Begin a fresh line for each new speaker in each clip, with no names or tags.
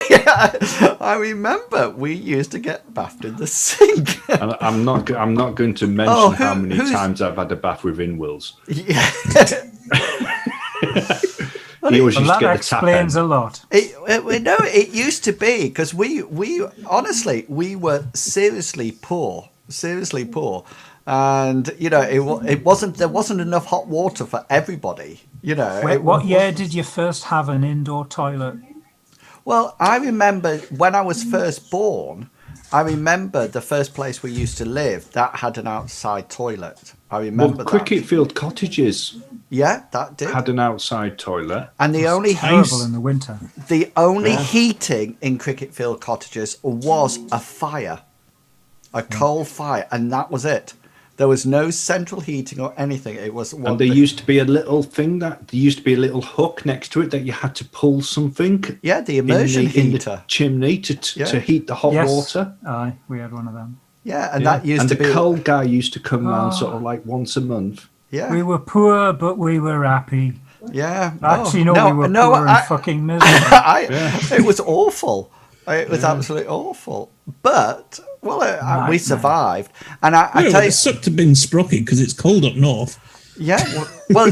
Yeah, I remember we used to get bathed in the sink.
And I'm not going to mention how many times I've had a bath with Inwills.
Yeah.
He always used to
that
get the tap
explains
end.
a lot.
It used to be because we honestly we were seriously poor, and there wasn't enough hot water for everybody.
What year did you first have an indoor toilet?
Well, I remember when I was first born. I remember the first place we used to live that had an outside toilet. I remember that.
Cricket Field cottages.
Yeah, that did.
Had an outside toilet.
And the only
terrible in the winter.
The only heating in Cricket Field cottages was a fire, a coal fire, and that was it. There was no central heating or anything. It was.
And there used to be a little hook next to it that you had to pull something.
Yeah, the immersion heater.
In the chimney to heat the hot water.
Aye, we had one of them.
Yeah, and that used to be.
And the coal guy used to come round sort of like once a month.
Yeah.
We were poor, but we were happy.
Yeah.
Actually, we were poor and fucking miserable.
It was awful. It was absolutely awful. But, we survived. And I tell you...
It sucked to bin sprocket because it's cold up north.
Yeah. Well,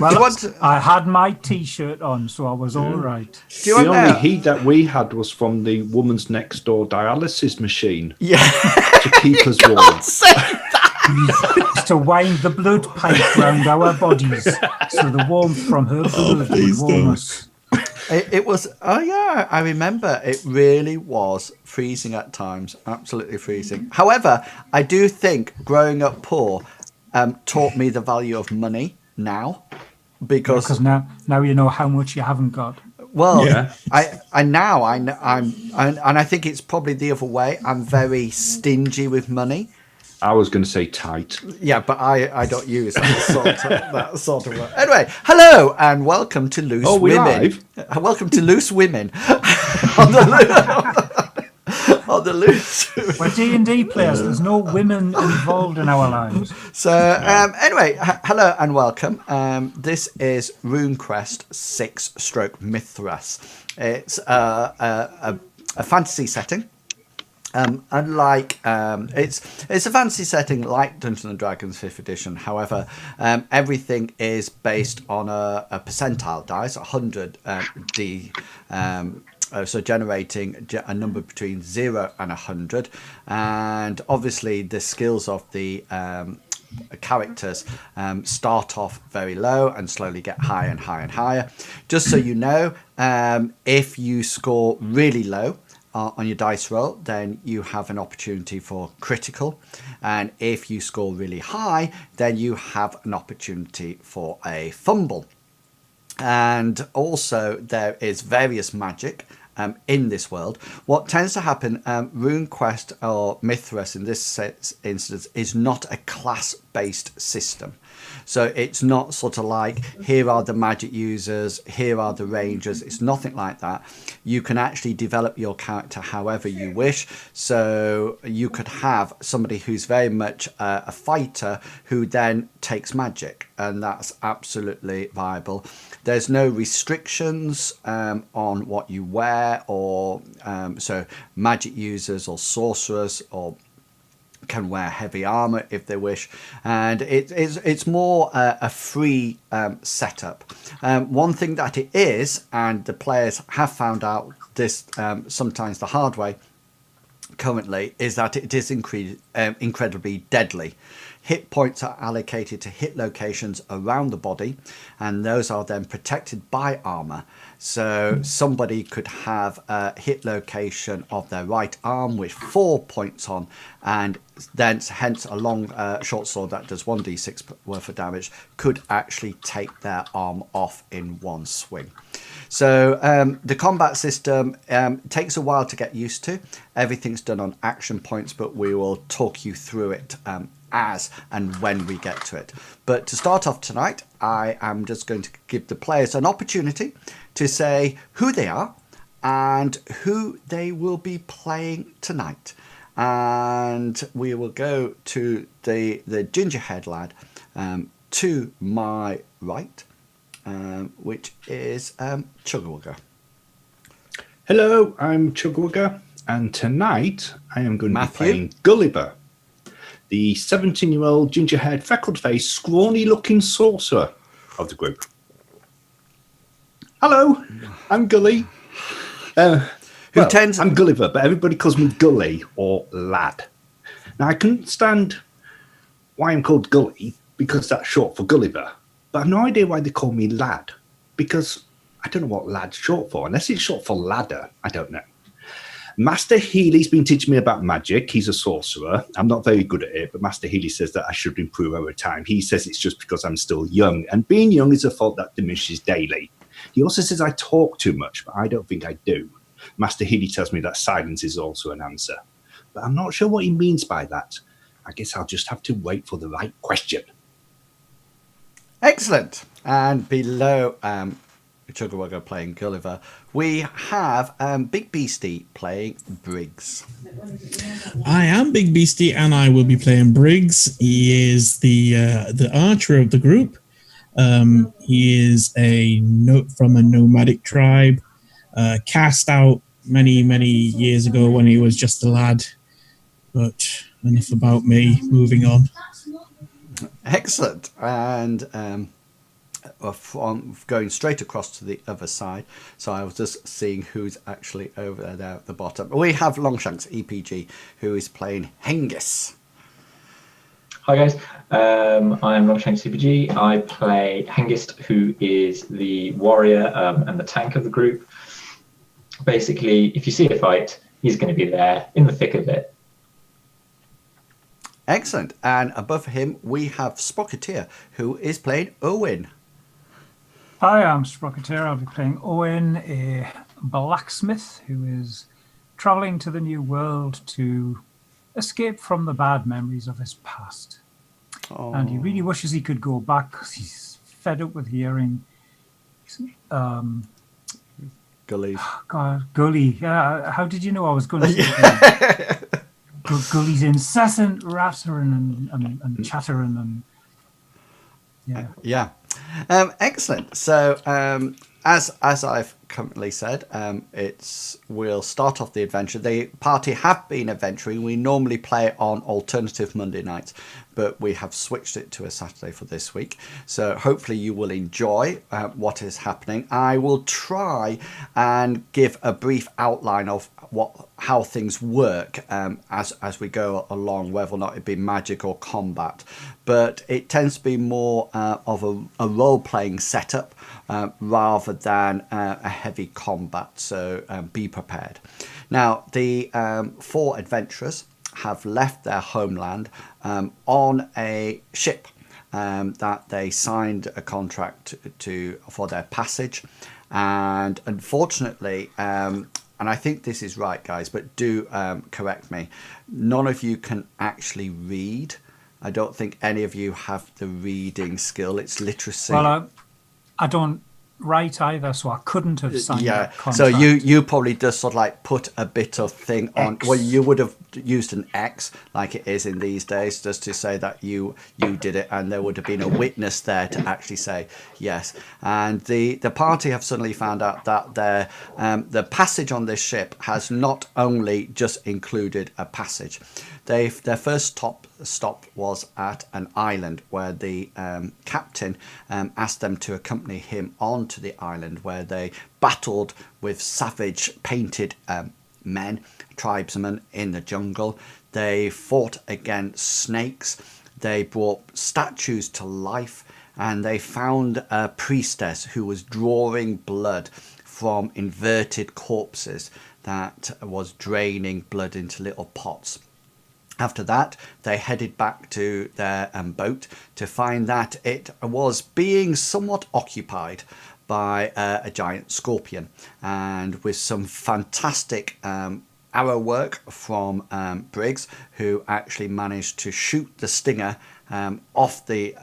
I had my T-shirt on, so I was all right.
The only heat that we had was from the woman's next door dialysis machine.
Yeah.
To keep us warm.
Can't say that.
To wind the blood pipe round our bodies so the warmth from her blood would warm us.
It was, I remember it really was freezing at times, absolutely freezing. However, I do think growing up poor taught me the value of money now. Because
now you know how much you haven't got.
Well, yeah. I'm and I think it's probably the other way. I'm very stingy with money.
I was going to say tight.
Yeah, but I don't use that sort of word. Anyway, hello and welcome to Loose Women.
Live?
Welcome to Loose Women on the Loose.
We're D&D players. There's no women involved in our lives.
So anyway, hello and welcome. This is RuneQuest 6/Mithras. It's a fantasy setting. Unlike it's a fantasy setting like Dungeons and Dragons 5th edition. However, everything is based on a percentile dice, 100 D. So generating a number between 0 and 100, and obviously the skills of the characters start off very low and slowly get higher and higher and higher. Just so you know, if you score really low on your dice roll, then you have an opportunity for critical, and if you score really high, then you have an opportunity for a fumble. And also there is various magic in this world. What tends to happen, RuneQuest or Mithras in this instance is not a class-based system. So it's not sort of like, here are the magic users, here are the rangers. It's nothing like that. You can actually develop your character however you wish. So you could have somebody who's very much a fighter who then takes magic, and that's absolutely viable. There's no restrictions on what you wear, or so magic users or sorcerers or can wear heavy armor if they wish, and it's more a free setup. One thing that it is, and the players have found out this sometimes the hard way currently, is that it is incredibly deadly. Hit points are allocated to hit locations around the body, and those are then protected by armor. So somebody could have a hit location of their right arm with 4 points on, and then hence a long short sword that does 1d6 worth of damage could actually take their arm off in one swing. So the combat system takes a while to get used to. Everything's done on action points, but we will talk you through it as and when we get to it. But to start off tonight, I am just going to give the players an opportunity to say who they are and who they will be playing tonight. And we will go to the gingerhead lad to my right, which is Chuggerwugger.
Hello, I'm Chugwugger, and tonight I am going to be
Matthew?
playing Gulliver, the 17-year-old ginger-haired, freckled-faced, scrawny-looking sorcerer of the group. Hello, I'm Gully. I'm Gulliver, but everybody calls me Gully or Lad. Now, I can understand why I'm called Gully, because that's short for Gulliver, but I've no idea why they call me Lad, because I don't know what lad's short for. Unless it's short for ladder, I don't know. Master Healy's been teaching me about magic. He's a sorcerer. I'm not very good at it, but Master Healy says that I should improve over time. He says it's just because I'm still young, and being young is a fault that diminishes daily. He also says I talk too much, but I don't think I do. Master Healy tells me that silence is also an answer, but I'm not sure what he means by that. I guess I'll just have to wait for the right question.
Excellent. And below Chuggerwugger playing Gulliver, we have Big Beastie playing Briggs.
I am Big Beastie, and I will be playing Briggs. He is the archer of the group. He is from a nomadic tribe, cast out many years ago when he was just a lad. But enough about me. Moving on.
Excellent. And from going straight across to the other side, so I was just seeing who's actually over there at the bottom. We have Longshanks EPG, who is playing Hengist.
Hi guys, I'm Longshanks CPG. I play Hengist, who is the warrior and the tank of the group. Basically, if you see a fight, he's going to be there in the thick of it.
Excellent. And above him, we have Sprocketeer, who is playing Owen.
Hi, I'm Sprocketeer. I'll be playing Owen, a blacksmith who is travelling to the new world to escape from the bad memories of his past.
Oh.
And he really wishes he could go back because he's fed up with hearing
Gully.
God, Gully. How did you know I was going to say Gully's incessant rattling and chattering and
Yeah. Excellent. So as I've currently said, we'll start off the adventure. The party have been adventuring. We normally play on alternative Monday nights, but we have switched it to a Saturday for this week. So hopefully you will enjoy what is happening. I will try and give a brief outline of how things work as we go along, whether or not it be magic or combat. But it tends to be more of a role-playing setup rather than a heavy combat. So be prepared. Now, the 4 adventurers have left their homeland on a ship that they signed a contract for their passage. And unfortunately, and I think this is right, guys, but do correct me, none of you can actually read. I don't think any of you have the reading skill. It's literacy.
Well, I don't write either, so I couldn't have signed that contract.
So you probably just sort of like put a bit of thing on.
X.
Well, you would have used an X like it is in these days, just to say that you did it, and there would have been a witness there to actually say yes. And the party have suddenly found out that the passage on this ship has not only just included a passage. Their first stop was at an island where the captain asked them to accompany him onto the island, where they battled with savage painted men, tribesmen in the jungle. They fought against snakes. They brought statues to life, and they found a priestess who was drawing blood from inverted corpses that was draining blood into little pots. After that, they headed back to their boat to find that it was being somewhat occupied by a giant scorpion. And with some fantastic arrow work from Briggs, who actually managed to shoot the stinger off the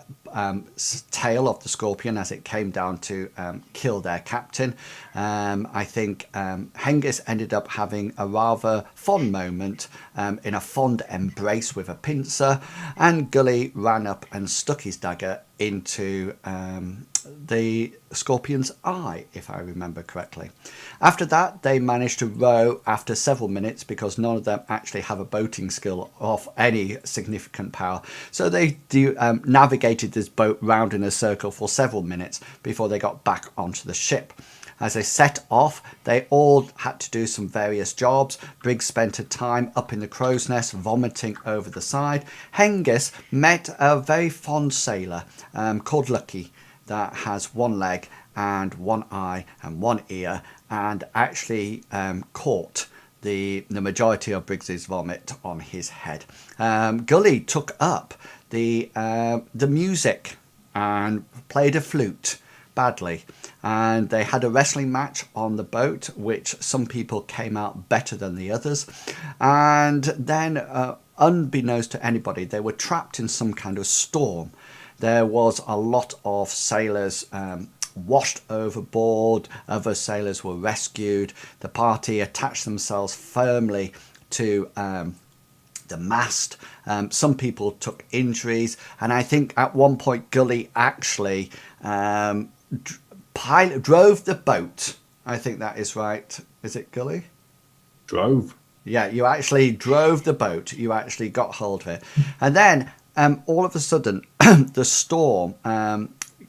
tail of the scorpion as it came down to kill their captain. I think Hengist ended up having a rather fond moment in a fond embrace with a pincer, and Gully ran up and stuck his dagger into the scorpion's eye, if I remember correctly. After that, they managed to row after several minutes because none of them actually have a boating skill of any significant power. So they navigated this boat round in a circle for several minutes before they got back onto the ship. As they set off, they all had to do some various jobs. Briggs spent a time up in the crow's nest, vomiting over the side. Hengist met a very fond sailor called Lucky that has one leg and one eye and one ear, and actually caught the majority of Briggs's vomit on his head. Gully took up the music and played a flute badly, and they had a wrestling match on the boat, which some people came out better than the others. And then unbeknownst to anybody, they were trapped in some kind of storm. There was a lot of sailors washed overboard, other sailors were rescued. The party attached themselves firmly to the mast. Some people took injuries, and I think at one point Gully actually drove the boat. I think that is right. Is it Gully?
Drove.
Yeah, you actually drove the boat. You actually got hold of it. And then all of a sudden, the storm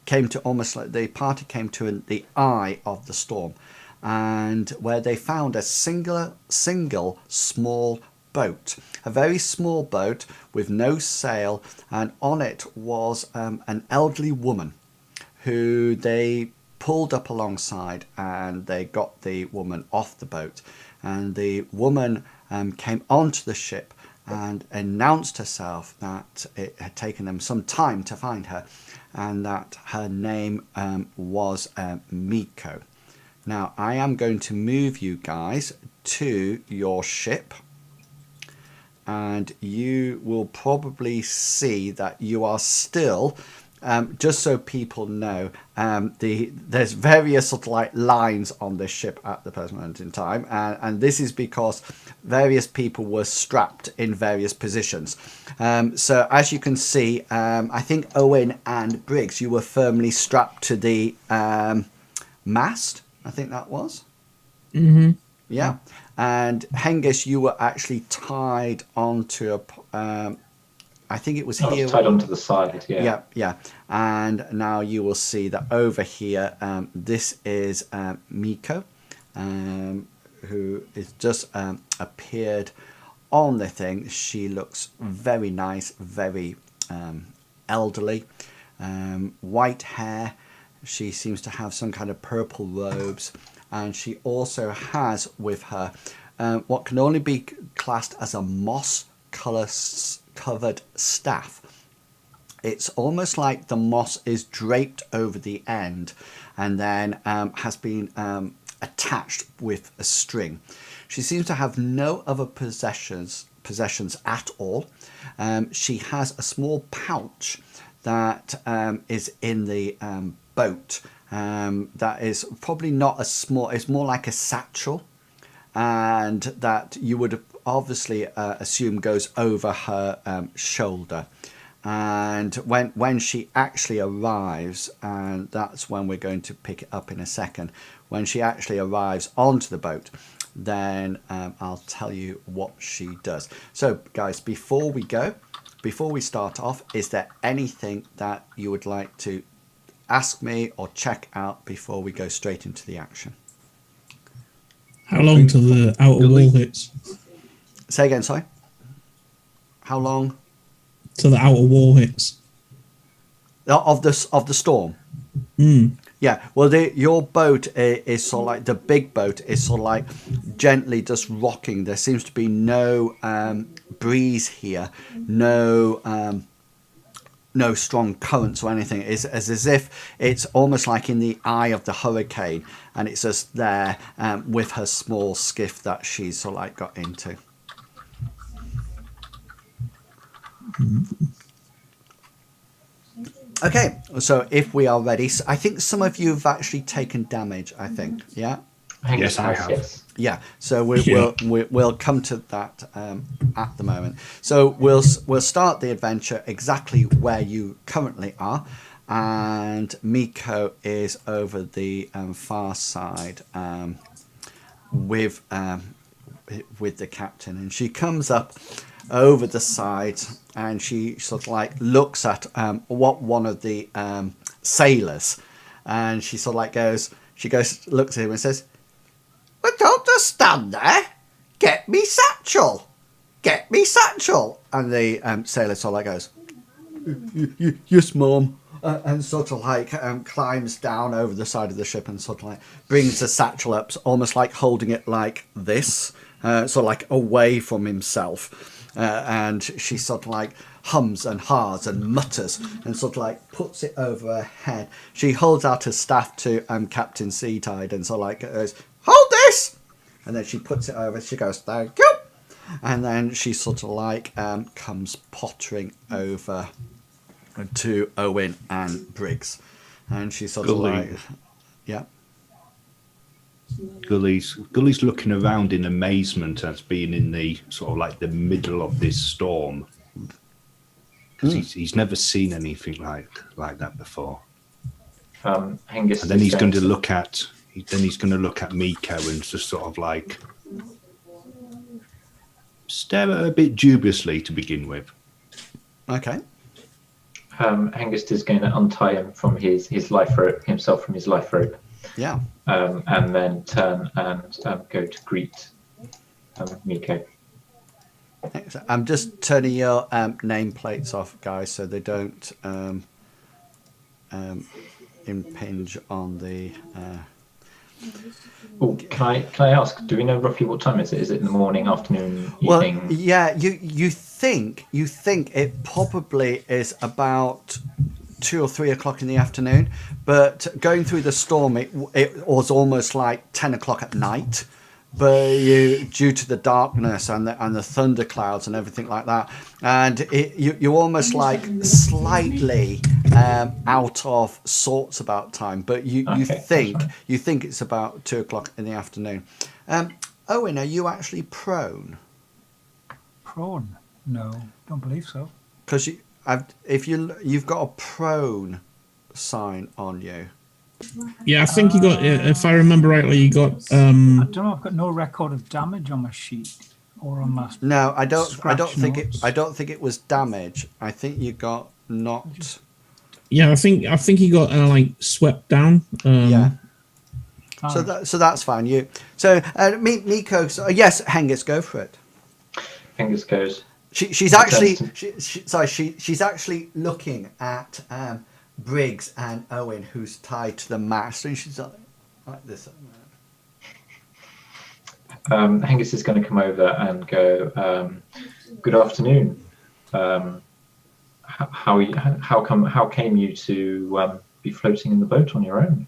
came to almost like the party came to the eye of the storm, and where they found a single small boat, a very small boat with no sail, and on it was an elderly woman who they pulled up alongside, and they got the woman off the boat. And the woman came onto the ship and announced herself that it had taken them some time to find her, and that her name was Miko. Now I am going to move you guys to your ship, and you will probably see that you are still, just so people know, there's various sort of like lines on this ship at the present moment in time, and this is because various people were strapped in various positions. So as you can see, I think Owen and Briggs, you were firmly strapped to the mast. I think that was.
Mm-hmm.
Yeah. And Hengist, you were actually tied onto a. I think it was
I
here.
was tied onto the side.
Yeah. And now you will see that over here, this is Miko, who is just appeared on the thing. She looks very nice, very elderly, white hair. She seems to have some kind of purple robes, and she also has with her what can only be classed as a moss covered staff. It's almost like the moss is draped over the end and then has been attached with a string. She seems to have no other possessions at all. She has a small pouch that is in the boat. That is probably not as small. It's more like a satchel, and that you would obviously assume goes over her shoulder. And when she actually arrives, and that's when we're going to pick it up in a second, when she actually arrives onto the boat, then I'll tell you what she does. So guys, before we start off, is there anything that you would like to ask me or check out before we go straight into the action?
How long till the outer wall hits?
Say again, sorry. How long?
Till the outer wall hits.
Of the storm.
Mm.
Yeah. Well, your boat is sort of like, the big boat is sort of like gently just rocking. There seems to be no breeze here, no strong currents or anything. It's as if it's almost like in the eye of the hurricane, and it's just there with her small skiff that she's sort of like got into. Okay, so if we are ready, so I think some of you have actually taken damage. I think, yeah.
Hengist
I
has,
have.
yes.
Yeah, so
Yeah.
we'll come to that at the moment. So we'll start the adventure exactly where you currently are, and Miko is over the far side with the captain, and she comes up over the side, and she sort of like looks at what one of the sailors, and she sort of like looks at him and says, "But don't just stand there. Get me satchel. Get me satchel." And the sailor sort of like goes, "Yes, ma'am." And sort of like climbs down over the side of the ship and sort of like brings the satchel up, almost like holding it like this, sort of like away from himself. And she sort of like hums and haws and mutters and sort of like puts it over her head. She holds out her staff to Captain Seatide and sort of like goes, "Hold this!" And then she puts it over. She goes, "Thank you." And then she sort of like comes pottering over to Owen and Briggs. And she sort of like, yeah.
Gully's looking around in amazement as being in the sort of like the middle of this storm. Because he's never seen anything like that before.
Hengist
And then
is
he's going to
to
look at Miko and just sort of like stare at her a bit dubiously to begin with.
Okay.
Hengist is going to untie him from his life rope, himself from his life rope,
Yeah.
and then turn and go to greet Miko.
Excellent. I'm just turning your nameplates off, guys, so they don't impinge on the.
Oh, can I ask? Do we know roughly what time is it? Is it in the morning, afternoon,
Well,
evening?
yeah. You think it probably is about 2 or 3 o'clock in the afternoon, but going through the storm, it was almost like 10 o'clock at night. But due to the darkness and the thunder clouds and everything like that, and you're almost like slightly out of sorts about time. But you think it's about 2 o'clock in the afternoon. Owen, are you actually prone?
Prawn? No, don't believe so.
Because you've got a prone sign on you.
Yeah, I think you got. If I remember rightly, you got.
I don't know. I've got no record of damage on my sheet or on my.
No, I don't
scratch
think
notes.
I don't think it was damage. I think you got knocked.
Yeah, I think he got like swept down.
Yeah.
Ah,
So that's fine. Miko. Yes, Hengist, go for it.
Hengist goes.
She's actually she's actually looking at Briggs and Owen, who's tied to the mast, and she's like this.
Hengist is going to come over and go. Good afternoon. How came you to be floating in the boat on your own?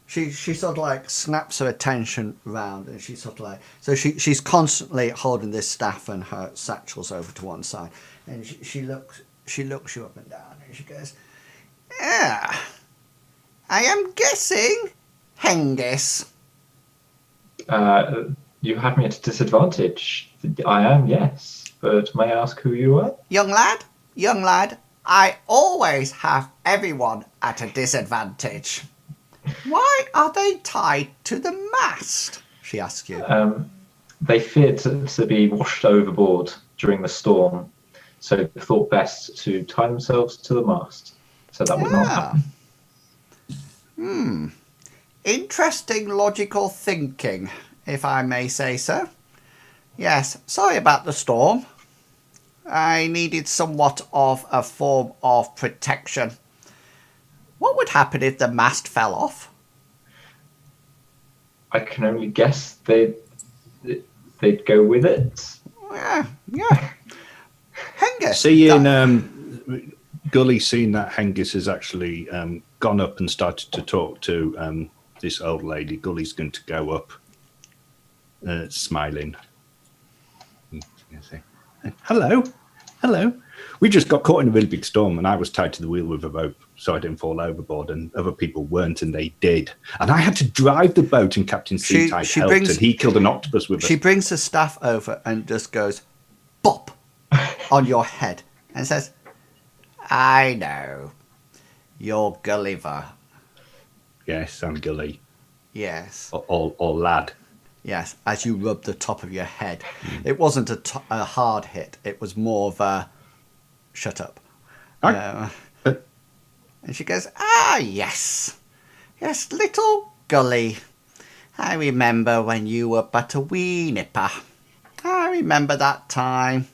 She sort of like snaps her attention round, and she's sort of like, so she's constantly holding this staff and her satchels over to one side, and she looks you up and down, and she goes, "Yeah, I am guessing Hengist."
You have me at a disadvantage. I am, yes, but may I ask who you are?
Young lad, I always have everyone at a disadvantage. Why are they tied to the mast? She asks you.
They feared to be washed overboard during the storm, so thought best to tie themselves to the mast, so that would not happen.
Interesting logical thinking, if I may say so. Yes, sorry about the storm. I needed somewhat of a form of protection. What would happen if the mast fell off?
I can only guess they'd go with it.
Yeah. Hengist.
Gully, seeing that Hengist has actually gone up and started to talk to this old lady, Gully's going to go up, smiling. Hello. hello. We just got caught in a really big storm, and I was tied to the wheel with a rope so I didn't fall overboard, and other people weren't, and they did. And I had to drive the boat, and Captain Seatide helped, and he killed an octopus with
She
us.
brings the staff over and just goes, bop, on your head, and says, I know. You're Gulliver.
Yes, I'm Gully.
Yes.
Or lad.
Yes, as you rub the top of your head. It wasn't a hard hit. It was more of a, shut up. And she goes, yes. Yes, little Gully. I remember when you were but a wee nipper. I remember that time.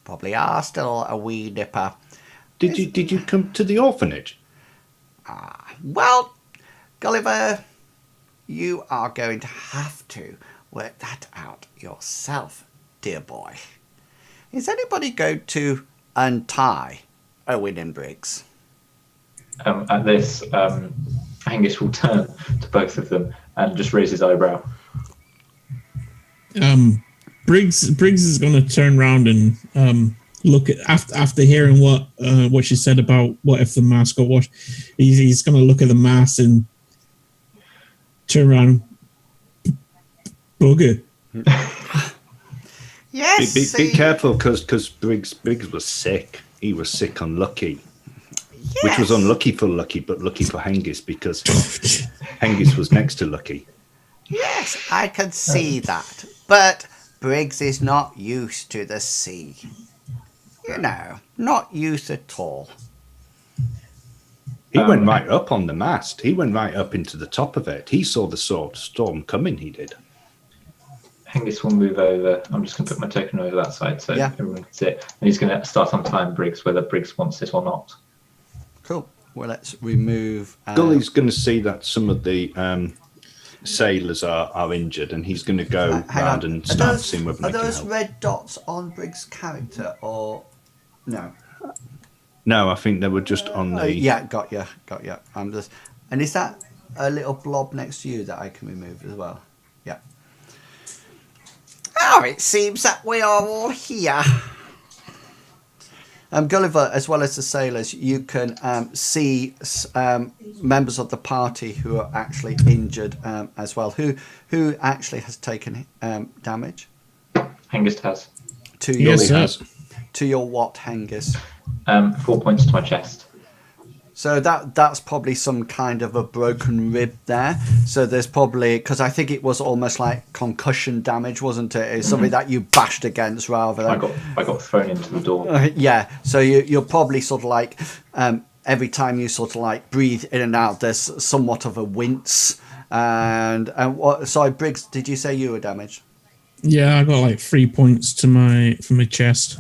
Probably are still a wee nipper.
Did you come to the orphanage?
Well, Gulliver, you are going to have to work that out yourself, dear boy. Is anybody going to untie Owen and Briggs?
At this, Angus will turn to both of them and just raise his eyebrow.
Briggs is going to turn around and look at after hearing what she said about what if the mask got washed. He's going to look at the mask and turn around. Bugger.
Yes.
Be careful, because Briggs was sick. He was sick, unlucky.
Yes.
Which was unlucky for Lucky, but lucky for Hengist, because Hengist was next to Lucky.
Yes, I can see that. But Briggs is not used to the sea. You know, not used at all.
He went right up on the mast. He went right up into the top of it. He saw the storm coming, he did.
Hengist will move over. I'm just going to put my token over that side so everyone can see it. And he's going to start untying Briggs, whether Briggs wants it or not.
Cool. Well, let's remove...
Gully's going to see that some of the sailors are injured, and he's going to go round and start seeing whether they can
those
help.
red dots on Briggs' character, or... No.
No, I think they were just on the...
Yeah, got you. I'm just... And is that a little blob next to you that I can remove as well? Yeah. Oh, it seems that we are all here. Gulliver, as well as the sailors, you can see members of the party who are actually injured as well. Who actually has taken damage?
Hengist has.
To your,
Yes,
to your what, Hengist?
4 points to my chest.
So that's probably some kind of a broken rib there. So there's probably, because I think it was almost like concussion damage, wasn't it? It's something that you bashed against rather than...
I got thrown into the door.
Yeah, so you're probably sort of like, every time you sort of like breathe in and out, there's somewhat of a wince. And what? Sorry, Briggs, did you say you were damaged?
Yeah, I got like 3 points to my chest.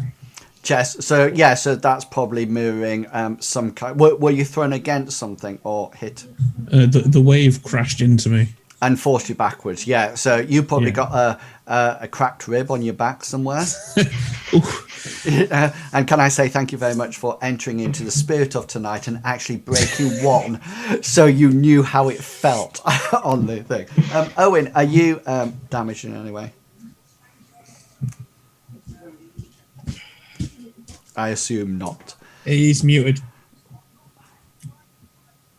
Chest. So yeah, so that's probably mirroring some kind. Were you thrown against something or hit?
The wave crashed into me
and forced you backwards. Yeah. So you probably got a cracked rib on your back somewhere. And can I say thank you very much for entering into the spirit of tonight and actually breaking one, so you knew how it felt on the thing. Owen, are you damaged in any way? I assume not.
He's muted.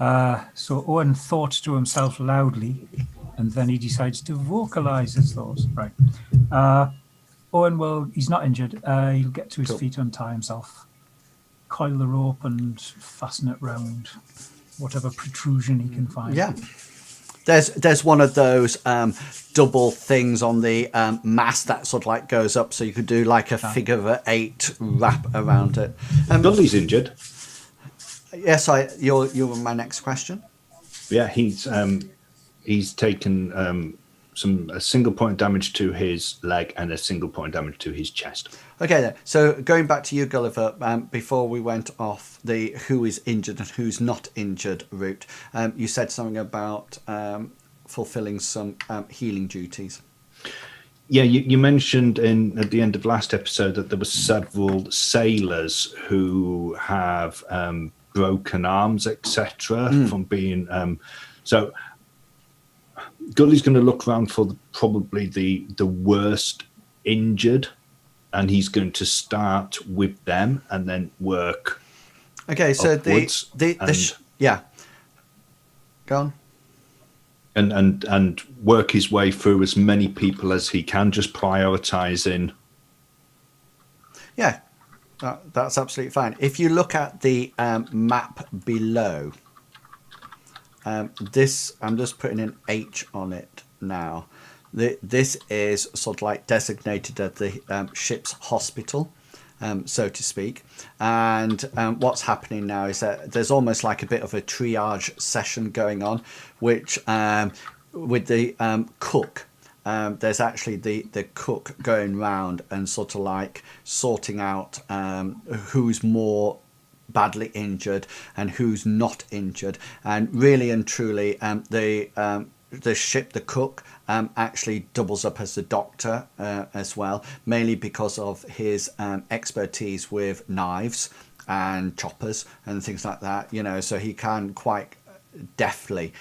So Owen thought to himself loudly, and then he decides to vocalize his thoughts. Right. Owen he's not injured. He'll get to his feet, untie himself, coil the rope and fasten it round whatever protrusion he can find.
Yeah. There's one of those double things on the mast that sort of like goes up, so you could do like a figure of 8 wrap around it.
Dudley's injured.
Yes, you're my next question.
Yeah, he's taken a single point damage to his leg and a single point damage to his chest.
Okay, then. So going back to you, Gulliver, before we went off the who is injured and who's not injured route, you said something about fulfilling some healing duties.
Yeah, you mentioned at the end of last episode that there were several sailors who have broken arms, etc., from being... so Gully's going to look around for probably the worst injured and he's going to start with them and then work.
Okay, so
upwards
yeah. Go on.
and work his way through as many people as he can, just prioritizing.
Yeah, that's absolutely fine. If you look at the map below, this, I'm just putting an H on it now. This is sort of like designated as the ship's hospital, so to speak. And what's happening now is that there's almost like a bit of a triage session going on, which with the cook. There's actually the cook going round and sort of like sorting out who's more badly injured and who's not injured, and really and truly the ship, the cook, actually doubles up as the doctor as well, mainly because of his expertise with knives and choppers and things like that, you know, so he can quite deftly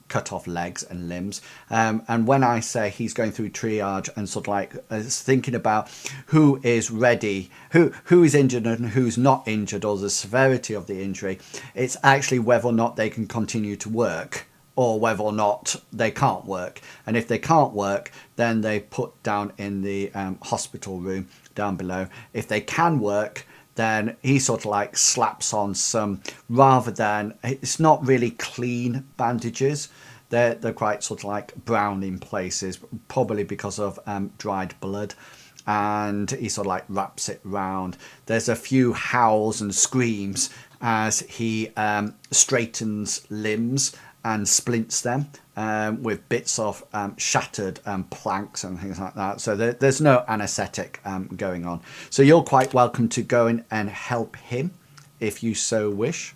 cut off legs and limbs. And when I say he's going through triage and sort of like thinking about who is ready, who is injured and who's not injured, or the severity of the injury, it's actually whether or not they can continue to work or whether or not they can't work. And if they can't work, then they put down in the hospital room down below. If they can work, then he sort of like slaps on some, rather than, it's not really clean bandages. They're quite sort of like brown in places, probably because of dried blood. And he sort of like wraps it round. There's a few howls and screams as he straightens limbs and splints them with bits of shattered planks and things like that. So there's no anaesthetic going on. So you're quite welcome to go in and help him if you so wish.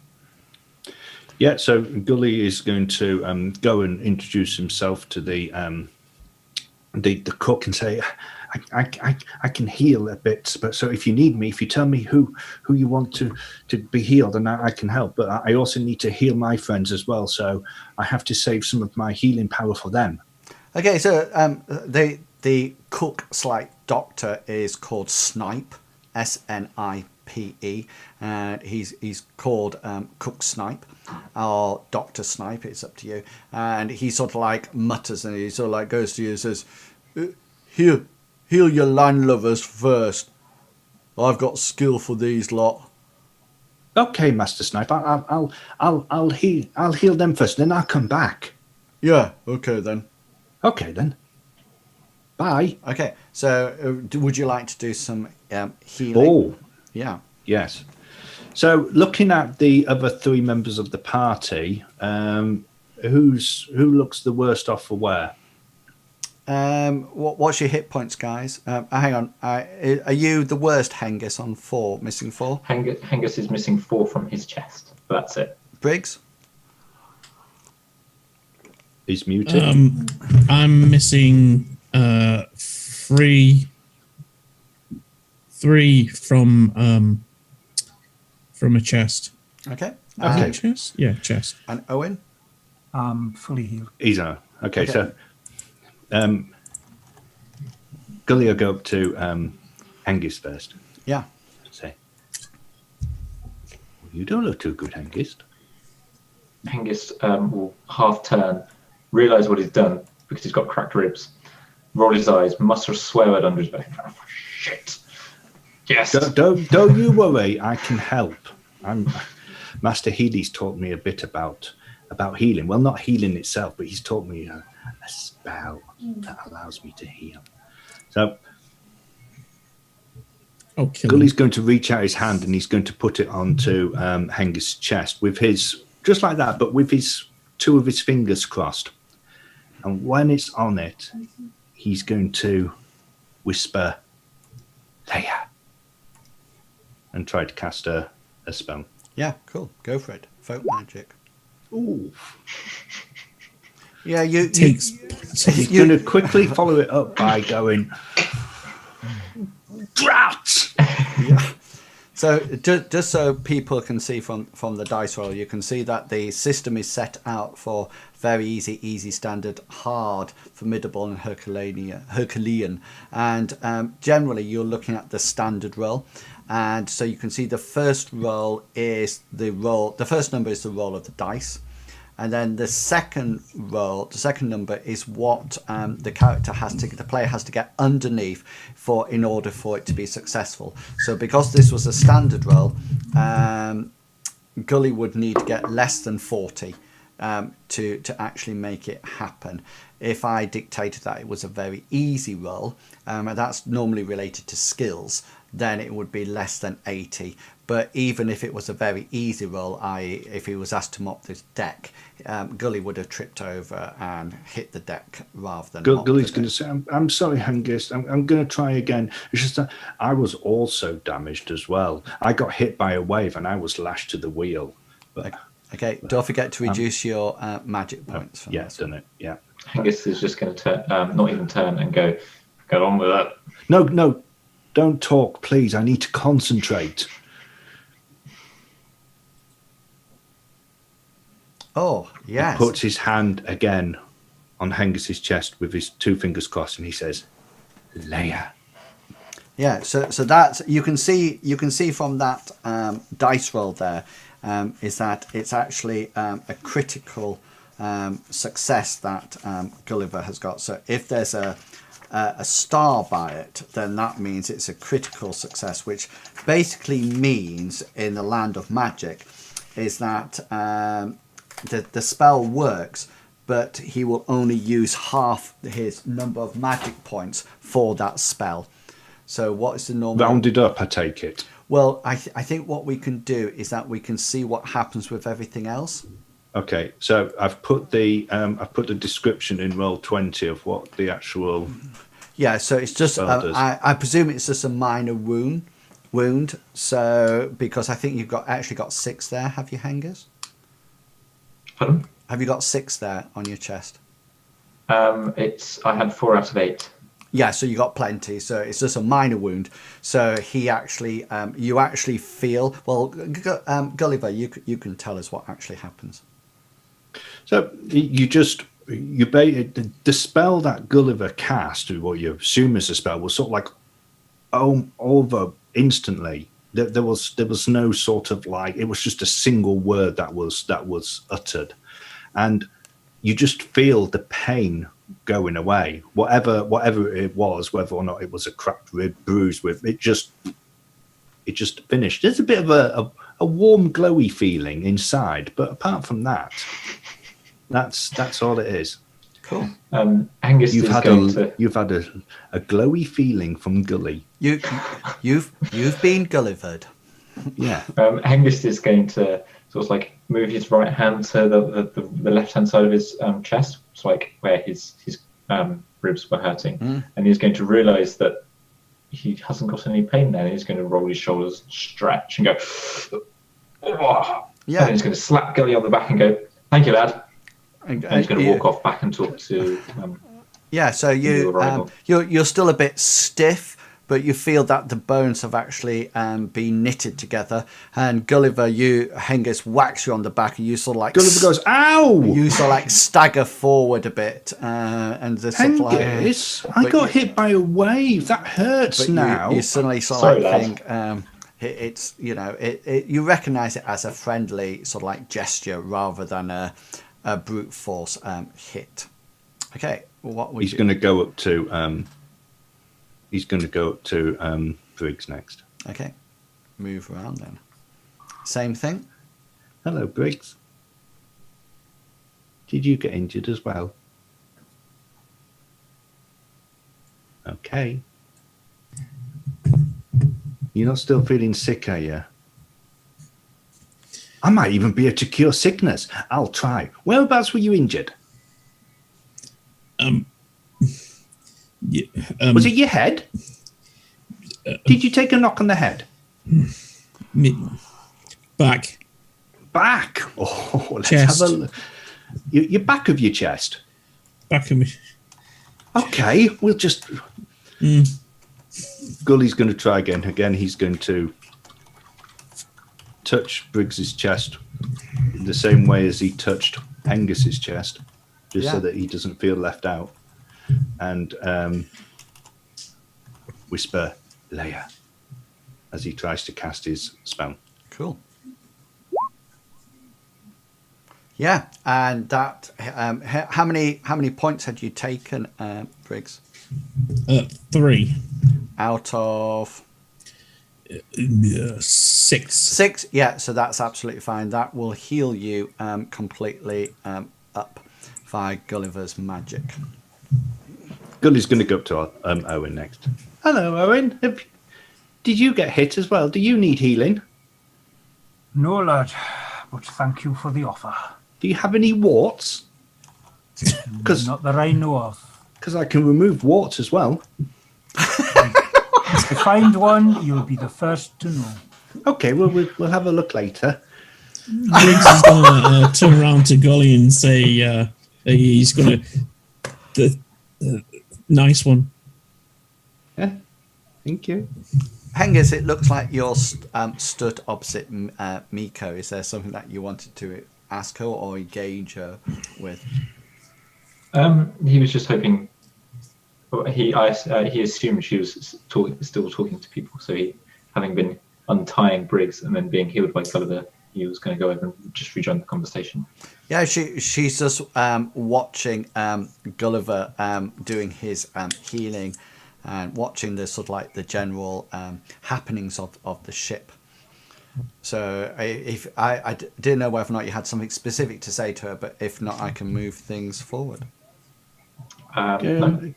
Yeah, so Gully is going to go and introduce himself to the cook and say, I can heal a bit, but so if you need me, if you tell me who you want to be healed, and I can help. But I also need to heal my friends as well, so I have to save some of my healing power for them.
Okay, so the cook / doctor is called Snipe, Snipe, and he's called Cook Snipe or Doctor Snipe. It's up to you. And he sort of like mutters and he sort of like goes to you and says, Heal your landlubbers first. I've got skill for these lot.
Okay, Master Snipe. I'll heal them first, then I'll come back.
Yeah. Okay then.
Okay then. Bye.
Okay. So, would you like to do some healing?
Oh,
Yeah.
yes. So, looking at the other three members of the party, who looks the worst off for wear?
What's your hit points, guys? Hang on. Are you the worst, Hengist, on 4, missing 4?
Hengist is missing 4 from his chest. That's it.
Briggs?
He's muted.
I'm missing 3 from a chest.
Okay.
Okay.
Chest? Yeah, chest.
And Owen?
Fully healed.
He's on. Okay, so Gully will go up to Hengist first.
Yeah.
Say, you don't look too good, Hengist.
Hengist will half turn, realise what he's done because he's got cracked ribs, roll his eyes, muster a swear word under his breath. Oh, shit. Yes.
Don't you worry. I can help. Master Healy's taught me a bit about healing. Well, not healing itself, but he's taught me a spell that allows me to heal. So Gully's going to reach out his hand and he's going to put it onto Hengist's chest with his, just like that, but with his 2 of his fingers crossed. And when it's on it, he's going to whisper, Leia, and try to cast a spell.
Yeah, cool. Go for it. Folk magic.
Ooh.
Yeah,
He's going to quickly follow it up by going, drought!
Yeah. So just so people can see from the dice roll, you can see that the system is set out for very easy, standard, hard, formidable, and Herculean. And generally, you're looking at the standard roll. And so you can see the first roll is the roll. The first number is the roll of the dice. And then the second roll, the second number is what the player has to get underneath in order for it to be successful. So because this was a standard roll, Gully would need to get less than 40 to actually make it happen. If I dictated that it was a very easy roll, and that's normally related to skills, then it would be less than 80. But even if it was a very easy roll, i.e. if he was asked to mop this deck, Gully would have tripped over and hit the deck rather than
Gully's going to say, I'm sorry, Hengist, I'm going to try again. It's just that I was also damaged as well. I got hit by a wave and I was lashed to the wheel. But,
okay, don't forget to reduce your magic points.
Yeah, done it, yeah.
Hengist is just going to not even turn and go on with it.
No, don't talk, please. I need to concentrate.
Oh, yes.
He puts his hand again on Hengist's chest with his two fingers crossed, and he says, "Leia."
Yeah. So that's you can see from that dice roll there is that it's actually a critical success that Gulliver has got. So if there's a star by it, then that means it's a critical success, which basically means in the land of magic is that the spell works, but he will only use half his number of magic points for that spell. So what is the normal?
Rounded up, I take it.
Well, I think what we can do is that we can see what happens with everything else.
Okay, so I've put the description in Roll20 of what the actual.
Yeah, so it's just I presume it's just a minor wound. So because I think you've actually got 6 there, have you, Hengers?
Pardon?
Have you got 6 there on your chest?
I had 4 out of 8.
Yeah, so you got plenty. So it's just a minor wound. So he actually, you actually feel well. Gulliver, you can tell us what actually happens.
So the spell that Gulliver cast, or what you assume is a spell, was sort of like over instantly. There was no sort of like, it was just a single word that was uttered, and you just feel the pain going away, whatever it was, whether or not it was a cracked rib, bruise with it just finished. There's a bit of a warm, glowy feeling inside, but apart from that, that's all it is.
Cool.
Angus,
you've had a glowy feeling from Gully.
You've been Gullivered.
Yeah.
Hengist is going to sort of like move his right hand to the left hand side of his chest, so like where his ribs were hurting, and he's going to realise that he hasn't got any pain there. And he's going to roll his shoulders, stretch, and go. Oh. Yeah. And he's going to slap Gully on the back and go, "Thank you, lad." And he's going to walk off back and talk to.
Yeah. So you're still a bit stiff, but you feel that the bones have actually been knitted together. And Gulliver, Hengist whacks you on the back, and you sort of like
Gulliver goes, "Ow!"
You sort of like stagger forward a bit, and the
Hengist, I got hit by a wave. That hurts now.
You suddenly sort of think it's you recognise it as a friendly sort of like gesture rather than a brute force hit. Okay, what would
he's going to go up to? He's going to go up to Briggs next.
Okay, move around then. Same thing.
Hello, Briggs. Did you get injured as well? Okay. You're not still feeling sick, are you? I might even be able to cure sickness. I'll try. Whereabouts were you injured?
Yeah,
was it your head? Did you take a knock on the head?
Back.
Back? Oh, let's
chest.
have a look. Your back of your chest?
Back of me.
Okay, we'll just... Gully's going to try again. Again, he's going to touch Briggs's chest in the same way as he touched Angus's chest, just so that he doesn't feel left out, and whisper Leia as he tries to cast his spell.
Cool. Yeah, and that. How many points had you taken, Briggs?
3
Out of
6.
6. Yeah, so that's absolutely fine. That will heal you completely up via Gulliver's magic.
Gully's going to go up to Owen next. Hello, Owen. Did you get hit as well? Do you need healing?
No, lad, but thank you for the offer.
Do you have any warts?
Not that I know of.
Because I can remove warts as well.
If you find one, you'll be the first to know.
Okay, well, we'll have a look later.
Briggs is going to turn around to Gully and say he's going to... nice one.
Yeah, thank you.
Hengist, it looks like you're stood opposite Miko. Is there something that you wanted to ask her or engage her with?
He was just hoping. He assumed she was still talking to people. So he, having been untying Briggs and then being healed by Gulliver, he was going to go over and just rejoin the conversation.
Yeah, she's just watching Gulliver doing his healing and watching the sort of like the general happenings of the ship. So if I didn't know whether or not you had something specific to say to her, but if not, I can move things forward.
No.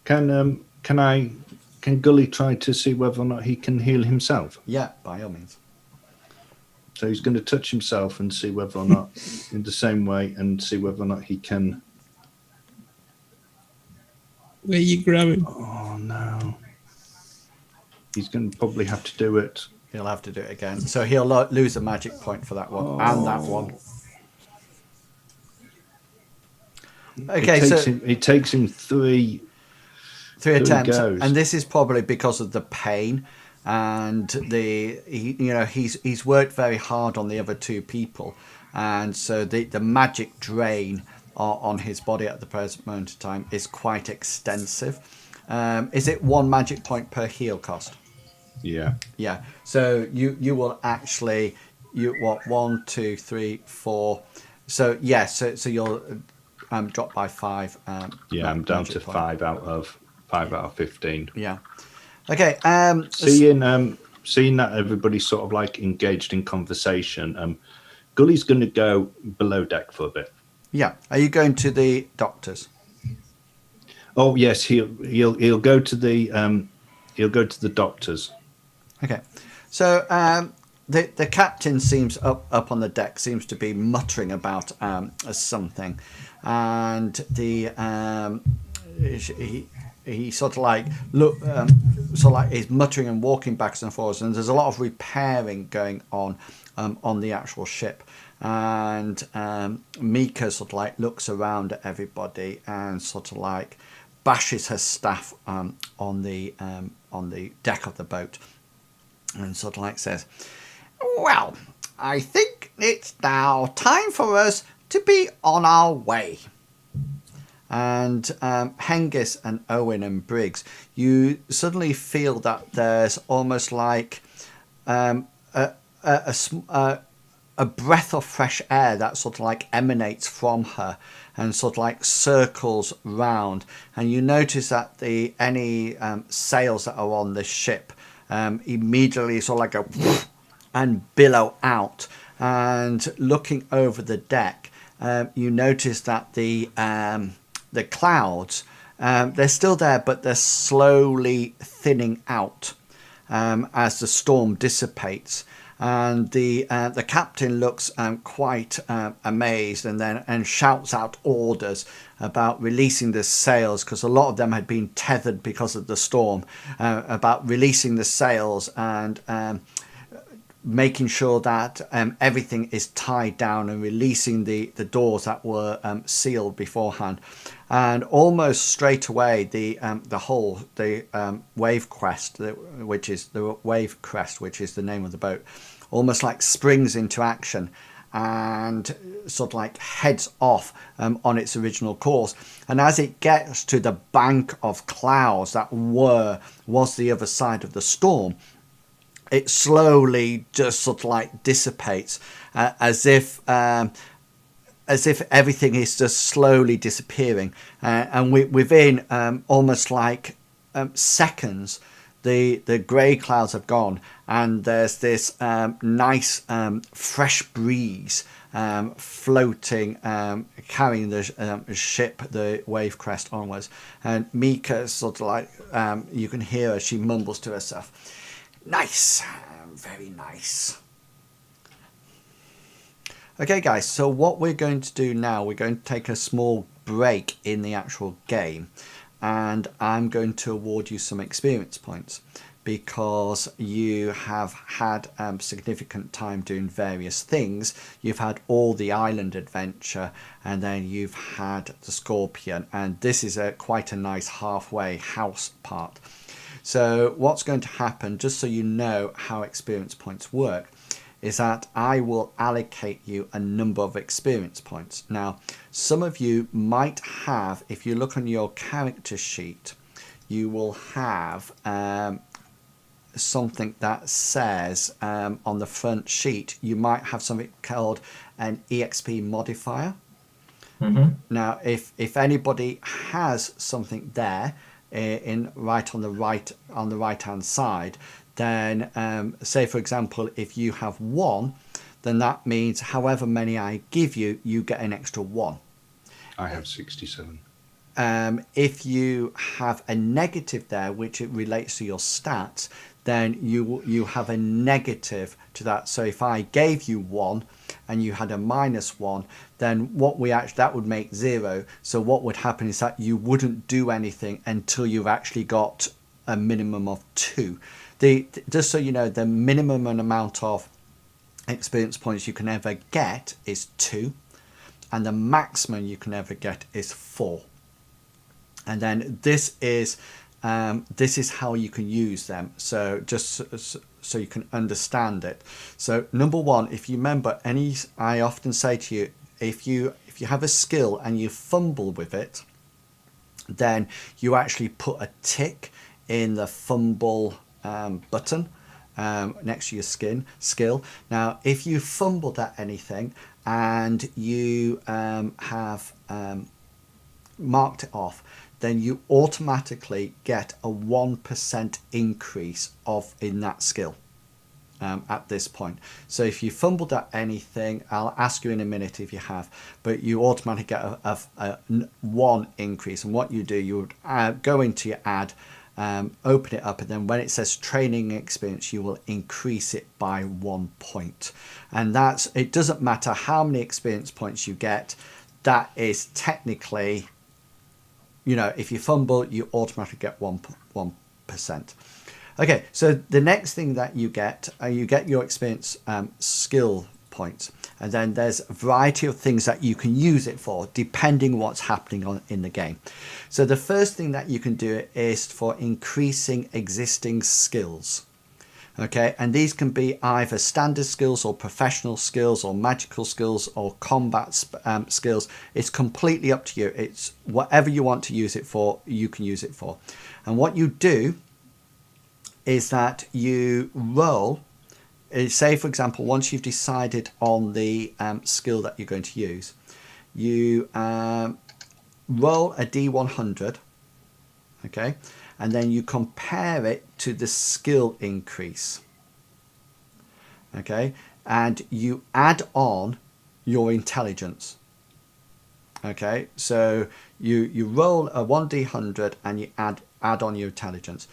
Can Gully try to see whether or not he can heal himself?
Yeah, by all means.
So he's going to touch himself and see whether or not, in the same way, and see whether or not he can.
Where you grabbing?
Oh no! He's going to probably have to do it.
He'll have to do it again. So he'll lose a magic point for that one and that one. Okay,
it takes him three
attempts,
goes.
and this is probably because of the pain and he's worked very hard on the other two people, and so the magic drain on his body at the present moment in time is quite extensive. Is it 1 magic point per heal cost?
Yeah.
Yeah. So you will actually 1, 2, 3, 4. So yes. So you'll drop by 5.
I'm down to 5 out of 15.
Yeah. Okay.
Seeing that everybody's sort of like engaged in conversation, Gully's going to go below deck for a bit.
Yeah. Are you going to the doctors?
Oh yes, he'll go to the doctors.
Okay. So the captain seems up on the deck, seems to be muttering about something, and he sort of like is muttering and walking backwards and forwards, and there's a lot of repairing going on the actual ship, and Mika sort of like looks around at everybody and sort of like bashes her staff on the deck of the boat, and sort of like says, "Well, I think it's now time for us to be on our way." And Hengist and Owen and Briggs, you suddenly feel that there's almost like a breath of fresh air that sort of like emanates from her and sort of like circles round, and you notice that any sails that are on the ship immediately sort of like go and billow out, and looking over the deck, you notice that the clouds, they're still there, but they're slowly thinning out as the storm dissipates. And the captain looks quite amazed, and shouts out orders about releasing the sails, because a lot of them had been tethered because of the storm, about releasing the sails and making sure that everything is tied down, and releasing the doors that were sealed beforehand. And almost straight away, the wave crest, which is the name of the boat, almost like springs into action and sort of like heads off on its original course. And as it gets to the bank of clouds that was the other side of the storm, it slowly just sort of like dissipates, as if everything is just slowly disappearing, and within almost like seconds, the grey clouds have gone, and there's this nice fresh breeze floating, carrying the ship, the wave crest, onwards. And Mika sort of like, you can hear her, she mumbles to herself, "Nice, very nice." Okay, guys, so what we're going to do now, we're going to take a small break in the actual game, and I'm going to award you some experience points because you have had significant time doing various things. You've had all the island adventure, and then you've had the Scorpion, and this is quite a nice halfway house part. So what's going to happen, just so you know how experience points work, is that I will allocate you a number of experience points. Now, some of you might have, if you look on your character sheet, you will have something that says on the front sheet, you might have something called an EXP modifier.
Mm-hmm.
Now, if anybody has something there on the right hand side, then say for example, if you have 1, then that means however many I give you, you get an extra 1.
I have 67.
If you have a negative there, which it relates to your stats, then you have a negative to that. So if I gave you 1 and you had a -1, then that would make 0. So what would happen is that you wouldn't do anything until you've actually got a minimum of 2. Just so you know, the minimum amount of experience points you can ever get is 2, and the maximum you can ever get is 4. And then this is how you can use them. So just so you can understand it. So number 1, if you remember, I often say to you, if you have a skill and you fumble with it, then you actually put a tick in the fumble button next to your skill. Now, if you fumbled at anything and you have marked it off, then you automatically get a 1% increase in that skill at this point. So if you fumbled at anything, I'll ask you in a minute if you have, but you automatically get a 1 increase. And what you do, you would go into your ad, open it up, and then when it says training experience, you will increase it by 1 point. And it doesn't matter how many experience points you get, that is technically, if you fumble, you automatically get 1%. Okay, so the next thing that you get your experience skill points, and then there's a variety of things that you can use it for depending what's happening in the game. So the first thing that you can do is for increasing existing skills. Okay, and these can be either standard skills or professional skills or magical skills or combat skills. It's completely up to you. It's whatever you want to use it for, you can use it for. And what you do is that you roll, say for example, once you've decided on the skill that you're going to use, you roll a D100, okay, and then you compare it to the skill increase, okay, and you add on your intelligence. Okay, so you roll a 1D100 and you add on your intelligence.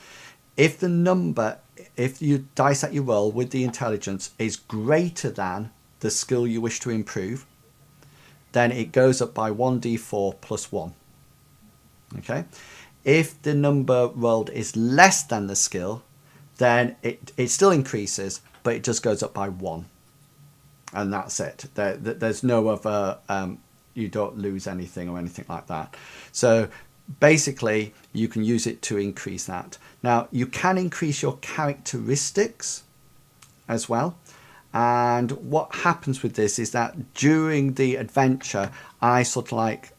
If you dice that you roll with the intelligence is greater than the skill you wish to improve, then it goes up by 1d4 plus 1. Okay, if the number rolled is less than the skill, then it still increases, but it just goes up by 1, and that's it. There's no other you don't lose anything or anything like that. So basically you can use it to increase that. Now you can increase your characteristics as well, And what happens with this is that during the adventure, I sort of like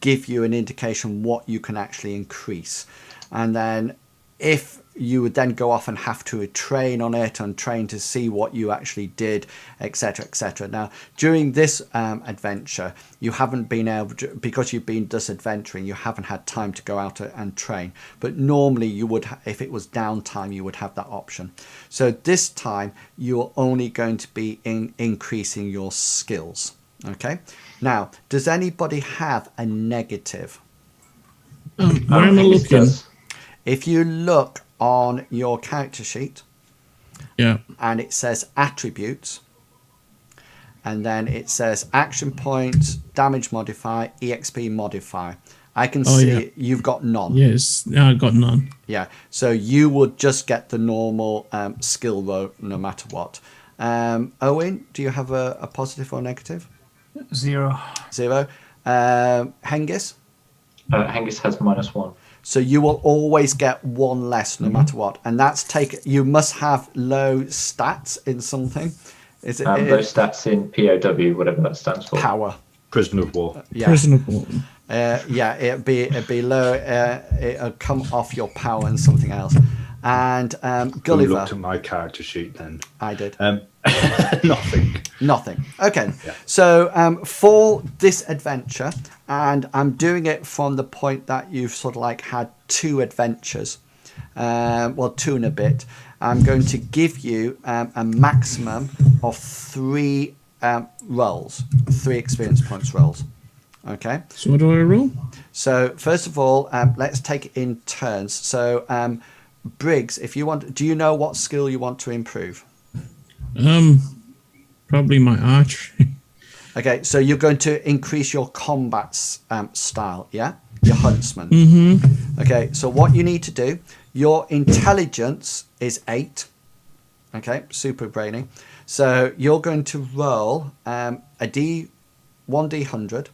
give you an indication what you can actually increase. And then if you would then go off and have to train on it and train to see what you actually did, etc., etc. Now, during this adventure, you haven't been able to, because you've been just adventuring, you haven't had time to go out and train. But normally you would, if it was downtime, you would have that option. So this time you're only going to be increasing your skills. Okay. Now, does anybody have a negative?
Where am I looking?
If you look on your character sheet,
Yeah.
and it says attributes, and then it says action points, damage modifier, exp modifier. I can see you've got none.
Yes, I got none.
Yeah, so you would just get the normal skill roll no matter what. Owen, do you have a positive or negative?
0.
0. Hengis?
Hengist has -1.
So you will always get one less no matter what, and that's you must have low stats in something. Is it
low stats in POW, whatever that stands for?
Power.
Prisoner of war.
Yeah.
Prisoner of war.
Yeah, it'd be low. It'll come off your power and something else. And
Who
Gulliver.
looked at my character sheet then?
I did.
Nothing.
Okay.
Yeah.
So for this adventure, and I'm doing it from the point that you've sort of like had 2 adventures, well, 2 and a bit. I'm going to give you a maximum of 3 rolls, 3 experience points rolls. Okay.
So what do I roll?
So first of all, let's take it in turns. So Briggs, if you want, do you know what skill you want to improve?
Probably my archery.
Okay, so you're going to increase your combat style, yeah? Your huntsman.
Mm-hmm.
Okay, so what you need to do, your intelligence is 8. Okay, super brainy. So you're going to roll a 1d100.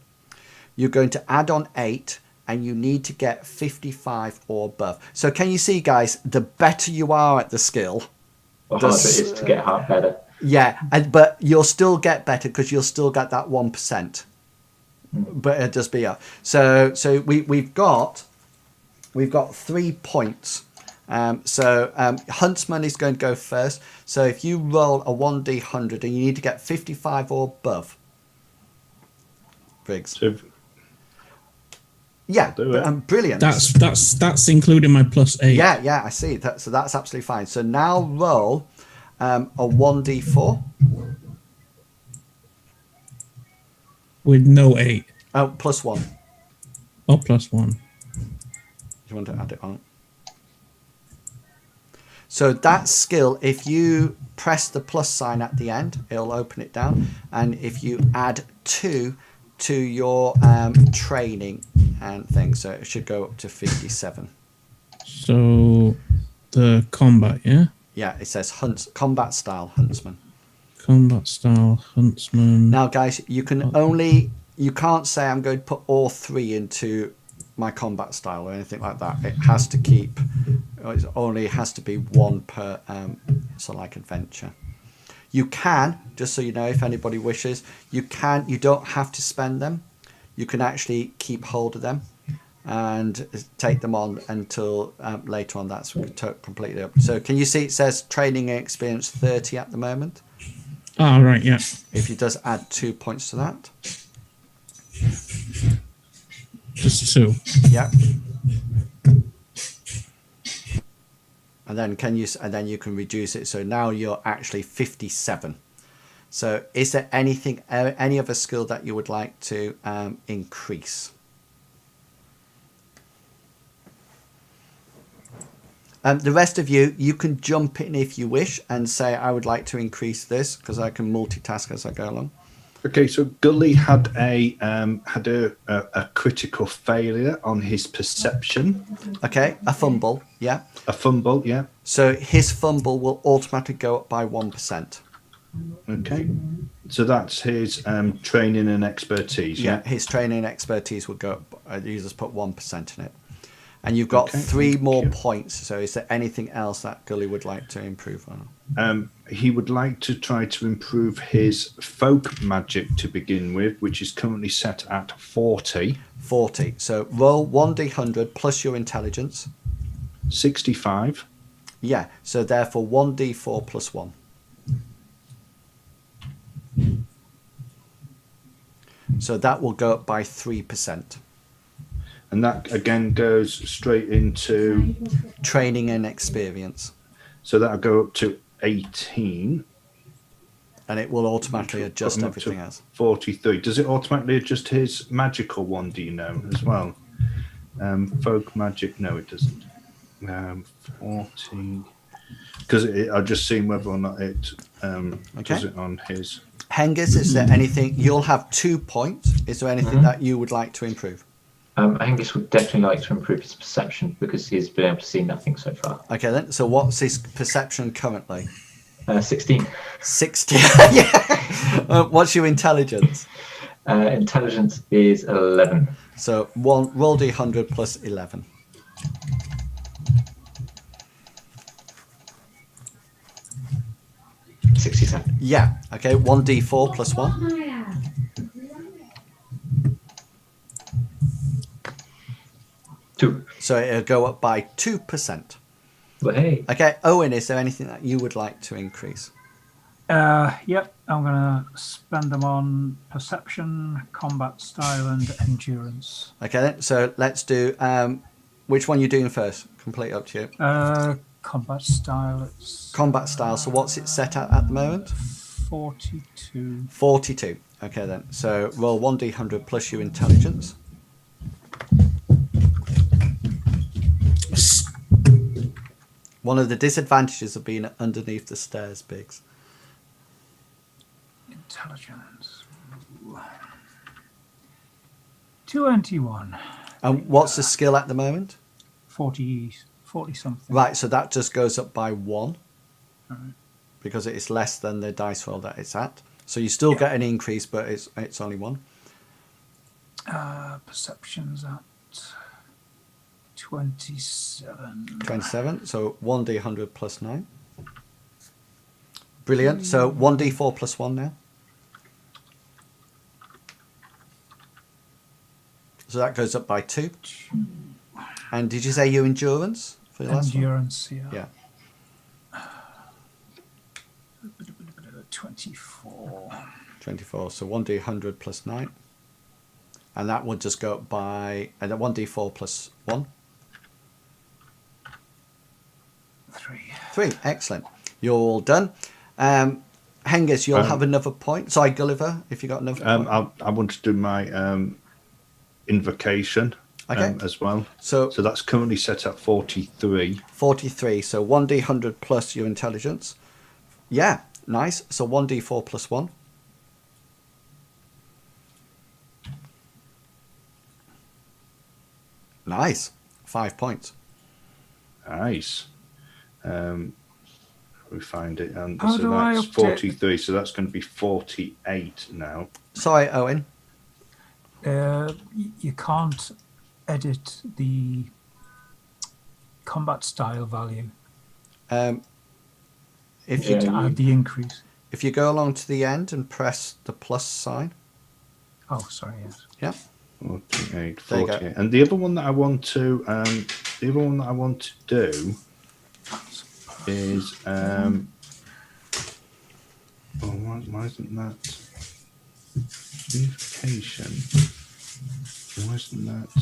You're going to add on 8, and you need to get 55 or above. So can you see, guys, the better you are at the skill,
The harder it is to get better.
yeah, but you'll still get better because you'll still get that 1%. But it'll just be up. So we've got 3 points. Huntsman is going to go first. So if you roll a 1d100 and you need to get 55 or above, Briggs.
So
Yeah,
do it.
brilliant.
That's including my +8.
Yeah, I see. So that's absolutely fine. So now roll a 1d4.
With no 8.
Oh, +1.
Oh, +1.
Do you want to add it on? So that skill, if you press the plus sign at the end, it'll open it down. And if you add 2 to your training and things, so it should go up to 57.
So the combat, yeah?
Yeah, it says combat style huntsman.
Combat style huntsman.
Now, guys, you can't say I'm going to put all 3 into my combat style or anything like that. It has to only has to be 1 per like adventure. You can, just so you know, if anybody wishes, you don't have to spend them. You can actually keep hold of them and take them on until later on. That's completely up. So can you see it says training and experience 30 at the moment?
Oh, right, yeah.
If you just add 2 points to that.
Just 2.
Yeah. And then you can reduce it. So now you're actually 57. So is there any other skill that you would like to increase? The rest of you can jump in if you wish and say, I would like to increase this because I can multitask as I go along.
Okay, so Gully had a critical failure on his perception.
Okay, a fumble, yeah.
A fumble, yeah.
So his fumble will automatically go up by 1%.
Okay, so that's his training and expertise.
Yeah, his training and expertise will go up. You just put 1% in it. And you've got
Okay,
3 more
you.
points. So is there anything else that Gully would like to improve on?
He would like to try to improve his folk magic to begin with, which is currently set at 40.
40. So roll 1d100 plus your intelligence.
65.
Yeah. So therefore 1d4 plus 1. So that will go up by 3%.
And that again goes straight into
Training and experience.
So that'll go up to 18.
And it will automatically adjust
Put him up to
everything else.
43. Does it automatically adjust his magical one, do you know, as well? Folk magic, no, it doesn't. 40. Because I've just seen whether or not it does it on his.
Hengist, is there anything? You'll have 2 points. Is there anything that you would like to improve?
Angus would definitely like to improve his perception because he's been able to see nothing so far.
Okay then. So what's his perception currently?
16.
60. Yeah. What's your intelligence?
Intelligence is 11.
So roll d100 plus 11.
67.
Yeah. Okay. 1d4 plus 1.
Two.
So it'll go up by 2%.
But hey,
Okay. Owen, is there anything that you would like to increase?
Yep, I'm going to spend them on perception, combat style, and endurance.
Okay then. So let's do. Which one are you doing first? Completely up to you.
Combat style, it's
Combat style. So what's it set at the moment?
42.
42. Okay then. So roll 1d100 plus your intelligence. One of the disadvantages of being underneath the stairs, Biggs.
Intelligence. 21.
And what's the skill at the moment?
40 something.
Right, so that just goes up by 1
Right.
because it's less than the dice roll that it's at. So you still get an increase, but it's only 1.
Perception's at 27.
27. So 1d100 plus 9. Brilliant. So 1d4 plus 1 now. So that goes up by 2. And did you say your endurance for the last one?
Endurance, yeah.
Yeah.
24.
24. So 1d100 plus 9. And that would just go up by 1d4 plus 1.
3.
3. Excellent. You're all done. Hengist, you'll have another point. Sorry, Gulliver, if you got another point.
I want to do my invocation as well.
So
that's currently set at 43.
43. So 1d100 plus your intelligence. Yeah, nice. So 1d4 plus 1. Nice. 5 points.
Nice. We find it, and
How
so
do I
that's
update-
43. So that's going to be 48 now.
Sorry, Owen.
You can't edit the combat style value
If you
to add the increase.
if you go along to the end and press the plus sign,
Oh, sorry, yes.
yeah.
48,
There you go.
48. And the other one that I want to do is why isn't that unification? Why isn't that? So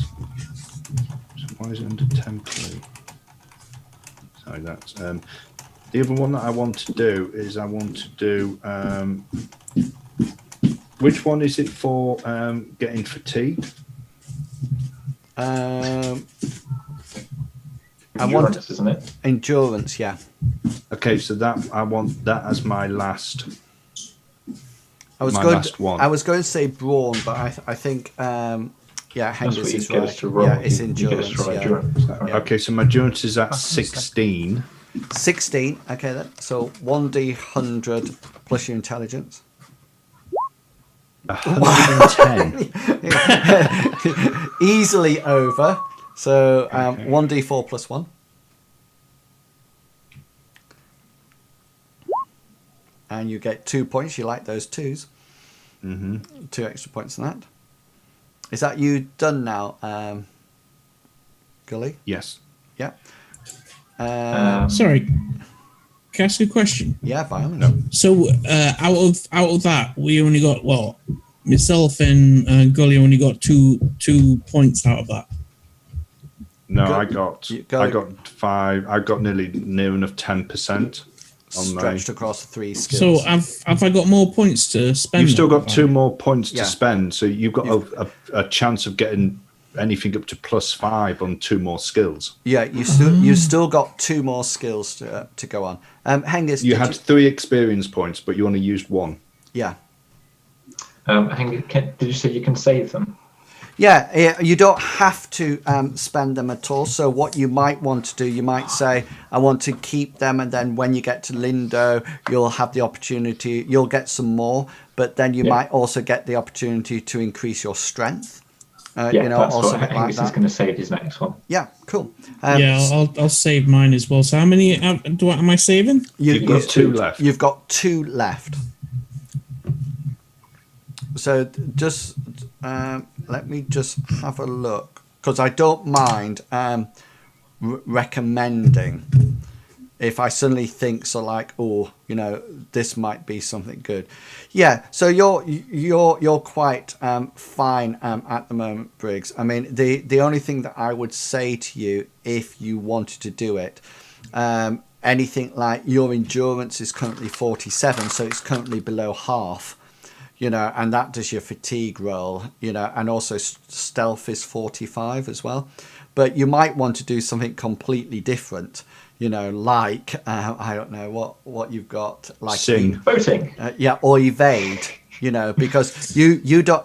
why is it under template? Sorry, that's the other one that I want to do is I want to do which one is it for getting fatigued?
I
endurance,
want
isn't it?
endurance, yeah.
Okay, so that I want that as my last.
I was
My
going
last one.
I was going to say brawn, but I think yeah,
That's
Hengist
what you
is
get us
right.
to roll.
Yeah, it's
You get us
endurance.
to roll
Yeah.
endurance. Is that right?
Yeah.
Okay, so my endurance is at
Back in a sec.
16.
16. Okay then. So 1d100 plus your intelligence.
110.
Easily over. So
Okay.
1d4 plus 1. And you get 2 points. You like those 2s.
Mm-hmm.
2 extra points on that. Is that you done now, Gully?
Yes.
Yeah.
Sorry, can I ask you a question?
Yeah, by all means.
No.
So out of that, we only got what? Myself and Gully only got two points out of that.
No,
Go-
I got
you go-
I got 5. I got nearly near enough 10% on my.
Stretched across 3 skills.
So have I got more points to spend?
You've still
then?
got 2 more points
Yeah.
to spend, so you've got a chance of getting anything up to +5 on 2 more skills.
Yeah, you still got 2 more skills to go on. Hengist,
You had 3 experience points, but you only used 1.
yeah.
Did you say you can save them?
Yeah, you don't have to spend them at all. So what you might want to do, you might say, I want to keep them, and then when you get to Lindowe, you'll have the opportunity, you'll get some more, but then you might also get the opportunity to increase your strength.
That's
also
what
a bit like
Hengist is
that.
going to save his next one.
Yeah, cool.
I'll save mine as well. So how many am I saving?
You've got 2 left.
You've got 2 left. So just let me just have a look, because I don't mind recommending if I suddenly think this might be something good. Yeah, so you're quite fine at the moment, Briggs. I mean, the only thing that I would say to you, if you wanted to do it, anything like your endurance is currently 47, so it's currently below half. And that does your fatigue roll, and also stealth is 45 as well. But you might want to do something completely different, like, I don't know what you've got, like
Sing.
Voting.
or evade, because you don't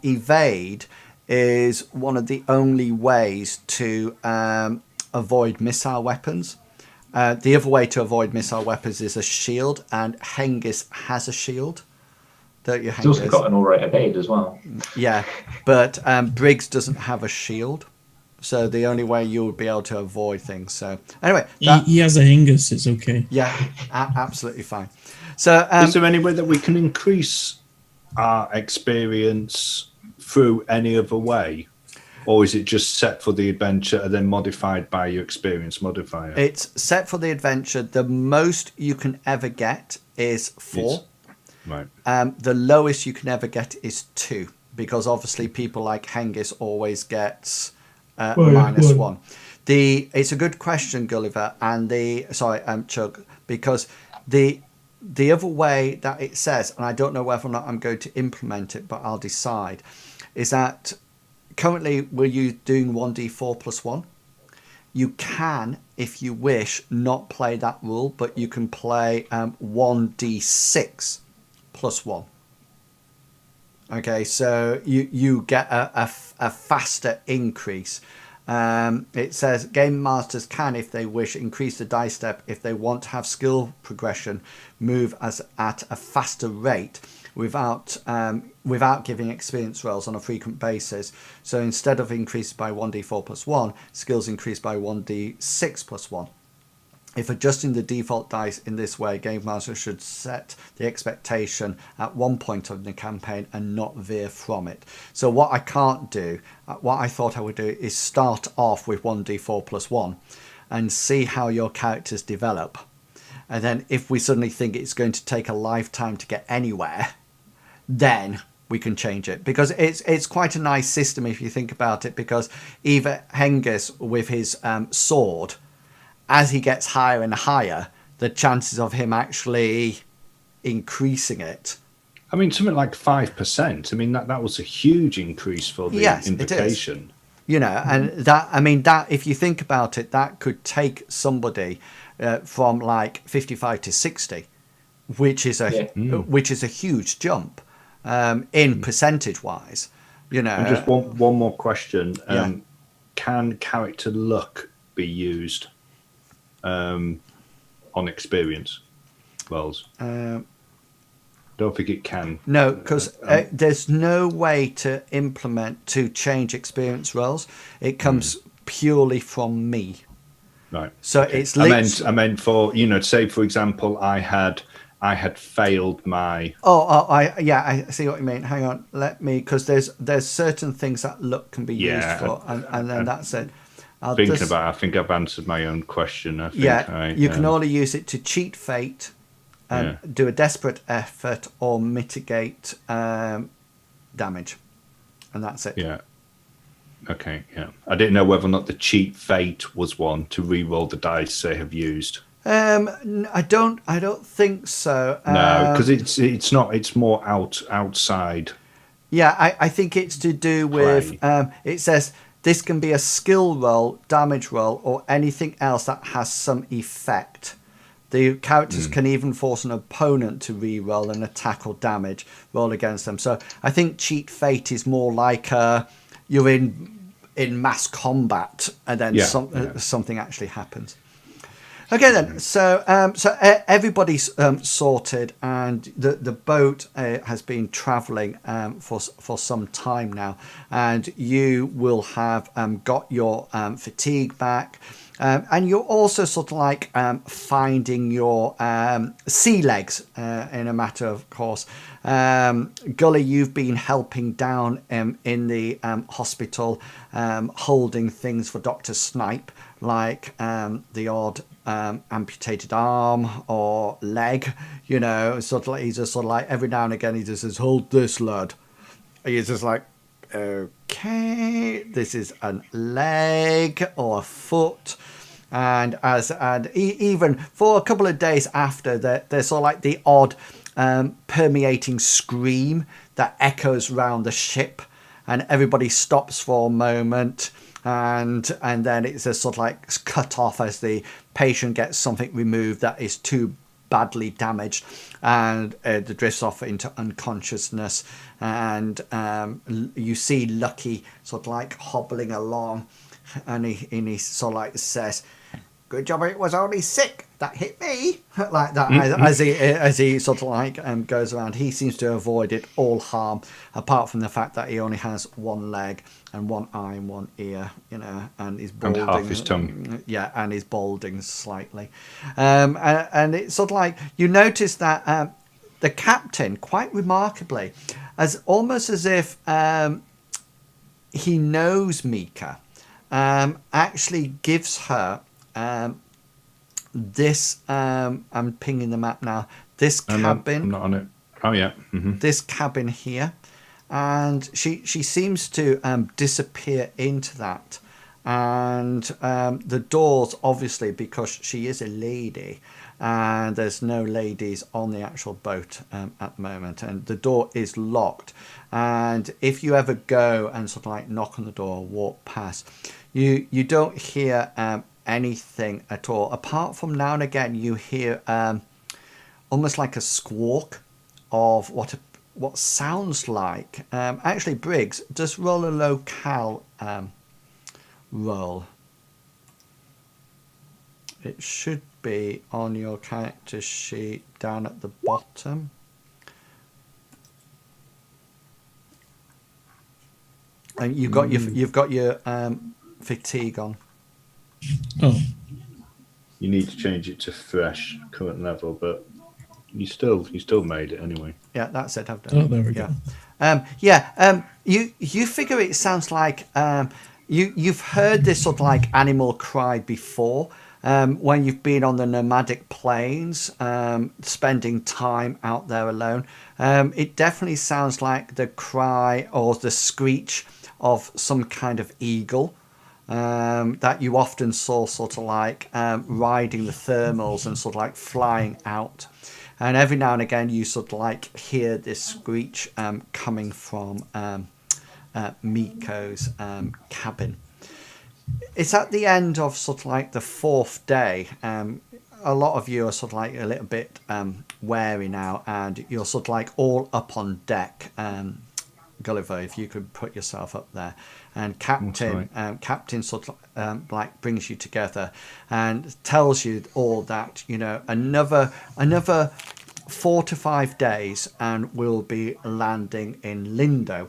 evade is one of the only ways to avoid missile weapons. The other way to avoid missile weapons is a shield, and Hengist has a shield. Don't you,
He's also
Hengist?
got an alright evade as well.
Yeah, but Briggs doesn't have a shield, so the only way you would be able to avoid things. So anyway,
He has a Hingus. It's okay.
yeah, absolutely fine. So
Is there any way that we can increase our experience through any other way? Or is it just set for the adventure and then modified by your experience modifier?
it's set for the adventure. The most you can ever get is 4.
Right.
The lowest you can ever get is 2, because obviously people like Hengist always gets -1. It's a good question, Gulliver, and Chug, because the other way that it says, and I don't know whether or not I'm going to implement it, but I'll decide, is that currently we're doing 1d4 plus 1. You can, if you wish, not play that rule, but you can play 1d6 plus 1. Okay, so you get a faster increase. It says game masters can, if they wish, increase the dice step if they want to have skill progression move at a faster rate without giving experience rolls on a frequent basis. So instead of increased by 1d4 plus 1, skills increase by 1d6 plus 1. If adjusting the default dice in this way, Game Master should set the expectation at one point of the campaign and not veer from it. So what I can't do, what I thought I would do, is start off with 1d4 plus 1 and see how your characters develop. And then if we suddenly think it's going to take a lifetime to get anywhere, then we can change it. Because it's quite a nice system if you think about it, because even Hengist with his sword, as he gets higher and higher, the chances of him actually increasing it.
I mean, something like 5%. I mean, that was a huge increase for the invocation.
And that if you think about it, that could take somebody from like 55 to 60, which is a huge jump in percentage wise.
And just one more question: can character luck be used on experience rolls? Don't think it can.
No, because there's no way to change experience rolls. It comes purely from me.
Right.
So
okay.
it's
I meant for say for example I had failed my.
I see what you mean. Hang on, let me, because there's certain things that luck can be used for, and then that's it.
I think I've answered my own question. I think
you can only use it to cheat fate, do a desperate effort, or mitigate damage, and that's it.
Yeah. Okay. Yeah. I didn't know whether or not the cheat fate was one to re-roll the dice they have used.
I don't think so.
No, because it's not. It's more outside.
Yeah, I think it's to do with. It says this can be a skill roll, damage roll, or anything else that has some effect. The characters can even force an opponent to re-roll an attack or damage roll against them. So I think cheat fate is more like you're in mass combat and then something actually happens. Okay then, so everybody's sorted, and the boat has been travelling for some time now, and you will have got your fatigue back, and you're also sort of like finding your sea legs in a matter of course. Gully, you've been helping down in the hospital, holding things for Dr. Snipe, like the odd amputated arm or leg, sort of like, he's just sort of like every now and again he just says, "Hold this, lad." And he's just like, okay, this is a leg or a foot. And even for a couple of days after, there's sort of like the odd permeating scream that echoes around the ship, and everybody stops for a moment, and then it's just sort of like cut off as the patient gets something removed that is too badly damaged, and drifts off into unconsciousness, and you see Lucky sort of like hobbling along, and he sort of like says, "Good job, it was only sick that hit me," like that. As he sort of like goes around. He seems to avoid it all harm, apart from the fact that he only has one leg and one eye and one ear, and he's balding,
and half his tongue.
Yeah, and he's balding slightly, and it's sort of like you notice that the captain, quite remarkably, almost as if he knows Mika, actually gives her this. I'm pinging the map now. This cabin.
I'm not on it. Oh yeah. Mm-hmm.
This cabin here, and she seems to disappear into that, and the doors, obviously, because she is a lady, and there's no ladies on the actual boat at the moment, and the door is locked. And if you ever go and sort of like knock on the door or walk past, you don't hear anything at all, apart from now and again you hear almost like a squawk of what sounds like actually, Briggs, just roll a locale roll. It should be on your character sheet down at the bottom. And you've got your fatigue on.
Oh,
you need to change it to fresh current level, but you still made it anyway.
Yeah, that's it. I've done.
Oh, there we go.
You figure it sounds like you've heard this sort of like animal cry before when you've been on the nomadic plains, spending time out there alone. It definitely sounds like the cry or the screech of some kind of eagle. That you often saw sort of like riding the thermals and sort of like flying out. And every now and again you sort of like hear this screech coming from Miko's cabin. It's at the end of sort of like the fourth day. A lot of you are sort of like a little bit wary now, and you're sort of like all up on deck. Gulliver, if you could put yourself up there, and Captain sort of like brings you together and tells you all that another 4 to 5 days, and we'll be landing in Lindowe.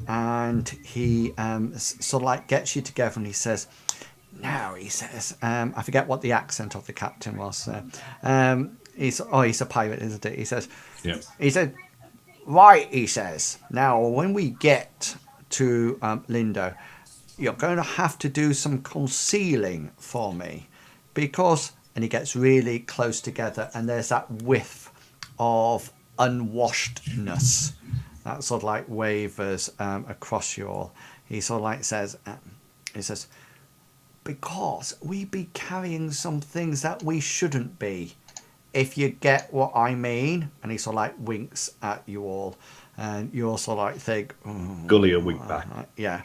And he sort of like gets you together, and he says, "Now," he says, I forget what the accent of the captain was. He's a pirate, isn't it? He says,
Yeah.
he said, "Right," he says, "now when we get to Lindowe, you're going to have to do some concealing for me, because," and he gets really close together, and there's that whiff of unwashedness that sort of like wavers across you all. He sort of like says, "Because we be carrying some things that we shouldn't be, if you get what I mean." And he sort of like winks at you all, and you all sort of like think,
Gully a wink back.
yeah.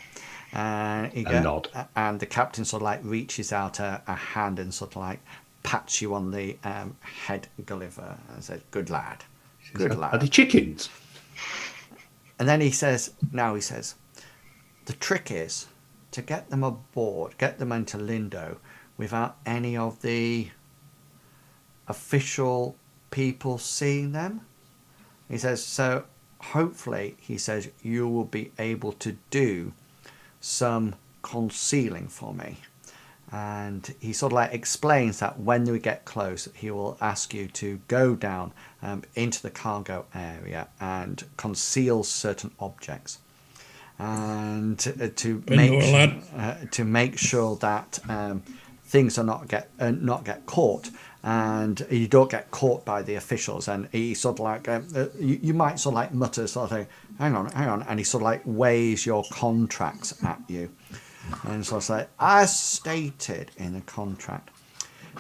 And
nod.
And the captain sort of like reaches out a hand and sort of like pats you on the head, Gulliver, and says, "Good lad, good lad."
Are they chickens?
And then he says, "The trick is to get them aboard, get them into Lindowe without any of the official people seeing them." He says, "So hopefully," he says, "you will be able to do some concealing for me." And he sort of like explains that when we get close, he will ask you to go down into the cargo area and conceal certain objects, and to make sure that things are not get caught, and you don't get caught by the officials. And he sort of like you might sort of like mutter sort of thing, hang on, and he sort of like weighs your contracts at you, and sort of say, "As stated in the contract."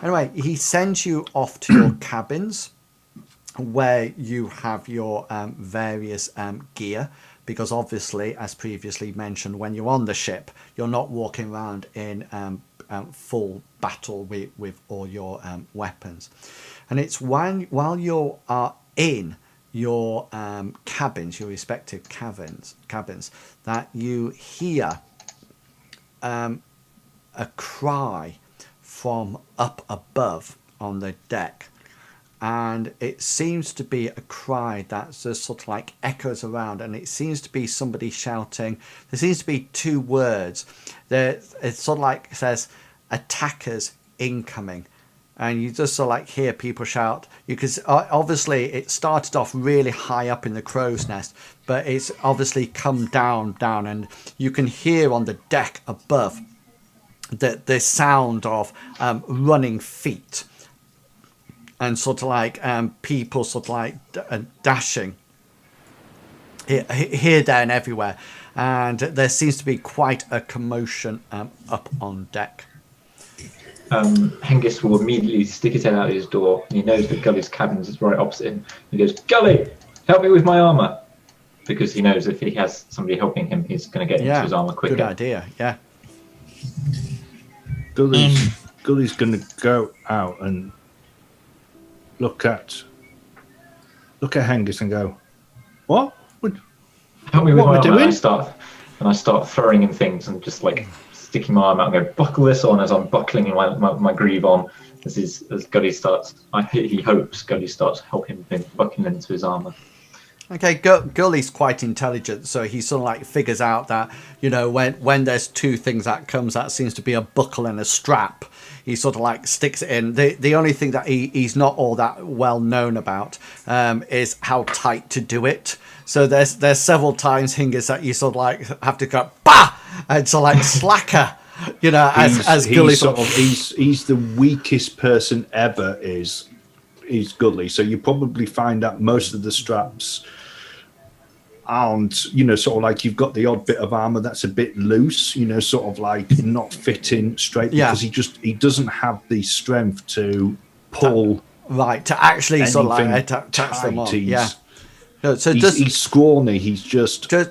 Anyway, he sends you off to your cabins, where you have your various gear, because obviously, as previously mentioned, when you're on the ship, you're not walking around in full battle with all your weapons. And it's while you are in your cabins, your respective cabins, that you hear a cry from up above on the deck. And it seems to be a cry that just sort of like echoes around, and it seems to be somebody shouting. There seems to be 2 words. It sort of like says, "Attackers incoming." And you just sort of like hear people shout. Because obviously it started off really high up in the crow's nest, but it's obviously come down, and you can hear on the deck above the sound of running feet, and sort of like people sort of like dashing here, there, and everywhere. And there seems to be quite a commotion up on deck.
Hengist will immediately stick his head out his door, and he knows that Gully's cabins is right opposite him. He goes, "Gully, help me with my armour," because he knows if he has somebody helping him, he's going to get into his armour quicker.
Good idea, yeah.
Gully's going to go out and look at Hengist and go, "What?
Help me with
What
my
am I
armour."
doing?
And I start throwing in things and just like sticking my arm out and go, "Buckle this on," as I'm buckling my greave on. As Gully starts, he hopes Gully starts helping him buckle into his armour.
Okay, Gully's quite intelligent, so he sort of like figures out that, you know, when there's 2 things that comes, that seems to be a buckle and a strap. He sort of like sticks it in. The only thing that he's not all that well known about is how tight to do it. So there's several times, Hingis, that you sort of like have to go, bah! And so like slacker, you know, as Gully
he's the weakest person ever is Gully. So you probably find that most of the straps aren't, you know, sort of like you've got the odd bit of armor that's a bit loose, you know, sort of like not fitting straight, because he doesn't have the strength to pull
to actually sort of like attach them on. Yeah. No, so
he's scrawny. He's just
so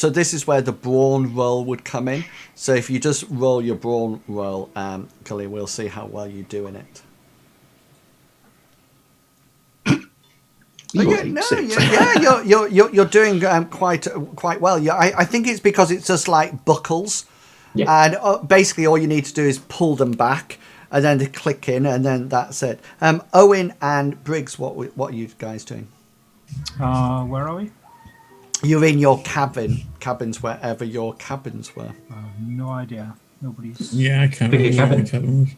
this is where the brawn roll would come in. So if you just roll your brawn roll, Gully, we'll see how well you do in it. You're doing quite well. Yeah, I think it's because it's just like buckles, and basically all you need to do is pull them back, and then they click in, and then that's it. Owen and Briggs, what are you guys doing?
Where are we?
You're in your cabins, wherever your cabins were.
I have no idea. Nobody's.
Yeah, I can't
Bigger
remember what
cabin.
the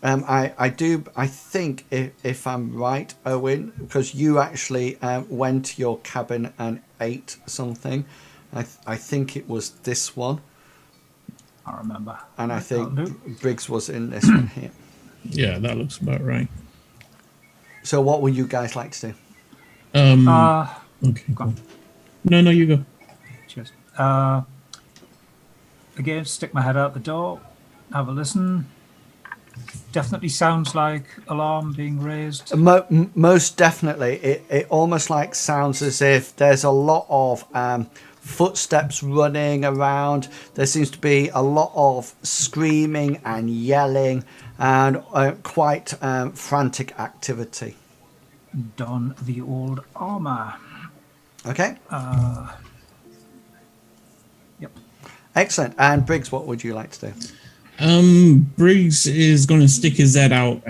cabin was.
I think if I'm right, Owen, because you actually went to your cabin and ate something. I think it was this one,
I remember.
and I
That'll do.
think Briggs was in this one here.
Yeah, that looks about right.
So what would you guys like to do?
Okay.
Go on.
No, you go.
Cheers. Again, stick my head out the door, have a listen. Definitely sounds like alarm being raised.
Most definitely. It almost like sounds as if there's a lot of footsteps running around. There seems to be a lot of screaming and yelling and quite frantic activity.
Don the old armor.
Okay,
Yep.
excellent. And Briggs, what would you like to do?
Briggs is going to stick his head out.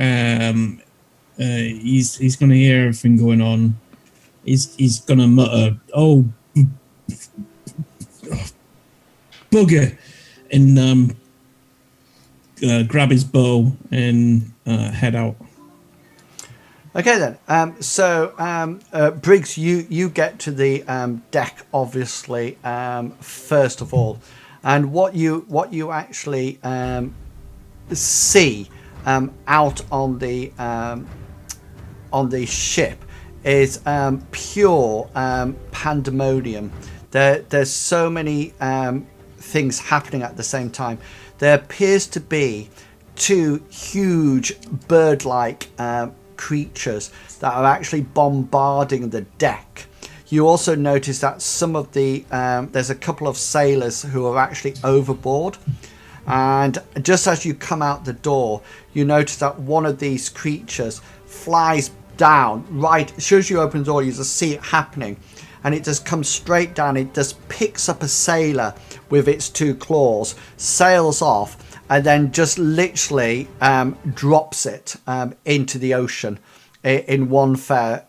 He's going to hear everything going on. He's going to mutter, "Oh, bugger," and grab his bow and head out.
Okay then. So Briggs, you get to the deck, obviously, first of all, and what you actually see out on the ship is pure pandemonium. There's so many things happening at the same time. There appears to be two huge bird-like creatures that are actually bombarding the deck. You also notice that some of the there's a couple of sailors who are actually overboard, and just as you come out the door, you notice that one of these creatures flies down right as soon as you open the door. You just see it happening, and it just comes straight down. It just picks up a sailor with its two claws, sails off, and then just literally drops it into the ocean in one fair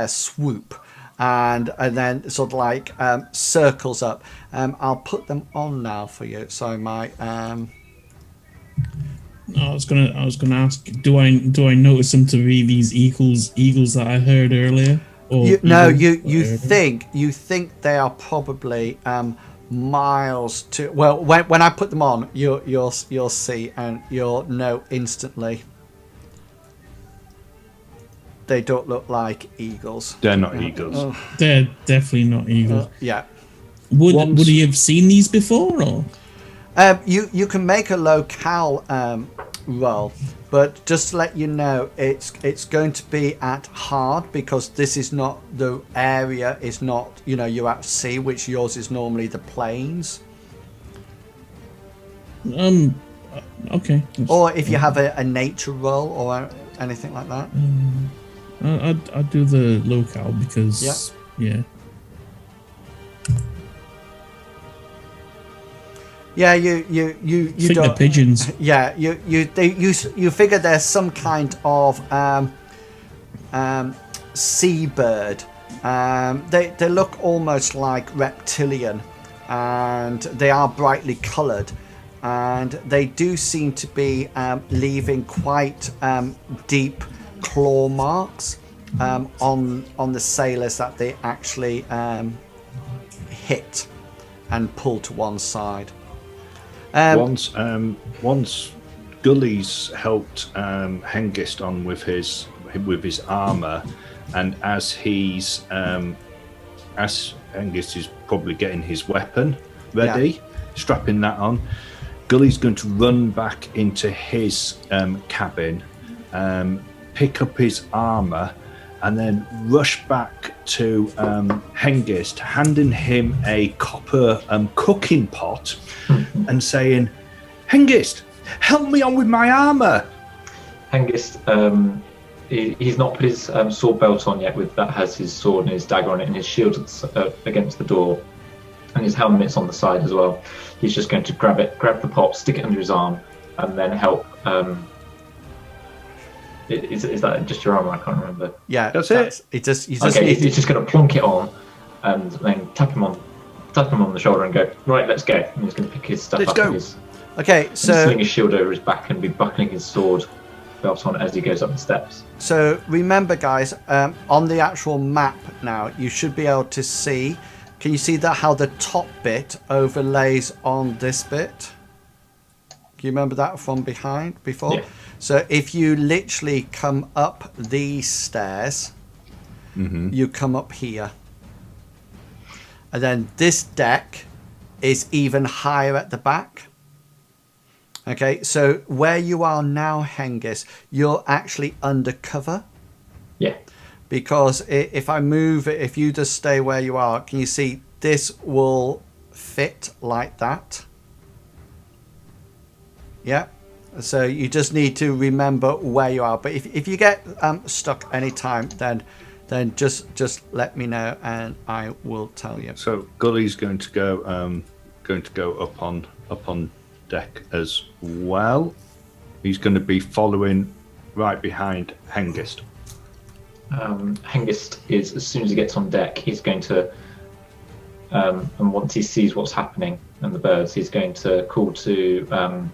swoop, and then sort of like circles up. I'll put them on now for you. So my
I was gonna ask, do I notice them to be these eagles that I heard earlier? Or
you think they are probably miles to. Well, when I put them on, you'll see, and you'll know instantly. They don't look like eagles.
They're not eagles.
They're definitely not eagles.
Yeah.
Would he have seen these before, or?
You can make a locale roll, but just to let you know, it's going to be at hard, because this is not the area. Is not you're at sea, which yours is normally the plains.
Okay.
Or if you have a nature roll or anything like that.
I'd do the locale because yeah.
Yeah, you
think
don't.
the pigeons.
Yeah, you figure there's some kind of seabird. They look almost like reptilian, and they are brightly coloured, and they do seem to be leaving quite deep claw marks on the sailors that they actually hit and pull to one side.
Once Gully's helped Hengist on with his armor, and as Hengist is probably getting his weapon ready, strapping that on, Gully's going to run back into his cabin, pick up his armor, and then rush back to Hengist, handing him a copper cooking pot and saying, "Hengist, help me on with my armor."
Hengist, he's not put his sword belt on yet. That has his sword and his dagger on it, and his shield against the door, and his helmet's on the side as well. He's just going to grab the pot, stick it under his arm, and then help Is that just your armor? I can't remember.
Yeah,
That's it.
You just
Okay,
need
he's just going to plonk it on, and then tap him on the shoulder and go, right, let's go. And he's going to pick his stuff
Let's
up
go.
Okay,
and
so
sling his shield over his back and be buckling his sword belt on as he goes up the steps.
So remember, guys, on the actual map now, you should be able to see. Can you see that how the top bit overlays on this bit? Do you remember that from behind before?
Yeah.
So if you literally come up these stairs, you come up here. And then this deck is even higher at the back. Okay, so where you are now, Hengist, you're actually undercover.
Yeah.
Because if I move it, if you just stay where you are, can you see this will fit like that? Yeah. So you just need to remember where you are. But if you get stuck anytime, then just let me know and I will tell you.
So Gully's going to go up on deck as well. He's going to be following right behind Hengist.
Hengist is, as soon as he gets on deck, he's going to, and once he sees what's happening and the birds, he's going to call to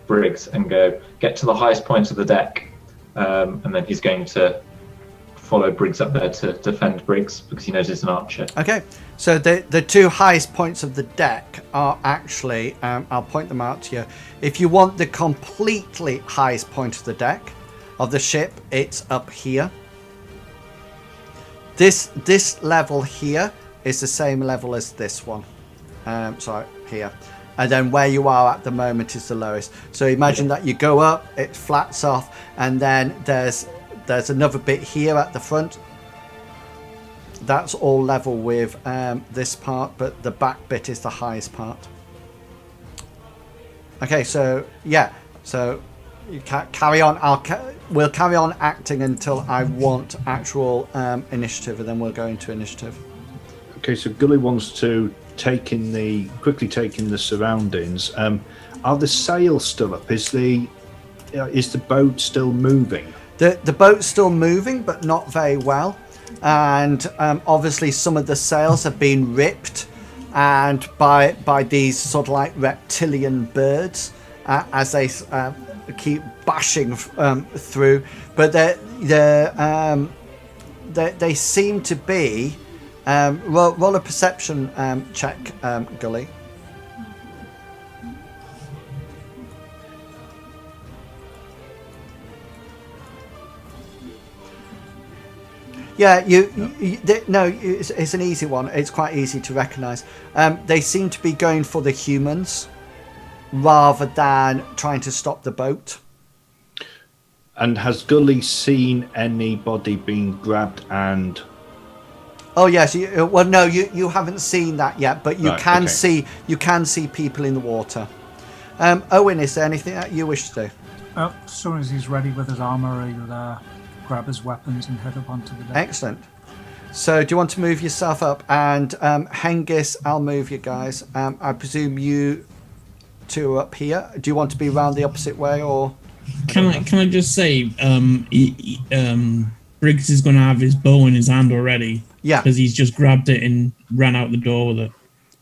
Briggs and go, get to the highest point of the deck, and then he's going to follow Briggs up there to defend Briggs because he knows he's an archer.
Okay, so the two highest points of the deck are actually, I'll point them out to you. If you want the completely highest point of the deck of the ship, it's up here. This level here is the same level as this one. Sorry, here. And then where you are at the moment is the lowest. So imagine that you go up, it flats off, and then there's another bit here at the front. That's all level with this part, but the back bit is the highest part. Okay, so yeah, so you can carry on. We'll carry on acting until I want actual initiative, and then we'll go into initiative.
Okay, so Gully wants to quickly take in the surroundings. Are the sails still up? Is the boat still moving?
The boat's still moving, but not very well. And obviously some of the sails have been ripped and by these sort of like reptilian birds as they keep bashing through. But they seem to be... roll a perception check, Gully. Yeah, it's an easy one. It's quite easy to recognise. They seem to be going for the humans rather than trying to stop the boat.
And has Gully seen anybody being grabbed and...
Oh yes, you haven't seen that yet, but you can see people in the water. Owen, is there anything that you wish to do?
As soon as he's ready with his armour, he'll grab his weapons and head up onto the deck.
Excellent. So do you want to move yourself up? And Hengist, I'll move you guys. I presume you two are up here. Do you want to be round the opposite way, or?
Can I just say, Briggs is going to have his bow in his hand already.
Yeah.
Because he's just grabbed it and ran out the door with it.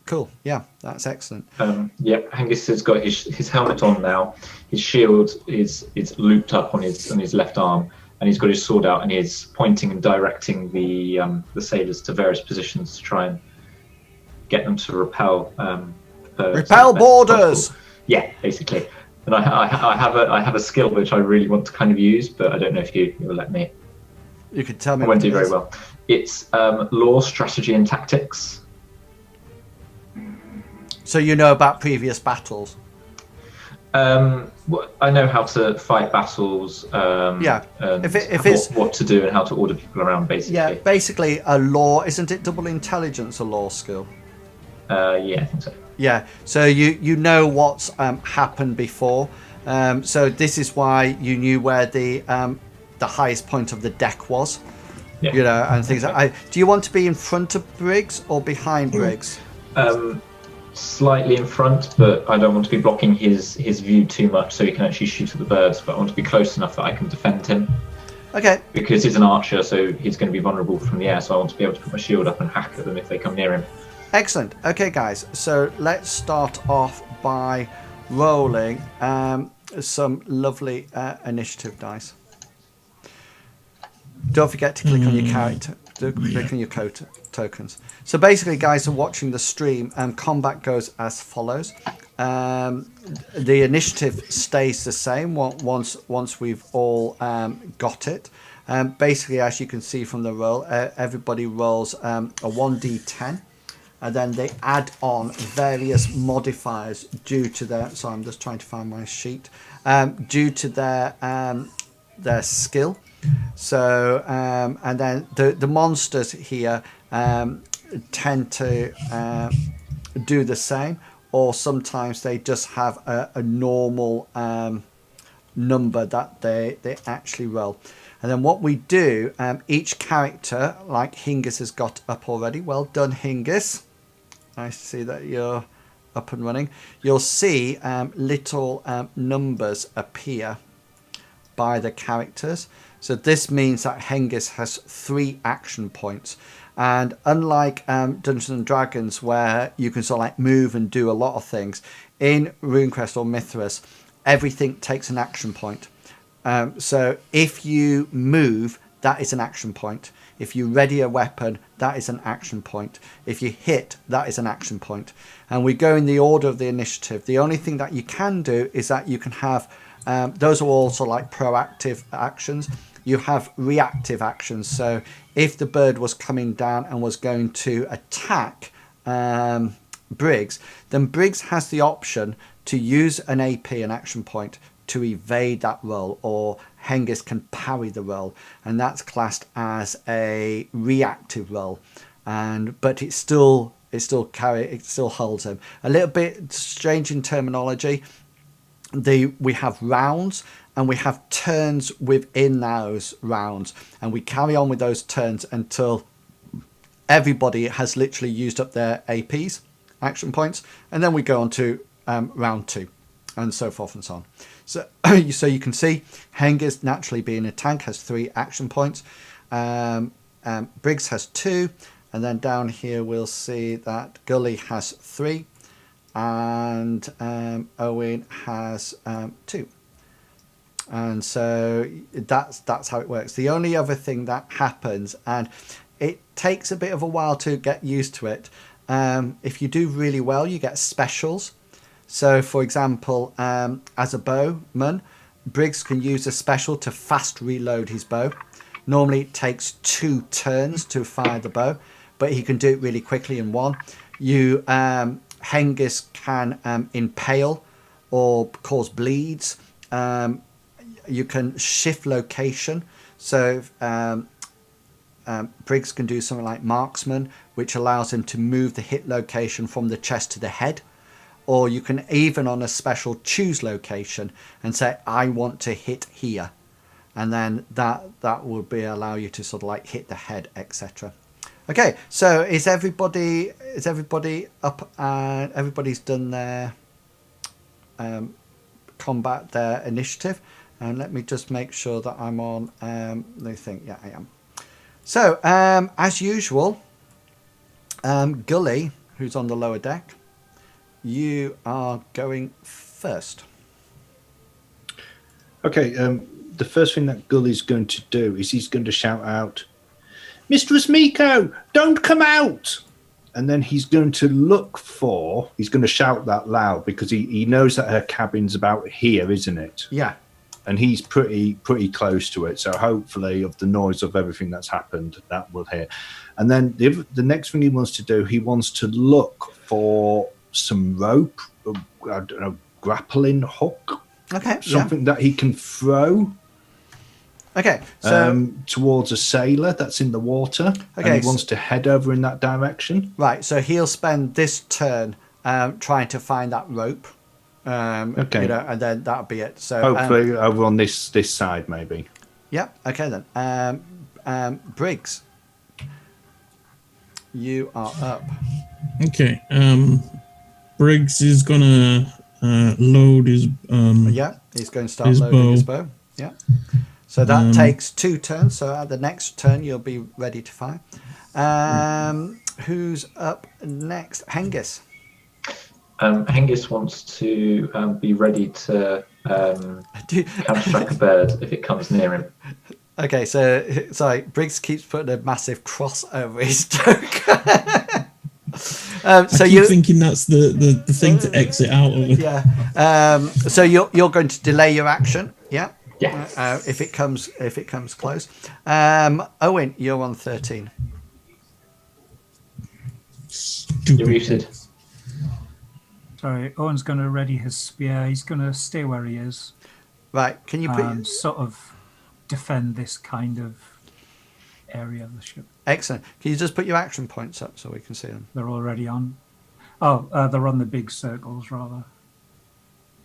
Cool. Yeah, that's excellent.
Hengist has got his helmet on now. His shield is looped up on his left arm, and he's got his sword out, and he's pointing and directing the sailors to various positions to try and get them to repel.
Repel boarders.
Yeah, basically. And I have a skill which I really want to kind of use, but I don't know if you'll let me.
You could tell me.
I won't do very well. It's law, strategy, and tactics.
So you know about previous battles?
I know how to fight battles.
Yeah.
What to do and how to order people around, basically.
Yeah, basically a law. Isn't it double intelligence a law skill?
Yeah, I think so.
Yeah. So you know what's happened before. So this is why you knew where the highest point of the deck was.
Yeah.
You know, and things like. Do you want to be in front of Briggs or behind Briggs?
slightly in front, but I don't want to be blocking his view too much, so he can actually shoot at the birds. But I want to be close enough that I can defend him.
Okay.
Because he's an archer, so he's going to be vulnerable from the air. So I want to be able to put my shield up and hack at them if they come near him.
Excellent. Okay, guys. So let's start off by rolling some lovely initiative dice. Don't forget to click on your character. Click on your tokens. So basically, guys are watching the stream, and combat goes as follows. The initiative stays the same once we've all got it. Basically, as you can see from the roll, everybody rolls a 1d10, and then they add on various modifiers due to their. Sorry, I'm just trying to find my sheet. Due to their skill. So and then the monsters here tend to do the same, or sometimes they just have a normal number that they actually roll. And then what we do, each character, like Hingis has got up already. Well done, Hingis. Nice to see that you're up and running. You'll see little numbers appear by the characters. So this means that Hengist has 3 action points. And unlike Dungeons and Dragons, where you can sort of like move and do a lot of things, in RuneQuest or Mithras, everything takes an action point. So if you move, that is an action point. If you ready a weapon, that is an action point. If you hit, that is an action point. And we go in the order of the initiative. The only thing that you can do is that you can have, those are also like proactive actions. You have reactive actions. So if the bird was coming down and was going to attack Briggs, then Briggs has the option to use an AP, an action point, to evade that roll, or Hengist can parry the roll, and that's classed as a reactive roll. But it still holds him. A little bit strange in terminology. We have rounds and we have turns within those rounds, and we carry on with those turns until everybody has literally used up their APs, action points, and then we go on to round 2, and so forth and so on. So you can see Hengist, naturally being a tank, has 3 action points. Briggs has 2, and then down here we'll see that Gully has 3, and Owen has 2. And so that's how it works. The only other thing that happens, and it takes a bit of a while to get used to it, if you do really well, you get specials. So for example, as a bowman, Briggs can use a special to fast reload his bow. Normally it takes 2 turns to fire the bow, but he can do it really quickly in 1. Hengist can impale or cause bleeds. You can shift location. So Briggs can do something like marksman, which allows him to move the hit location from the chest to the head. Or you can even on a special choose location and say, I want to hit here. And then that will allow you to sort of like hit the head, etc. Okay, so is everybody up? Everybody's done their combat, their initiative. And let me just make sure that I'm on the thing. Yeah, I am. So as usual, Gully, who's on the lower deck, you are going first.
Okay, the first thing that Gully's going to do is he's going to shout out, Mistress Miko, don't come out! And then he's going to he's going to shout that loud because he knows that her cabin's about here, isn't it?
Yeah.
And he's pretty close to it. So hopefully of the noise of everything that's happened, that will hear. And then the next thing he wants to do, he wants to look for some rope, I don't know, grappling hook.
Okay.
Something that he can throw.
Okay. So
towards a sailor that's in the water.
Okay.
And he wants to head over in that direction.
Right. So he'll spend this turn trying to find that rope.
Okay.
And then that'll be it. So
hopefully over on this side, maybe.
Yep. Okay then. Briggs, you are up.
Okay. Briggs is gonna load his
Yeah, he's going to start
his
loading his
bow.
bow. Yeah. So that takes 2 turns. So at the next turn, you'll be ready to fire. Who's up next? Hengist.
Hengist wants to be ready to counter-strike a bird if it comes near him.
Okay, so sorry, Briggs keeps putting a massive cross over his stroke.
I keep thinking that's the thing to exit out of it.
Yeah. So you're going to delay your action. Yeah.
Yeah.
If it comes close. Owen, you're on 13.
Stupid.
You're muted.
Sorry, Owen's going to ready his spear. He's going to stay where he is
Right. Can you put?
and sort of defend this kind of area of the ship.
Excellent. Can you just put your action points up so we can see them?
They're already on. Oh, they're on the big circles rather.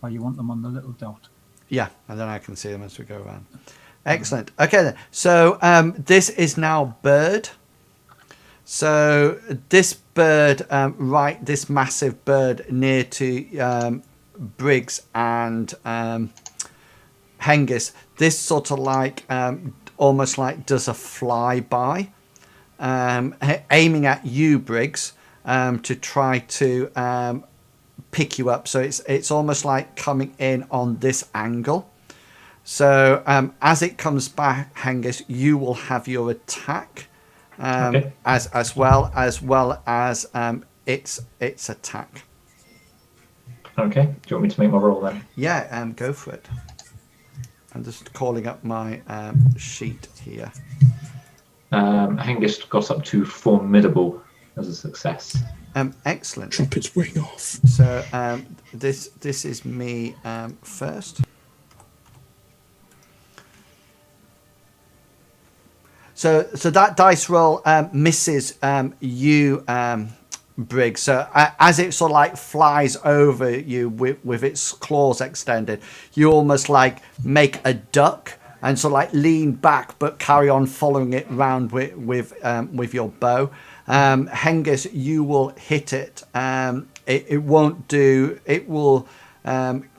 Or you want them on the little dot.
Yeah, and then I can see them as we go around. Excellent. Okay, then. So this is now bird. So this bird, this massive bird near to Briggs and Hengist, this sort of like almost like does a flyby, aiming at you, Briggs, to try to pick you up. So it's almost like coming in on this angle. So as it comes back, Hengist, you will have your attack.
Okay.
as well as its attack.
Okay. Do you want me to make my roll then?
Yeah, go for it. I'm just calling up my sheet here.
Hengist got up to formidable as a success.
Excellent.
Trumpets ring off.
So this is me first. So that dice roll misses you, Briggs. So as it sort of like flies over you with its claws extended, you almost like make a duck and sort of like lean back, but carry on following it round with your bow. Hengist, you will hit it. It won't do. It will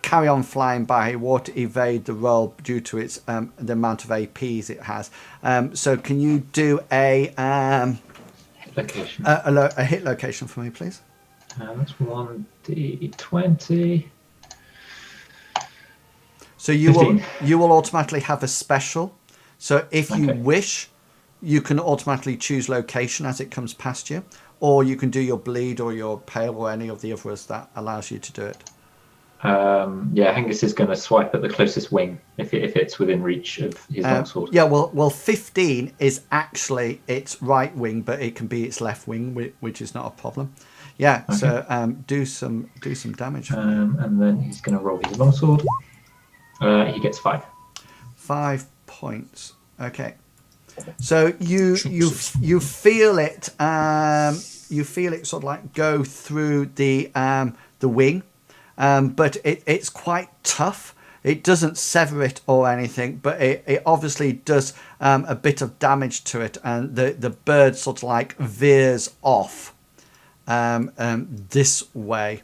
carry on flying by. It won't evade the roll due to its the amount of APs it has. So can you do a
Location.
a hit location for me, please?
That's 1d20.
So you
15.
will automatically have a special. So if you
Okay.
wish, you can automatically choose location as it comes past you, or you can do your bleed or your pale or any of the others that allows you to do it.
Yeah, Hengist is going to swipe at the closest wing if it's within reach of his longsword.
Yeah, well, 15 is actually its right wing, but it can be its left wing, which is not a problem. Yeah,
Okay.
so do some damage.
And then he's going to roll his longsword. He gets 5.
5 points. Okay. So you feel it sort of like go through the wing, but it's quite tough. It doesn't sever it or anything, but it obviously does a bit of damage to it, and the bird sort of like veers off this way,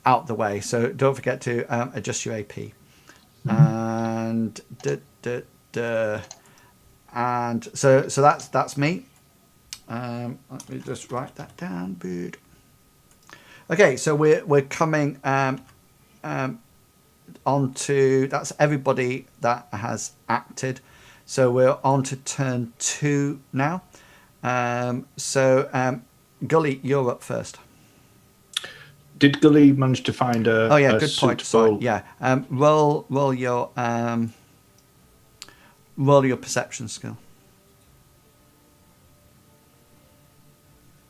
out the way. So don't forget to adjust your AP. And and so that's me. Let me just write that down. Bird. Okay, so we're coming on to, that's everybody that has acted. So we're on to turn 2 now. Gully, you're up first.
Did Gully manage to find a?
Oh yeah,
a
good point. Sorry.
suitable-
Yeah, roll your perception skill.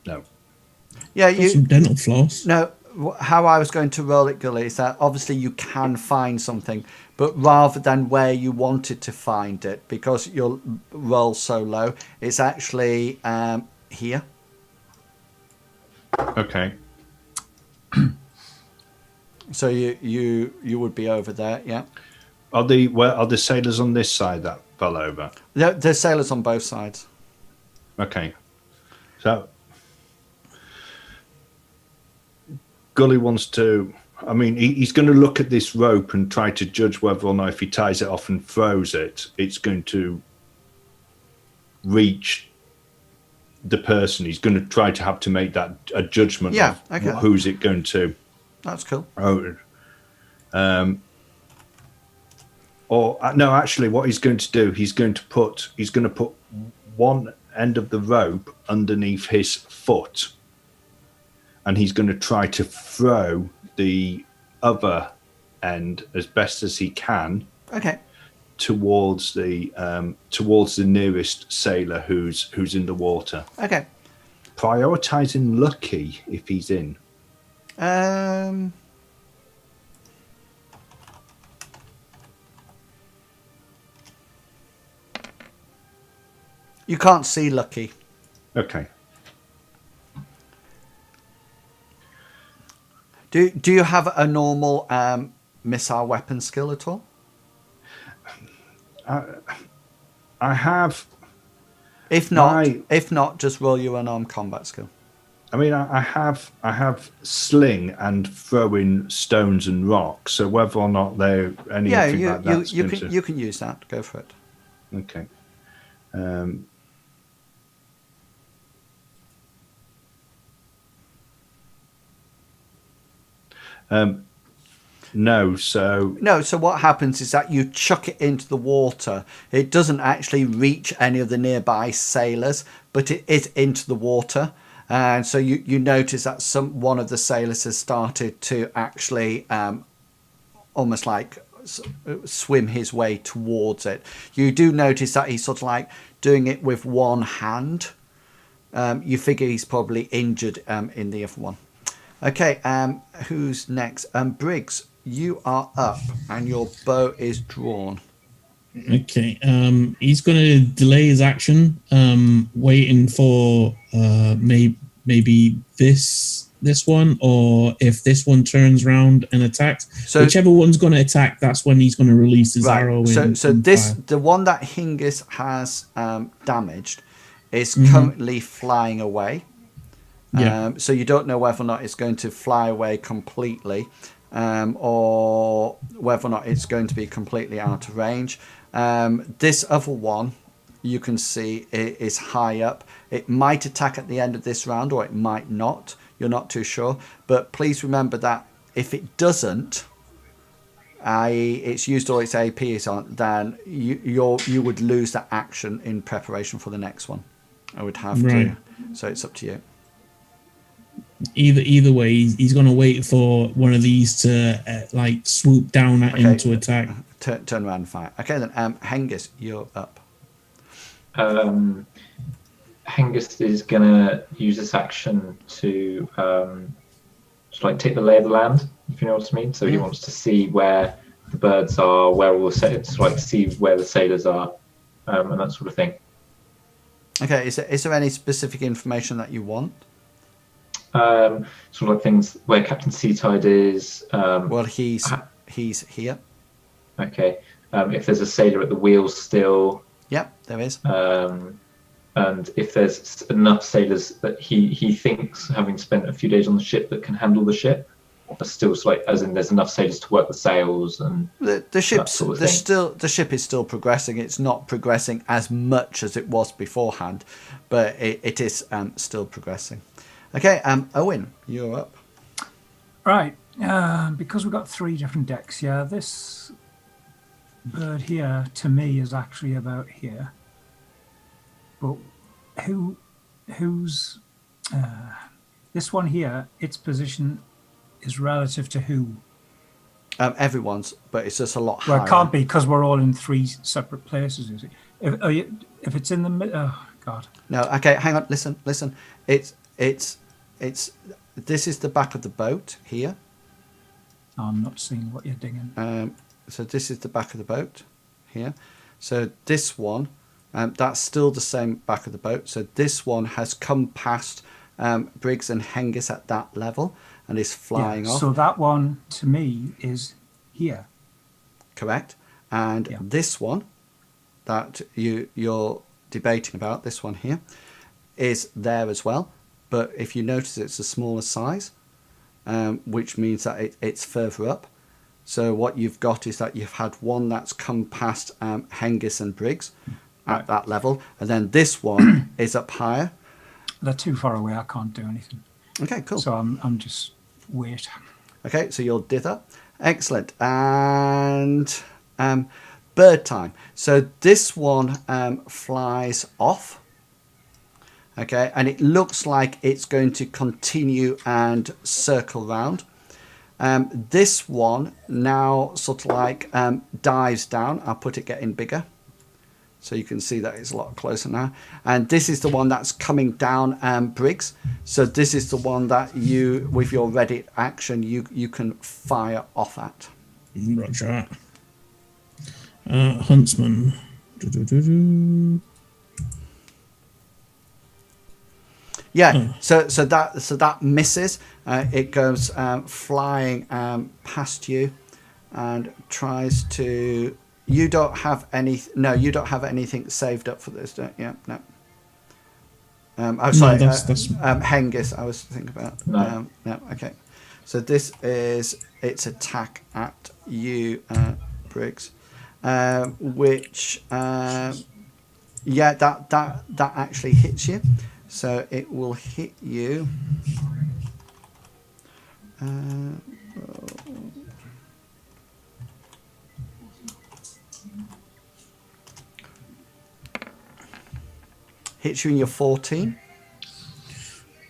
No.
Yeah,
Some dental floss.
No, how I was going to roll it, Gully, is that obviously you can find something, but rather than where you wanted to find it, because your roll so low, it's actually here.
Okay.
So you would be over there, yeah.
Are the sailors on this side that fell over?
There's sailors on both sides.
Okay. So Gully wants to. I mean, he's going to look at this rope and try to judge whether or not if he ties it off and throws it, it's going to reach the person. He's going to try to have to make that a judgment of who's it going to.
That's cool.
Or no, actually, what he's going to do, he's going to put one end of the rope underneath his foot, and he's going to try to throw the other end as best as he can.
Okay.
Towards the nearest sailor who's in the water.
Okay.
Prioritizing Lucky if he's in.
You can't see Lucky.
Okay.
Do you have a normal missile weapon skill at all?
I have.
If not, just roll you an armed combat skill.
I mean, I have sling and throwing stones and rocks. So whether or not they're anything like that,
you can use that. Go for it.
Okay. No, so
what happens is that you chuck it into the water. It doesn't actually reach any of the nearby sailors, but it is into the water. And so you notice that one of the sailors has started to actually almost like swim his way towards it. You do notice that he's sort of like doing it with one hand. You figure he's probably injured in the other one. Okay, who's next? Briggs, you are up and your bow is drawn.
Okay, he's going to delay his action, waiting for maybe this one, or if this one turns round and attacks. So whichever one's going to attack, that's when he's going to release his arrow.
So the one that Hingis has damaged is currently flying away.
Yeah.
So you don't know whether or not it's going to fly away completely, or whether or not it's going to be completely out of range. This other one, you can see it is high up. It might attack at the end of this round, or it might not. You're not too sure. But please remember that if it doesn't, i.e. it's used all its AP is on, then you would lose that action in preparation for the next one. I would have to. So it's up to you.
Either way, he's going to wait for one of these to swoop down at him to attack.
Turn around and fire. Okay, then Hengist, you're up.
Hengist is going to use this action to take the lay of the land, if you know what I mean. So he wants to see where the birds are, where all the sailors, see where the sailors are, and that sort of thing.
Okay, is there any specific information that you want?
Things where Captain Seatide is.
Well, he's here.
Okay. If there's a sailor at the wheel still.
Yep, there is.
And if there's enough sailors that he thinks, having spent a few days on the ship, that can handle the ship, but still as in there's enough sailors to work the sails and
the ship is still progressing. It's not progressing as much as it was beforehand, but it is still progressing. Okay, Owen, you're up.
Right, because we've got 3 different decks here, this bird here, to me, is actually about here. But who's... this one here, its position is relative to who?
Everyone's, but it's just a lot higher.
Well, it can't be, because we're all in 3 separate places, is it? If it's in the middle... Oh, God.
No, okay, hang on, listen. This is the back of the boat here.
I'm not seeing what you're digging.
So this is the back of the boat here. So this one, that's still the same back of the boat. So this one has come past Briggs and Hengist at that level and is flying off.
So that one, to me, is here.
Correct. And this one that you're debating about, this one here, is there as well. But if you notice, it's a smaller size. which means that it's further up. So what you've got is that you've had one that's come past Hengist and Briggs at that level, and then this one is up higher.
They're too far away. I can't do anything.
Okay, cool.
So I'm just wait.
Okay, so you'll dither. Excellent. And bird time. So this one flies off. Okay, and it looks like it's going to continue and circle round. This one now sort of like dives down. I'll put it getting bigger, so you can see that it's a lot closer now. And this is the one that's coming down, Briggs. So this is the one that you, with your ready action, you can fire off at.
Roger. Huntsman.
Yeah, so that misses. It goes flying past you and tries to. You don't have any. No, you don't have anything saved up for this, don't you? No. I'm sorry.
No, that's
Hengist. I was thinking about.
No.
No. Okay. So this is its attack at you, Briggs, which yeah, that actually hits you. So it will hit you. Hits you in your 14.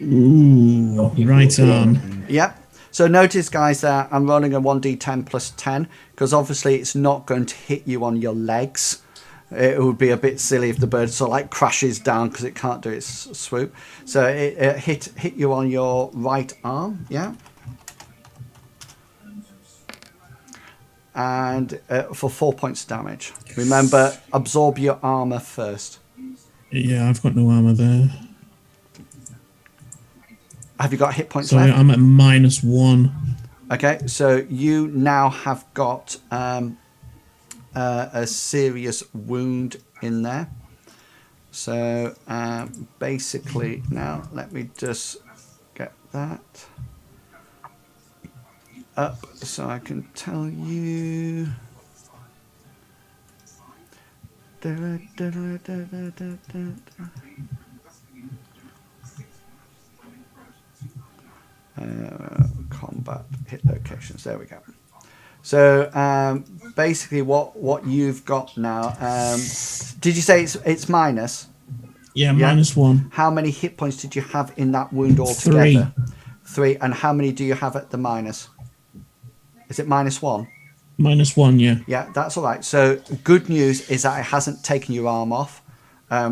Ooh, right arm.
Yep. So notice, guys, that I'm rolling a 1d10 plus 10 because obviously it's not going to hit you on your legs. It would be a bit silly if the bird sort of like crashes down because it can't do its swoop. So it hit you on your right arm, yeah. And for 4 points of damage. Remember, absorb your armor first.
Yeah, I've got no armor there.
Have you got hit points
So
left?
I'm at -1.
Okay, so you now have got a serious wound in there. So basically, now let me just get that up so I can tell you. Combat hit locations. There we go. So basically, what you've got now. Did you say it's minus?
Yeah, -1.
How many hit points did you have in that wound altogether?
3.
3. And how many do you have at the minus? Is it -1?
-1, yeah.
Yeah, that's all right. So good news is that it hasn't taken your arm off,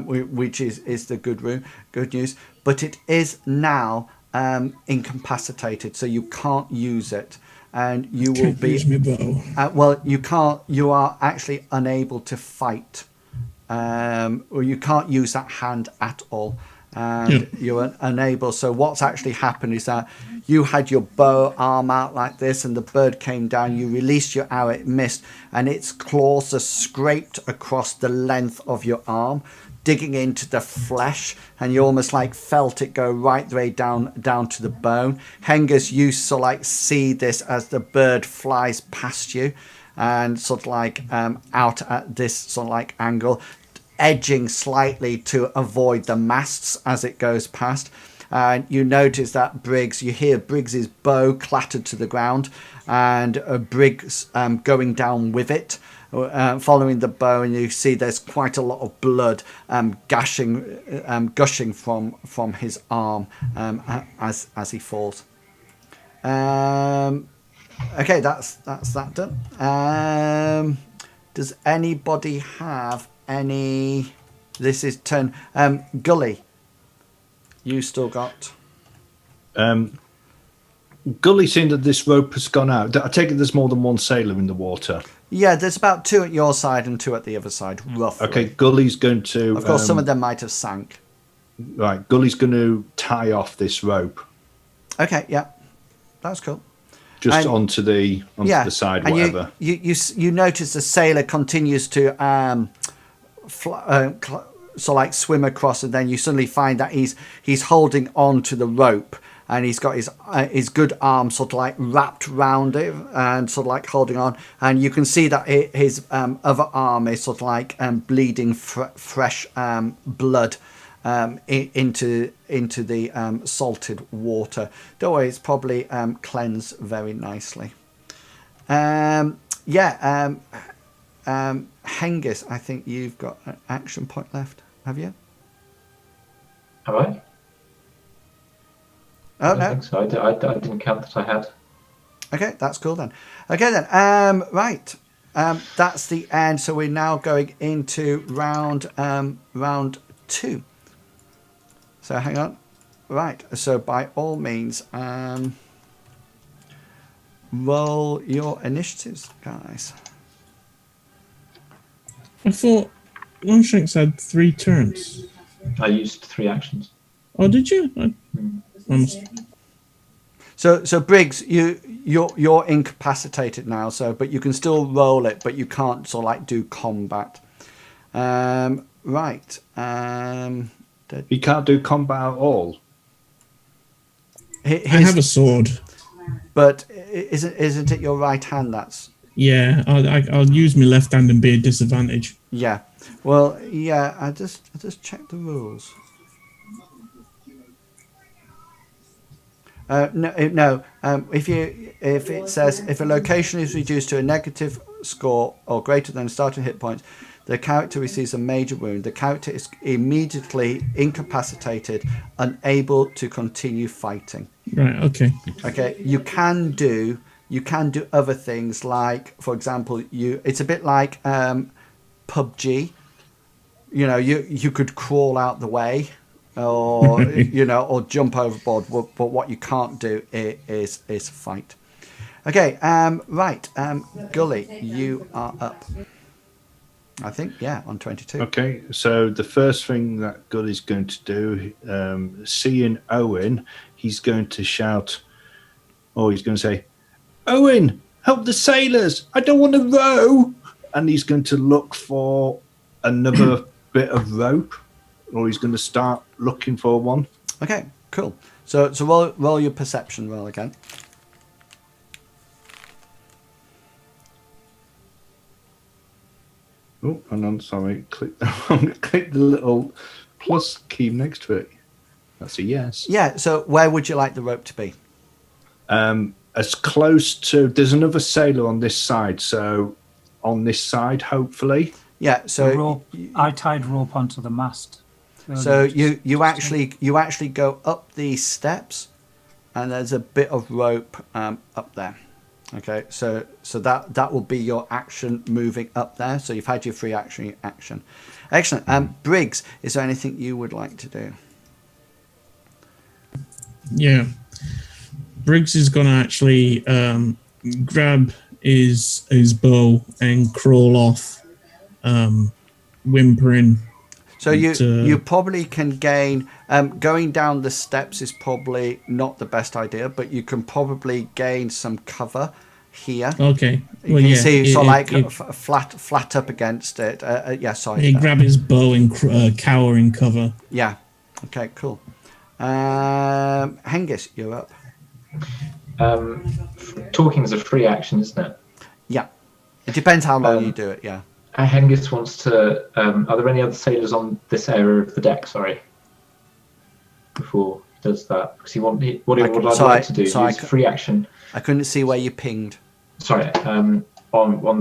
which is the good news. But it is now incapacitated, so you can't use it, and you will
Can't
be.
use my bow.
Well, you can't. You are actually unable to fight, or you can't use that hand at all, and you're unable. So what's actually happened is that you had your bow arm out like this, and the bird came down. You released your arrow, it missed, and its claws are scraped across the length of your arm, digging into the flesh, and you almost like felt it go right the way down to the bone. Hengist, you sort of like see this as the bird flies past you, and sort of like out at this sort of like angle, edging slightly to avoid the masts as it goes past. And you notice that Briggs, you hear Briggs's bow clattered to the ground, and Briggs going down with it, following the bow, and you see there's quite a lot of blood gushing from his arm as he falls. Okay, that's that done. Does anybody have any? This is turn. Gully, you still got.
Gully, seeing that this rope has gone out, I take it there's more than one sailor in the water.
Yeah, there's about 2 at your side and 2 at the other side, roughly.
Okay, Gully's going to.
Of course, some of them might have sank.
Right, Gully's going to tie off this rope.
Okay, yeah, that's cool.
Just onto the side,
and
whatever.
You notice the sailor continues to so like swim across, and then you suddenly find that he's holding on to the rope, and he's got his good arm sort of like wrapped round it and sort of like holding on, and you can see that his other arm is sort of like bleeding fresh blood into the salted water. Don't worry, it's probably cleansed very nicely. Hengist, I think you've got an action point left, have you?
Have I?
Oh,
I don't
no.
think so. I didn't count that I had.
Okay, that's cool then. Okay then, right. That's the end. So we're now going into round 2. So hang on. Right. So by all means, roll your initiatives, guys.
I thought Longshanks had 3 turns.
I used 3 actions.
Oh, did you? I must...
So Briggs, you're incapacitated now. So, but you can still roll it, but you can't sort of like do combat. Right.
You can't do combat at all.
I have a sword.
But isn't it your right hand? That's
Yeah, I'll use my left hand and be a disadvantage.
yeah. Well, yeah. I just checked the rules. No. If it says if a location is reduced to a negative score or greater than starting hit points, the character receives a major wound. The character is immediately incapacitated, unable to continue fighting.
Right. Okay.
Okay. You can do other things like, for example, it's a bit like PUBG. You know, you could crawl out the way, or or jump overboard. But what you can't do is fight. Okay. Right. Gully, you are up. I think, yeah, on 22.
Okay, so the first thing that Gully's going to do, seeing Owen, he's going to shout, or he's going to say, "Owen, help the sailors! I don't want to row!" And he's going to look for another bit of rope, or he's going to start looking for one.
Okay, cool. So roll your perception roll again.
Oh, hang on, sorry. Click the little plus key next to it. That's a yes.
Yeah, so where would you like the rope to be?
As close to... There's another sailor on this side, so on this side, hopefully.
Yeah, so
rope, I tied rope onto the mast.
So you actually go up these steps, and there's a bit of rope up there. Okay, so that will be your action moving up there. So you've had your free action. Excellent. Briggs, is there anything you would like to do?
Yeah. Briggs is going to actually grab his bow and crawl off, whimpering.
So you probably can gain... going down the steps is probably not the best idea, but you can probably gain some cover here.
Okay.
You can see flat up against it. Sorry.
He grab his bow and cower in cover.
Yeah. Okay, cool. Hengist, you're up.
Talking is a free action, isn't it?
Yeah. It depends how long you do it, yeah.
Hengist wants to... are there any other sailors on this area of the deck, sorry? Before he does that. Because what he would like to do is use free action.
I couldn't see where you pinged.
Sorry, on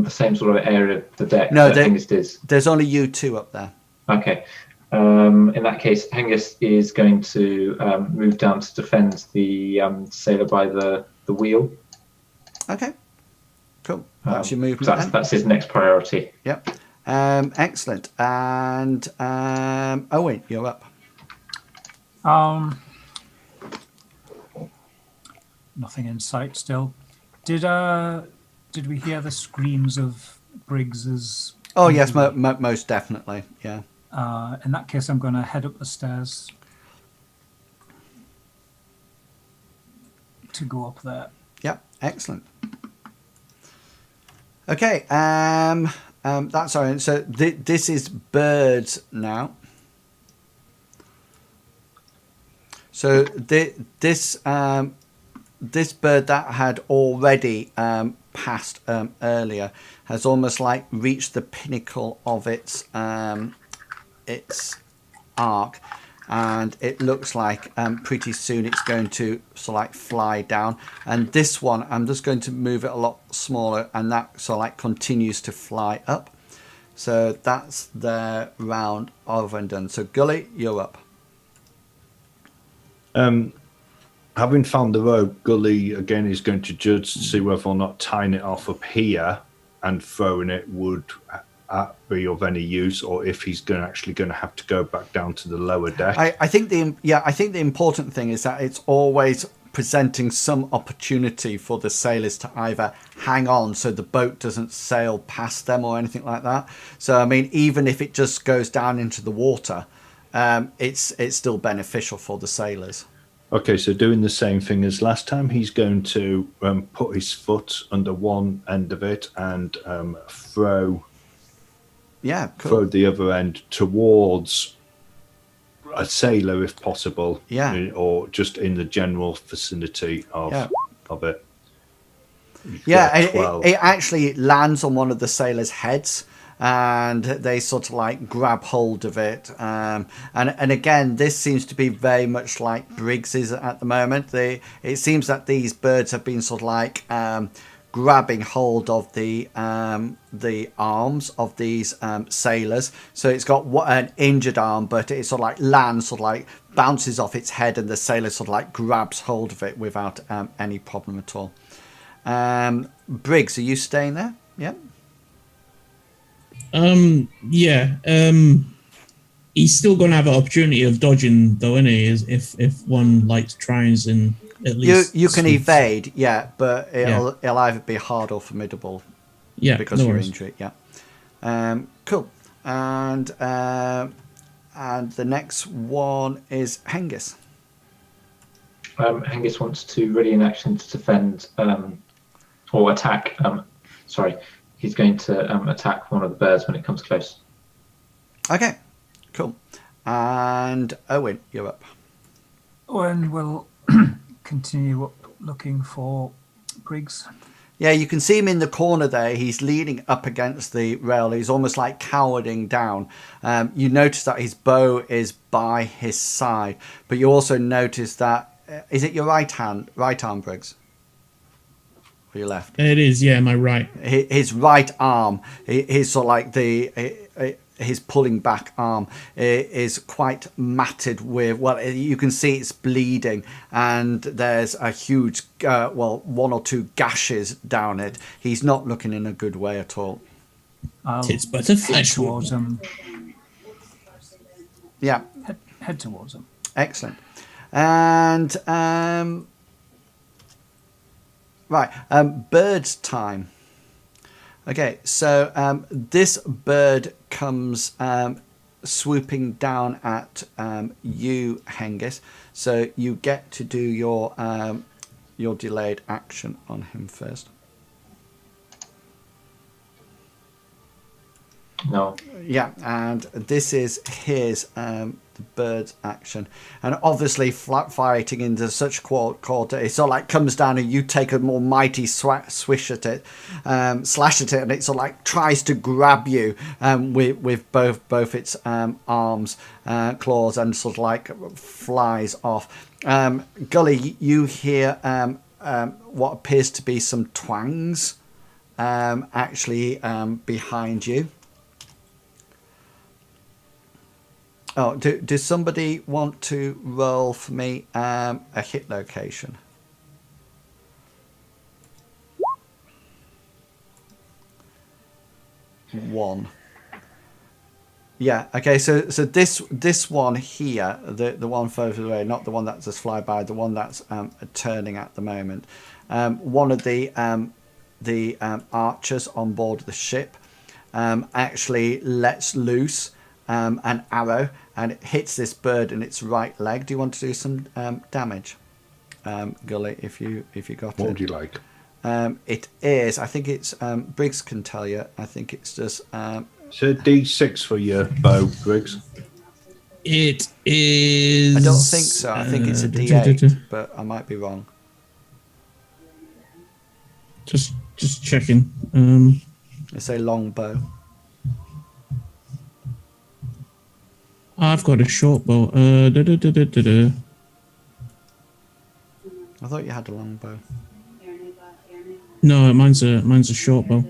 the same sort of area of the deck
no,
that Hengist is.
There's only you two up there.
Okay. In that case, Hengist is going to move down to defend the sailor by the wheel.
Okay. Cool. That's your movement.
That's his next priority.
Yep. Excellent. And Owen, you're up.
Nothing in sight still. Did we hear the screams of Briggs's?
Oh yes, most definitely. Yeah.
In that case, I'm going to head up the stairs to go up there.
Yep. Excellent. Okay. That's all right. So this is birds now. So this bird that had already passed earlier has almost like reached the pinnacle of its arc, and it looks like pretty soon it's going to sort of like fly down. And this one, I'm just going to move it a lot smaller, and that sort of like continues to fly up. So that's their round over and done. So Gully, you're up.
Having found the rope, Gully again is going to judge to see whether or not tying it off up here and throwing it would be of any use, or if he's actually going to have to go back down to the lower deck.
I think the important thing is that it's always presenting some opportunity for the sailors to either hang on so the boat doesn't sail past them or anything like that. So I mean, even if it just goes down into the water, it's still beneficial for the sailors.
Okay, so doing the same thing as last time, he's going to put his foot under one end of it and throw the other end towards a sailor if possible, or just in the general vicinity of it.
It actually lands on one of the sailors' heads, and they sort of like grab hold of it. And again, this seems to be very much like Briggs's at the moment. It seems that these birds have been sort of like grabbing hold of the arms of these sailors. So it's got an injured arm, but it sort of like lands, sort of like bounces off its head, and the sailor sort of like grabs hold of it without any problem at all. Briggs, are you staying there? Yeah.
He's still going to have an opportunity of dodging, though, isn't he? If one like tries and at least
you can evade, but it'll either be hard or formidable, because of your injury. Cool. And the next one is Hengist.
Hengist wants to ready in action to defend or attack. He's going to attack one of the birds when it comes close.
Okay, cool. And Owen, you're up.
Owen will continue up looking for Briggs.
Yeah, you can see him in the corner there. He's leaning up against the rail. He's almost like cowering down. You notice that his bow is by his side, but you also notice that, is it your right arm, Briggs? Or your left?
It is, my right.
His right arm, his sort of like his pulling back arm is quite matted with, you can see it's bleeding, and there's a huge, one or two gashes down it. He's not looking in a good way at all.
It's but a flesh
towards him.
Yeah.
Head towards him.
Excellent. And bird's time. Okay, so this bird comes swooping down at you, Hengist. So you get to do your delayed action on him first.
No.
Yeah, and this is his the bird's action, and obviously flat fighting into such quarter, it sort of like comes down and you take a more mighty swish at it, slash at it, and it sort of like tries to grab you with both its arms, claws, and sort of like flies off. Gully, you hear what appears to be some twangs actually behind you. Oh, does somebody want to roll for me a hit location? One. Yeah. Okay. So this one here, the one further away, not the one that's just fly by, the one that's turning at the moment. One of the archers on board the ship actually lets loose an arrow, and it hits this bird in its right leg. Do you want to do some damage, Gully? If you got it.
What would you like?
It is. I think it's Briggs can tell you. I think it's just.
So D6 for your bow, Briggs.
It is.
I don't think so. I think it's a D8, but I might be wrong.
Just checking.
It's a longbow.
I've got a short bow.
I thought you had a longbow.
No, mine's a short bow.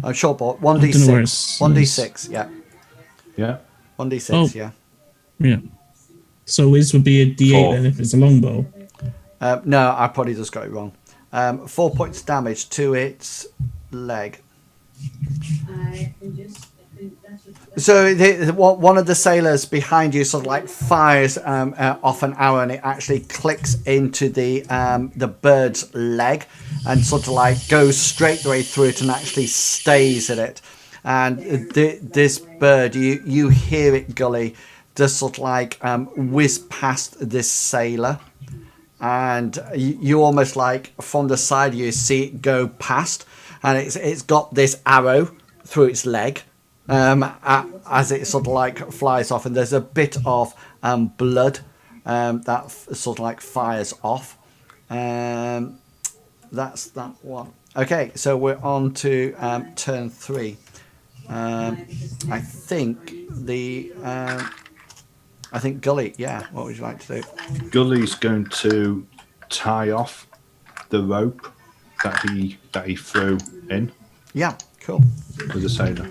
Oh, short bow.
I don't know where
1d6.
it
1d6. Yeah.
Yeah.
1d6.
Oh.
Yeah.
Yeah. So this would be a D8
Four.
then if it's a longbow.
No, I probably just got it wrong. 4 points damage to its leg. So one of the sailors behind you sort of like fires off an arrow, and it actually clicks into the bird's leg and sort of like goes straight the way through it and actually stays at it. And this bird, you hear it, Gully, just sort of like whiz past this sailor. And you almost like from the side you see it go past, and it's got this arrow through its leg as it sort of like flies off, and there's a bit of blood that sort of like fires off. That's that one. Okay, so we're on to turn 3. I think Gully, yeah, what would you like to do?
Gully's going to tie off the rope that he threw in
Yeah, cool.
to the sailor.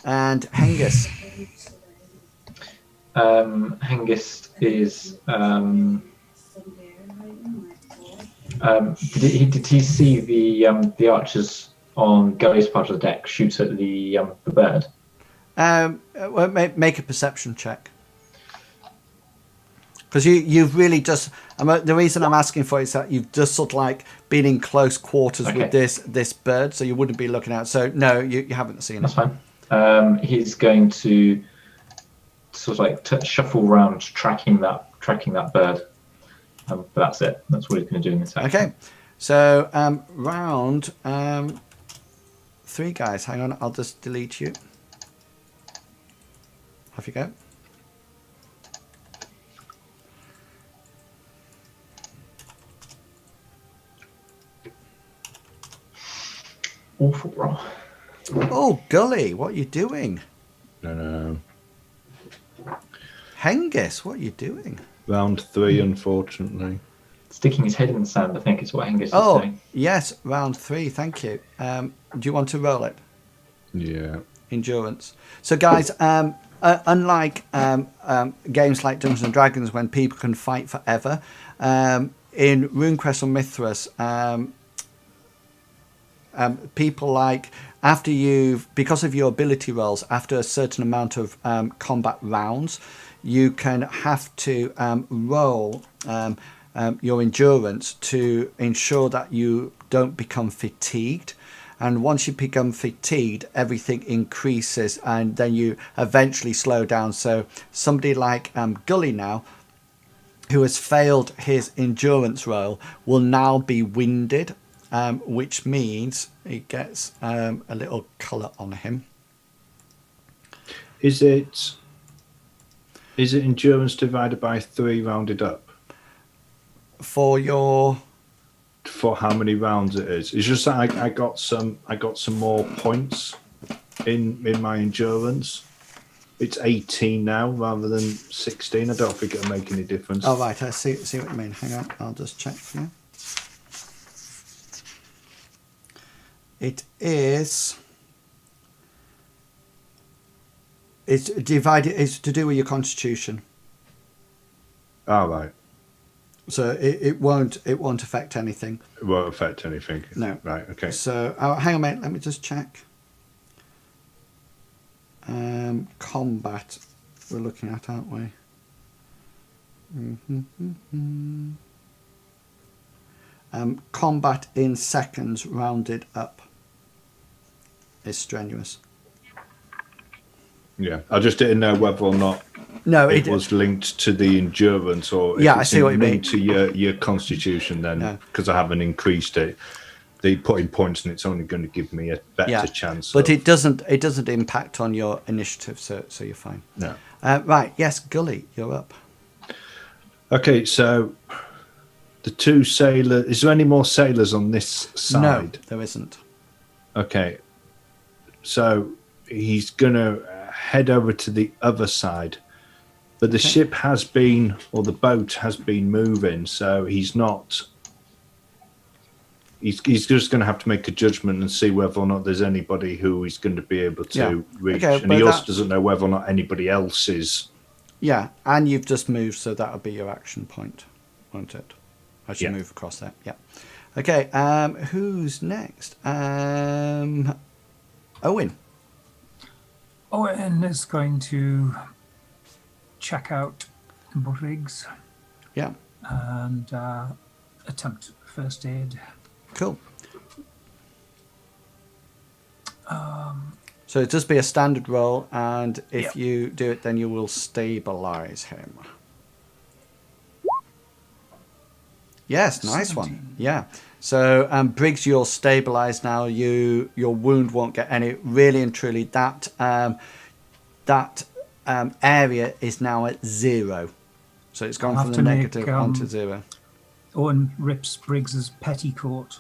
And Hengist.
Hengist is. Did he see the archers on Gully's part of the deck shoot at the bird?
Well, make a perception check. Because you've really just... the reason I'm asking for it is that you've just sort of like been in close quarters with this bird, so you wouldn't be looking out. So, no, you haven't seen
That's
it.
fine. He's going to sort of like shuffle around tracking that bird. But that's it. That's what he's going to do in this action.
Okay. So, round 3, guys. Hang on, I'll just delete you. Off you go.
Awful roll.
Oh, Gully, what are you doing?
No.
Hengist, what are you doing?
Round 3, unfortunately.
Sticking his head in the sand, I think, is what Hengist is
Oh,
doing.
yes, round 3, thank you. Do you want to roll it?
Yeah.
Endurance. So, guys, unlike games like Dungeons and Dragons, when people can fight forever, in RuneQuest or Mithras, people like because of your ability rolls, after a certain amount of combat rounds, you can have to roll your endurance to ensure that you don't become fatigued. And once you become fatigued, everything increases, and then you eventually slow down. So somebody like Gully now, who has failed his endurance roll, will now be winded, which means he gets a little colour on him.
Is it endurance divided by 3 rounded up?
For
how many rounds it is? It's just that I got some more points in my endurance. It's 18 now rather than 16. I don't think it'll make any difference.
Oh, right, I see what you mean. Hang on, I'll just check for you. It's divided. It's to do with your constitution.
All right.
So it won't affect anything.
It won't affect anything.
No.
Right. Okay.
So hang on a minute. Let me just check. Combat. We're looking at, aren't we? Combat in seconds rounded up is strenuous.
Yeah, I just didn't know whether or not it was linked to the endurance or if
I
it's
see what you mean.
linked to your constitution then, because I haven't increased it. they put in points, and it's only going to give me a better chance.
But it doesn't impact on your initiative, so you're fine.
No.
Right. Yes, Gully, you're up.
Okay, so the two sailors. Is there any more sailors on this side?
No, there isn't.
Okay, so he's going to head over to the other side, but the ship has been, or the boat has been moving, so he's not. He's just going to have to make a judgment and see whether or not there's anybody who he's going to be able to reach, and he also doesn't know whether or not anybody else is.
Yeah, and you've just moved, so that'll be your action point, won't it? As you move across there. Yeah. Okay. Who's next? Owen.
Owen is going to check out Briggs.
Yeah.
And attempt first aid.
Cool. So it does be a standard roll, and if you do it, then you will stabilize him. Yes, nice
17.
one. Yeah. So Briggs, you're stabilized now. Your wound won't get any. Really and truly, that area is now at 0. So it's gone from the negative onto 0.
Owen rips Briggs's petticoat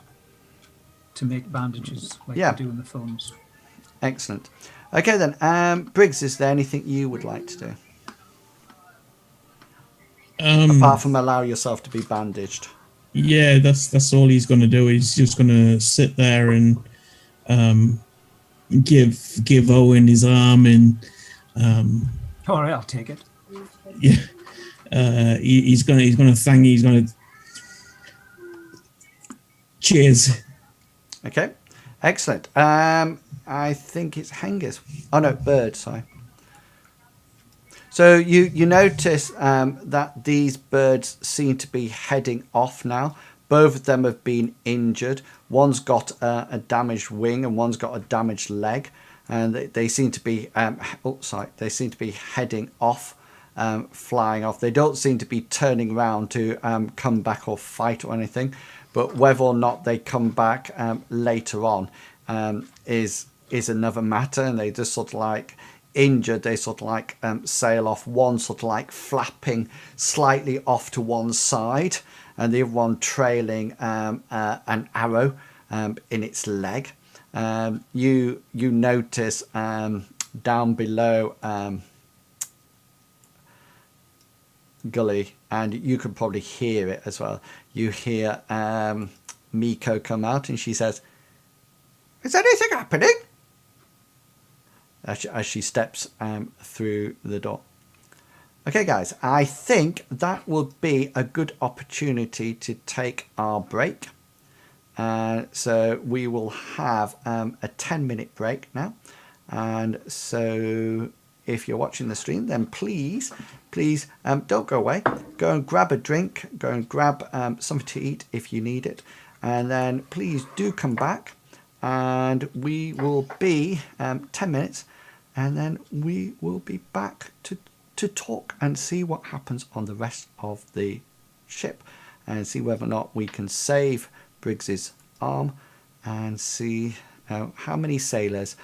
to make bandages like they do in the films.
Excellent. Okay then, Briggs, is there anything you would like to do? Apart from allow yourself to be bandaged.
Yeah, that's all he's going to do. He's just going to sit there and give Owen his arm, and
all right, I'll take it.
Yeah, he's going to thank. He's going to cheers.
Okay, excellent. I think it's Hengist. Oh no, Bird. Sorry. So you notice that these birds seem to be heading off now. Both of them have been injured. One's got a damaged wing and one's got a damaged leg, and they seem to be they seem to be heading off, flying off. They don't seem to be turning around to come back or fight or anything. But whether or not they come back later on is another matter, and they just sort of like injured, they sort of like sail off, one sort of like flapping slightly off to one side and the other one trailing an arrow in its leg. You notice down below Gully, and you could probably hear it as well, you hear Miko come out and she says, "Is anything happening?" As she steps through the door. Okay, guys, I think that would be a good opportunity to take our break. So we will have a 10-minute break now. And so if you're watching the stream, then please don't go away. Go and grab a drink. Go and grab something to eat if you need it. And then please do come back. And we will be 10 minutes. And then we will be back to talk and see what happens on the rest of the ship. And see whether or not we can save Briggs's arm. And see how many sailors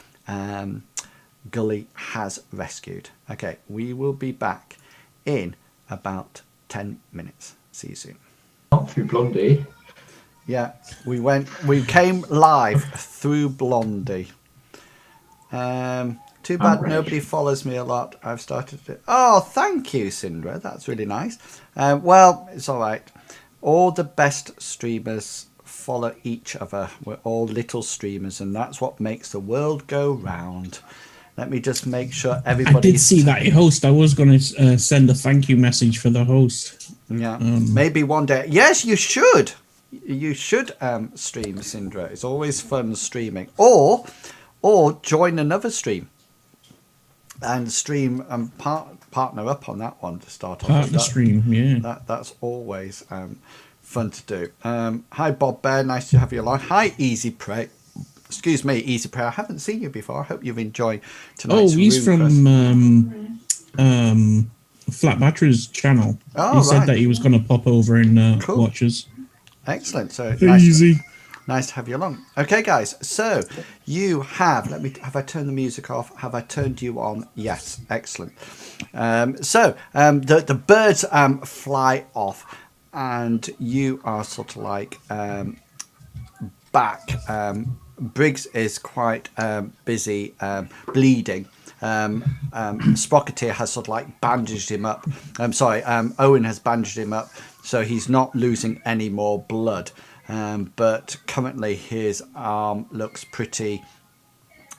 Gully has rescued. Okay, we will be back in about 10 minutes. See you soon.
Not through Blondie.
Yeah, we came live through Blondie. Too bad nobody follows me a lot. I've started to... Oh, thank you, Sindra. That's really nice. Well, it's all right. All the best streamers follow each other. We're all little streamers, and that's what makes the world go round. Let me just make sure everybody...
I did see that host. I was going to send a thank you message for the host.
Yeah, maybe one day. Yes, you should. You should stream, Sindra. It's always fun streaming. Or join another stream and stream and partner up on that one to start off.
Partner stream, yeah.
That's always fun to do. Hi, Bob Bear. Nice to have you along. Hi, Easy Prey. Excuse me, Easy Prey. I haven't seen you before. I hope you've enjoyed tonight's
he's from Flat Battery's channel. He said that he was going to pop over and watch us.
Excellent. So
Easy.
Nice to have you along. Okay, guys. So you have. Have I turned the music off? Have I turned you on? Yes. Excellent. The birds fly off, and you are sort of like back. Briggs is quite busy bleeding. Sprocketeer has sort of like bandaged him up. Owen has bandaged him up, so he's not losing any more blood. But currently his arm looks pretty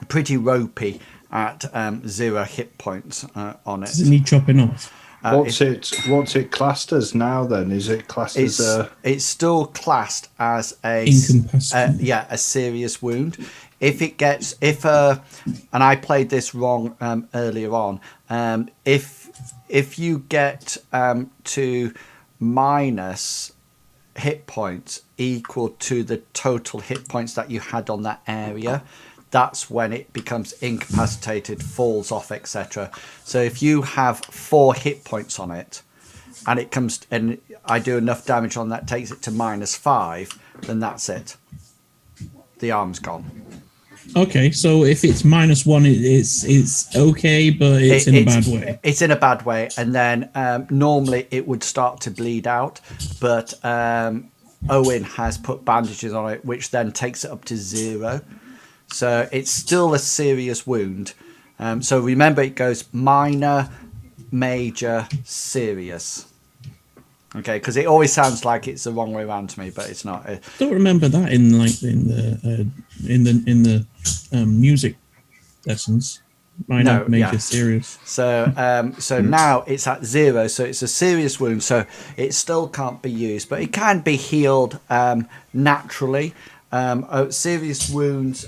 ropey at 0 hit points on it.
Doesn't need chopping off.
What's it classed as now? Then is it classed as a?
It's still classed as a
Incapacitated.
a serious wound. And I played this wrong earlier on. If you get to minus hit points equal to the total hit points that you had on that area, that's when it becomes incapacitated, falls off, etc. So if you have 4 hit points on it, and I do enough damage on that, takes it to -5, then that's it. The arm's gone.
Okay, so if it's -1, it's okay, but it's in a bad way.
It's in a bad way, and then normally it would start to bleed out, but Owen has put bandages on it, which then takes it up to 0. So it's still a serious wound. So remember, it goes minor, major, serious. Okay, because it always sounds like it's the wrong way around to me, but it's not.
I don't remember that in the music lessons. Minor, major, serious.
So now it's at 0, so it's a serious wound. So it still can't be used, but it can be healed naturally. Serious wounds,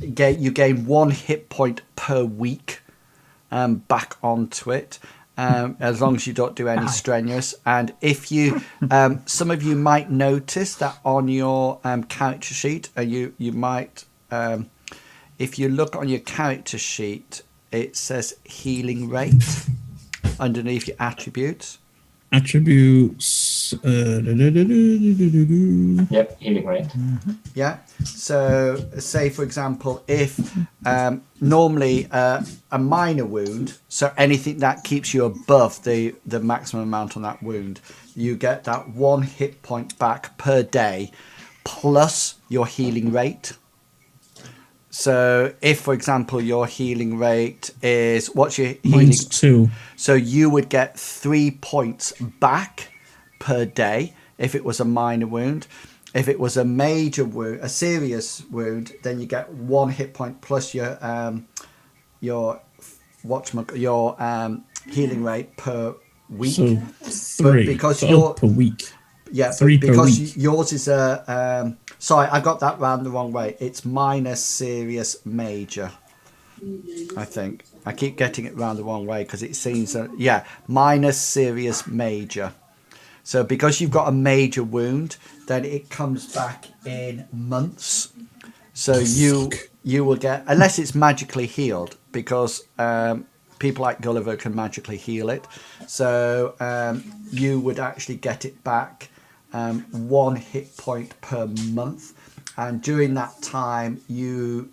you gain 1 hit point per week back onto it. As long as you don't do any strenuous. And if you, some of you might notice that on your character sheet, you might, if you look on your character sheet, it says healing rate underneath your attributes.
Attributes.
Yep, healing rate.
Mm-hmm. Yeah. So, say for example, if normally a minor wound, so anything that keeps you above the maximum amount on that wound, you get that 1 hit point back per day, plus your healing rate. So, if for example your healing rate is what's your healing?
Mine's 2.
So you would get 3 points back per day if it was a minor wound. If it was a major wound, a serious wound, then you get 1 hit point plus your healing rate per week.
So 3
because
per week.
Yeah,
3 per
because
week.
yours is a. Sorry, I got that round the wrong way. It's minor, serious, major. I think I keep getting it round the wrong way because it seems minor, serious, major. So because you've got a major wound, then it comes back in months. So you will get, unless it's magically healed, because people like Gulliver can magically heal it. So you would actually get it back 1 hit point per month, and during that time you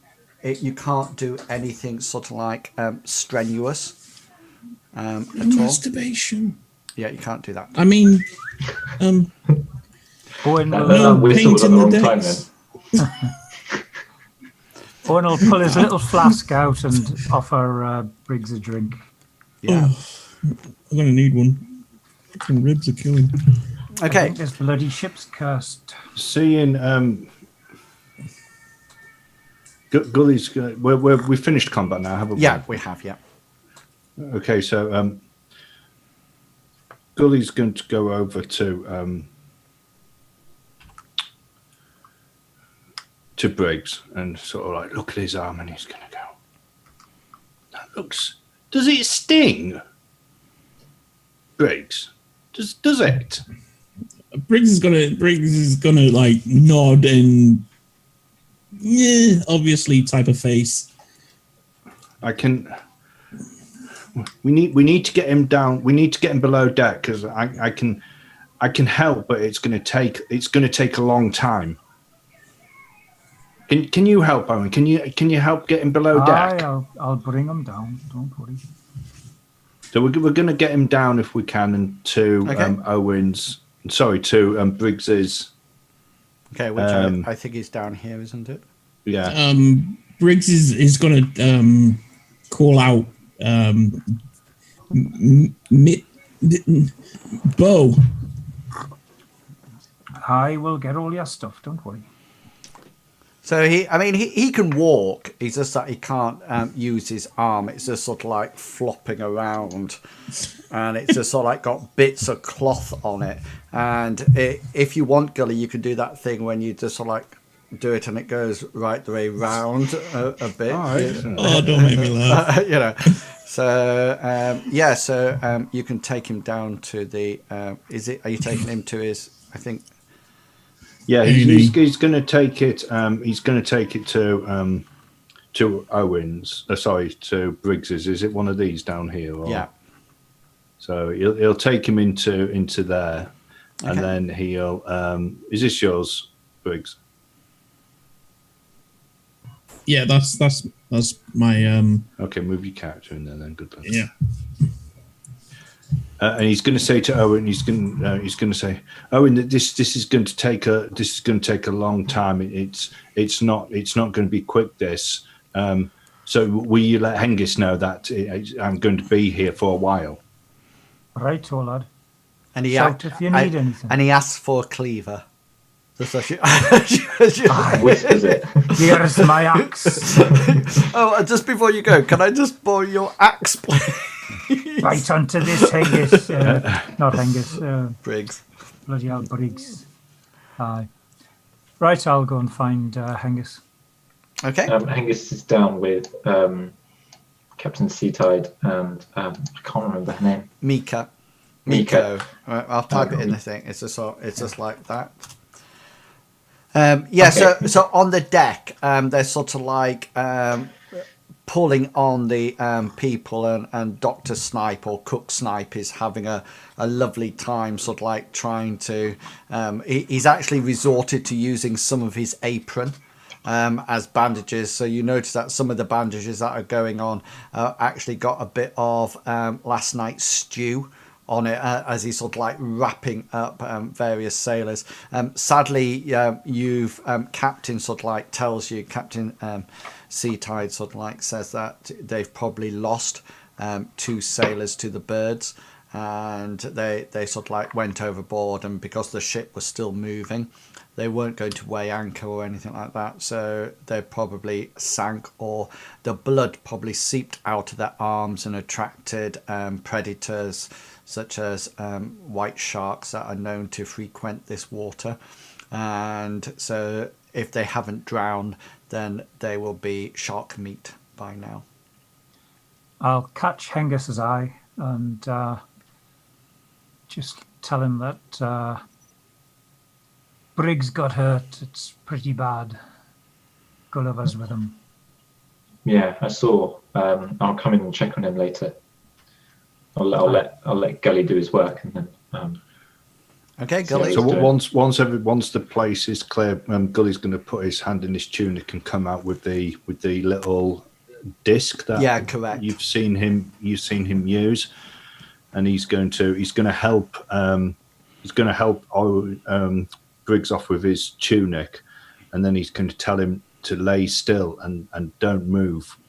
can't do anything sort of like strenuous at all.
Masturbation.
Yeah, you can't do that.
I mean,
Owen
That whistle was at the wrong time then.
Owen will pull his little flask out and offer Briggs a drink.
Yeah.
I'm going to need one. Fucking ribs are killing.
I
Okay.
think this bloody ship's cursed.
Seeing Gully's, we finished combat now, haven't we?
Yeah, we have. Yeah.
Okay, so Gully's going to go over to Briggs and sort of like look at his arm, and he's going to go, that looks. Does it sting, Briggs? Does it?
Briggs is gonna like nod and obviously type of face.
We need to get him down. We need to get him below deck because I I can help, but it's going to take a long time. Can you help, Owen? Can you help get him below deck?
I'll bring him down. Don't worry.
So we're going to get him down if we can, and to Briggs's.
Okay, which I think is down here, isn't it?
Yeah.
Briggs is going to call out Bo.
I will get all your stuff. Don't worry.
So he can walk. He's just that he can't use his arm. It's just sort of like flopping around, and it's just sort of like got bits of cloth on it. And if you want, Gully, you can do that thing when you just sort of like do it and it goes right the way round a bit.
Oh, don't make me laugh.
So you can take him down to the. Are you taking him to his? I think.
Yeah, he's going to take it. He's going to take it to Owen's. To Briggs's. Is it one of these down here? Or?
Yeah.
So he'll take him into there, and then he'll. Is this yours, Briggs?
Yeah, that's my.
Okay, move your character in there then. Good luck.
Yeah.
And he's going to say to Owen, he's going to say, Owen, that this is going to take a long time. It's not going to be quick. This. So will you let Hengist know that I'm going to be here for a while?
Right, lad.
And
Shout if you need anything.
And he asks for a cleaver. Just as
Whispers it.
Here's my axe.
Just before you go, can I just borrow your axe, please?
Right onto this Hengist. Not Hengist.
Briggs.
Bloody hell, Briggs. Aye. Right, I'll go and find Hengist.
Okay.
Hengist is down with Captain Seatide and I can't remember her name.
Miko. Right, I'll type it in the thing. It's just like that. So on the deck, they're sort of like pulling on the people, and Dr. Snipe or Cook Snipe is having a lovely time, sort of like trying to. He's actually resorted to using some of his apron as bandages. So you notice that some of the bandages that are going on actually got a bit of last night's stew on it as he's sort of like wrapping up various sailors. Sadly, you've Captain sort of like tells you, Captain Seatide sort of like says that they've probably lost 2 sailors to the birds, and they sort of like went overboard, and because the ship was still moving, they weren't going to weigh anchor or anything like that, so they probably sank, or the blood probably seeped out of their arms and attracted predators such as white sharks that are known to frequent this water. And so if they haven't drowned, then they will be shark meat by now.
I'll catch Hengist's eye and just tell him that Briggs got hurt. It's pretty bad. Gulliver's with him.
Yeah, I saw. I'll come in and check on him later. I'll let Gully do his work, and then.
Okay, Gully.
So once the place is clear, Gully's going to put his hand in his tunic and come out with the little disc that
correct.
you've seen him use, and he's going to help Briggs off with his tunic, and then he's going to tell him to lay still and don't move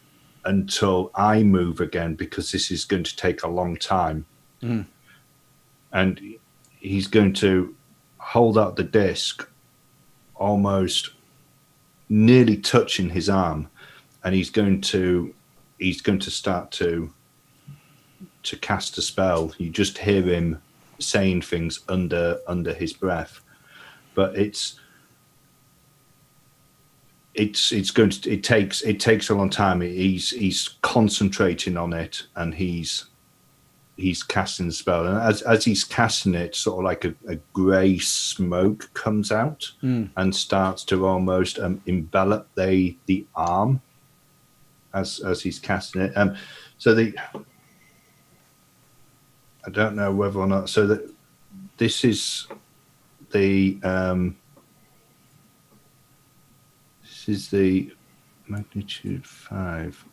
until I move again, because this is going to take a long time. And he's going to hold out the disc, almost nearly touching his arm, and he's going to start to cast a spell. You just hear him saying things under his breath, but it takes a long time. He's concentrating on it, and he's casting the spell, and as he's casting it, sort of like a grey smoke comes out and starts to almost envelop the arm as he's casting it. I don't know whether or not. So that this is the magnitude 5.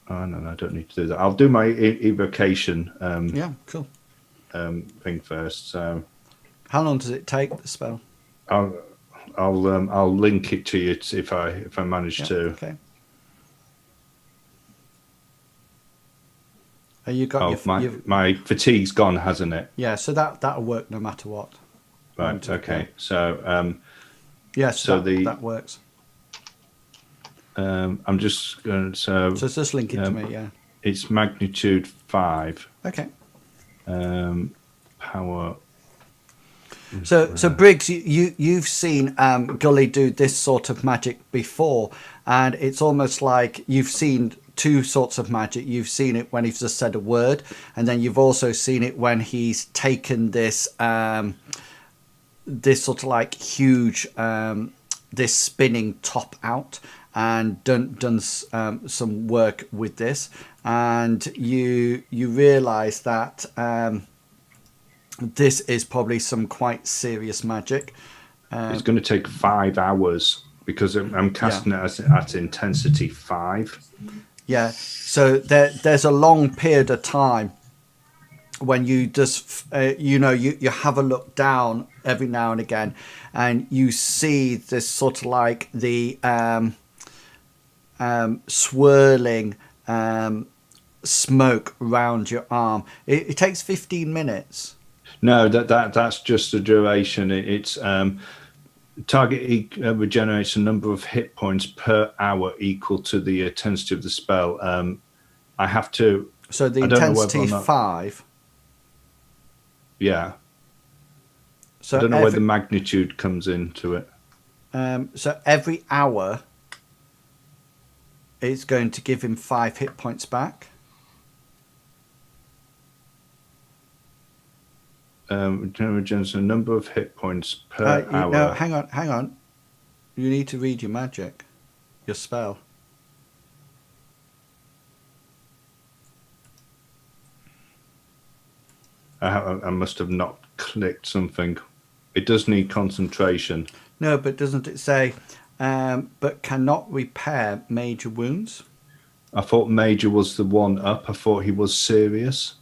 Oh no, I don't need to do that. I'll do my evocation
Yeah, cool.
thing first. So
How long does it take, the spell?
I'll link it to you if I manage to.
Okay. You got
my fatigue's gone, hasn't it?
Yeah, so that'll work no matter what.
Right. Okay. So
yes,
so
that works.
I'm just going. So
it's just link it to me. Yeah.
It's magnitude 5.
Okay.
Power.
So Briggs, you've seen Gully do this sort of magic before, and it's almost like you've seen two sorts of magic. You've seen it when he's just said a word, and then you've also seen it when he's taken this this sort of like huge this spinning top out and done some work with this, and you realise that this is probably some quite serious magic.
It's going to take 5 hours because I'm casting it at intensity 5.
Yeah, so there's a long period of time when you just you have a look down every now and again, and you see this sort of like the swirling smoke around your arm. It takes 15 minutes.
No, that's just the duration. It's target regenerates a number of hit points per hour equal to the intensity of the spell. I have to.
So the intensity is 5.
Yeah.
So
I don't know where the magnitude comes into it.
So every hour, it's going to give him 5 hit points back.
Regenerates a number of hit points per hour.
No, hang on. You need to read your magic, your spell.
I must have not clicked something. It does need concentration.
No, but doesn't it say, but cannot repair major wounds?
I thought major was the one up. I thought he was serious.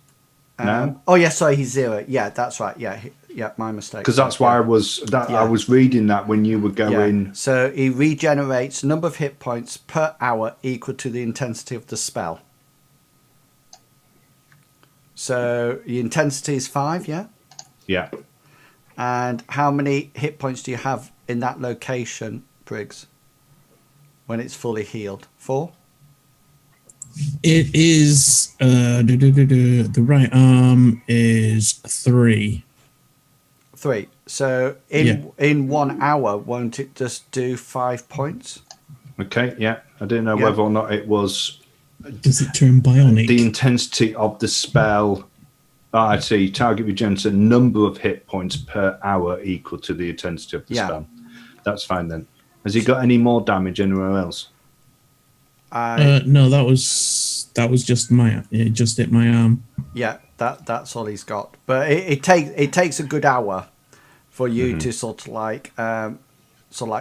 No.
Oh yeah, sorry, he's 0. Yeah, that's right. Yeah, my mistake.
Because that's why I was reading that when you were going.
Yeah. So he regenerates number of hit points per hour equal to the intensity of the spell. So the intensity is 5, yeah?
Yeah.
And how many hit points do you have in that location, Briggs, when it's fully healed? 4?
It is the right arm is 3.
3. So in 1 hour, won't it just do 5 points?
Okay, yeah. I didn't know whether or not it was.
Does it turn bionic?
The intensity of the spell. I see. Target regenerates a number of hit points per hour equal to the intensity of the spell. That's fine then. Has he got any more damage anywhere else?
No, that was just it just hit my arm.
Yeah, that's all he's got. But it takes a good hour for you to sort of like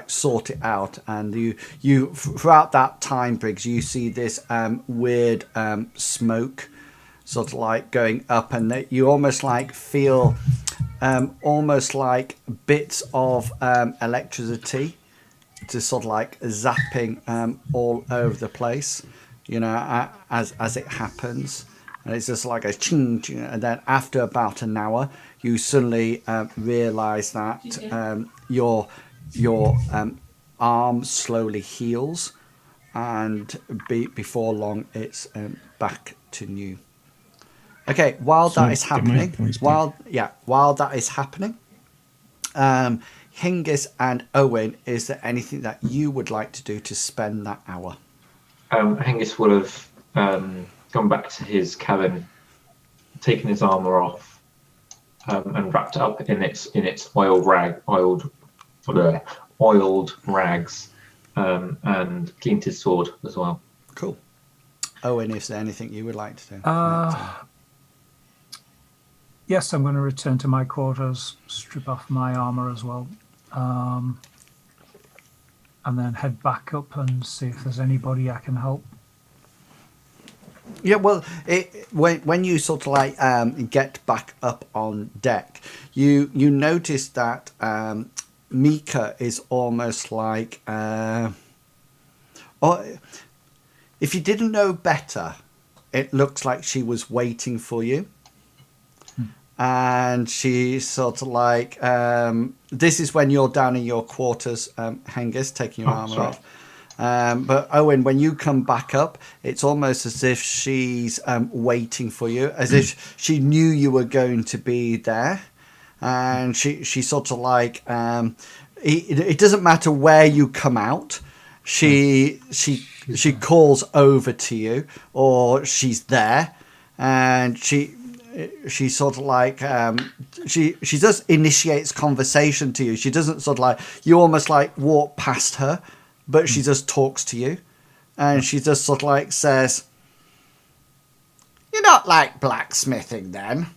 sort it out, and you throughout that time, Briggs, you see this weird smoke sort of like going up, and you almost like feel almost like bits of electricity just sort of like zapping all over the place, as it happens, and it's just like a ching, ching, and then after about an hour you suddenly realize that your arm slowly heals, and before long it's back to new. Okay, while that is happening, while that is happening, Hingis and Owen, is there anything that you would like to do to spend that hour?
Hingis will have gone back to his cabin, taken his armor off, and wrapped it up in its oiled rags, and cleaned his sword as well.
Cool. Owen, is there anything you would like to do?
Yes, I'm going to return to my quarters, strip off my armor as well, and then head back up and see if there's anybody I can help.
Yeah, well, when you sort of like get back up on deck, you notice that Mika is almost like, or if you didn't know better, it looks like she was waiting for you. And she's sort of like, this is when you're down in your quarters, Hengist, taking your armor off. But Owen, when you come back up, it's almost as if she's waiting for you, as if she knew you were going to be there. And she sort of like, it doesn't matter where you come out. She calls over to you, or she's there, and she sort of like she just initiates conversation to you. She doesn't sort of like, you almost like walk past her, but she just talks to you, and she just sort of like says, "You're not like blacksmithing, then?"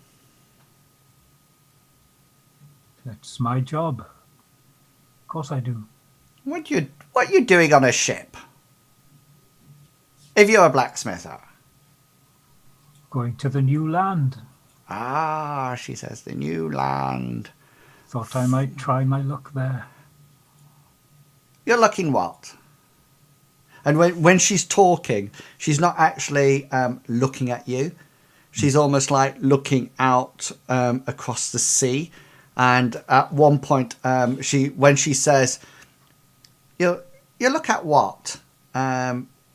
That's my job. Of course I do.
What you doing on a ship? If you're a blacksmither.
Going to the new land.
Ah, she says, the new land.
Thought I might try my luck there.
You're looking what? And when she's talking, she's not actually looking at you. She's almost like looking out across the sea. And at one point, when she says, "You look at what?"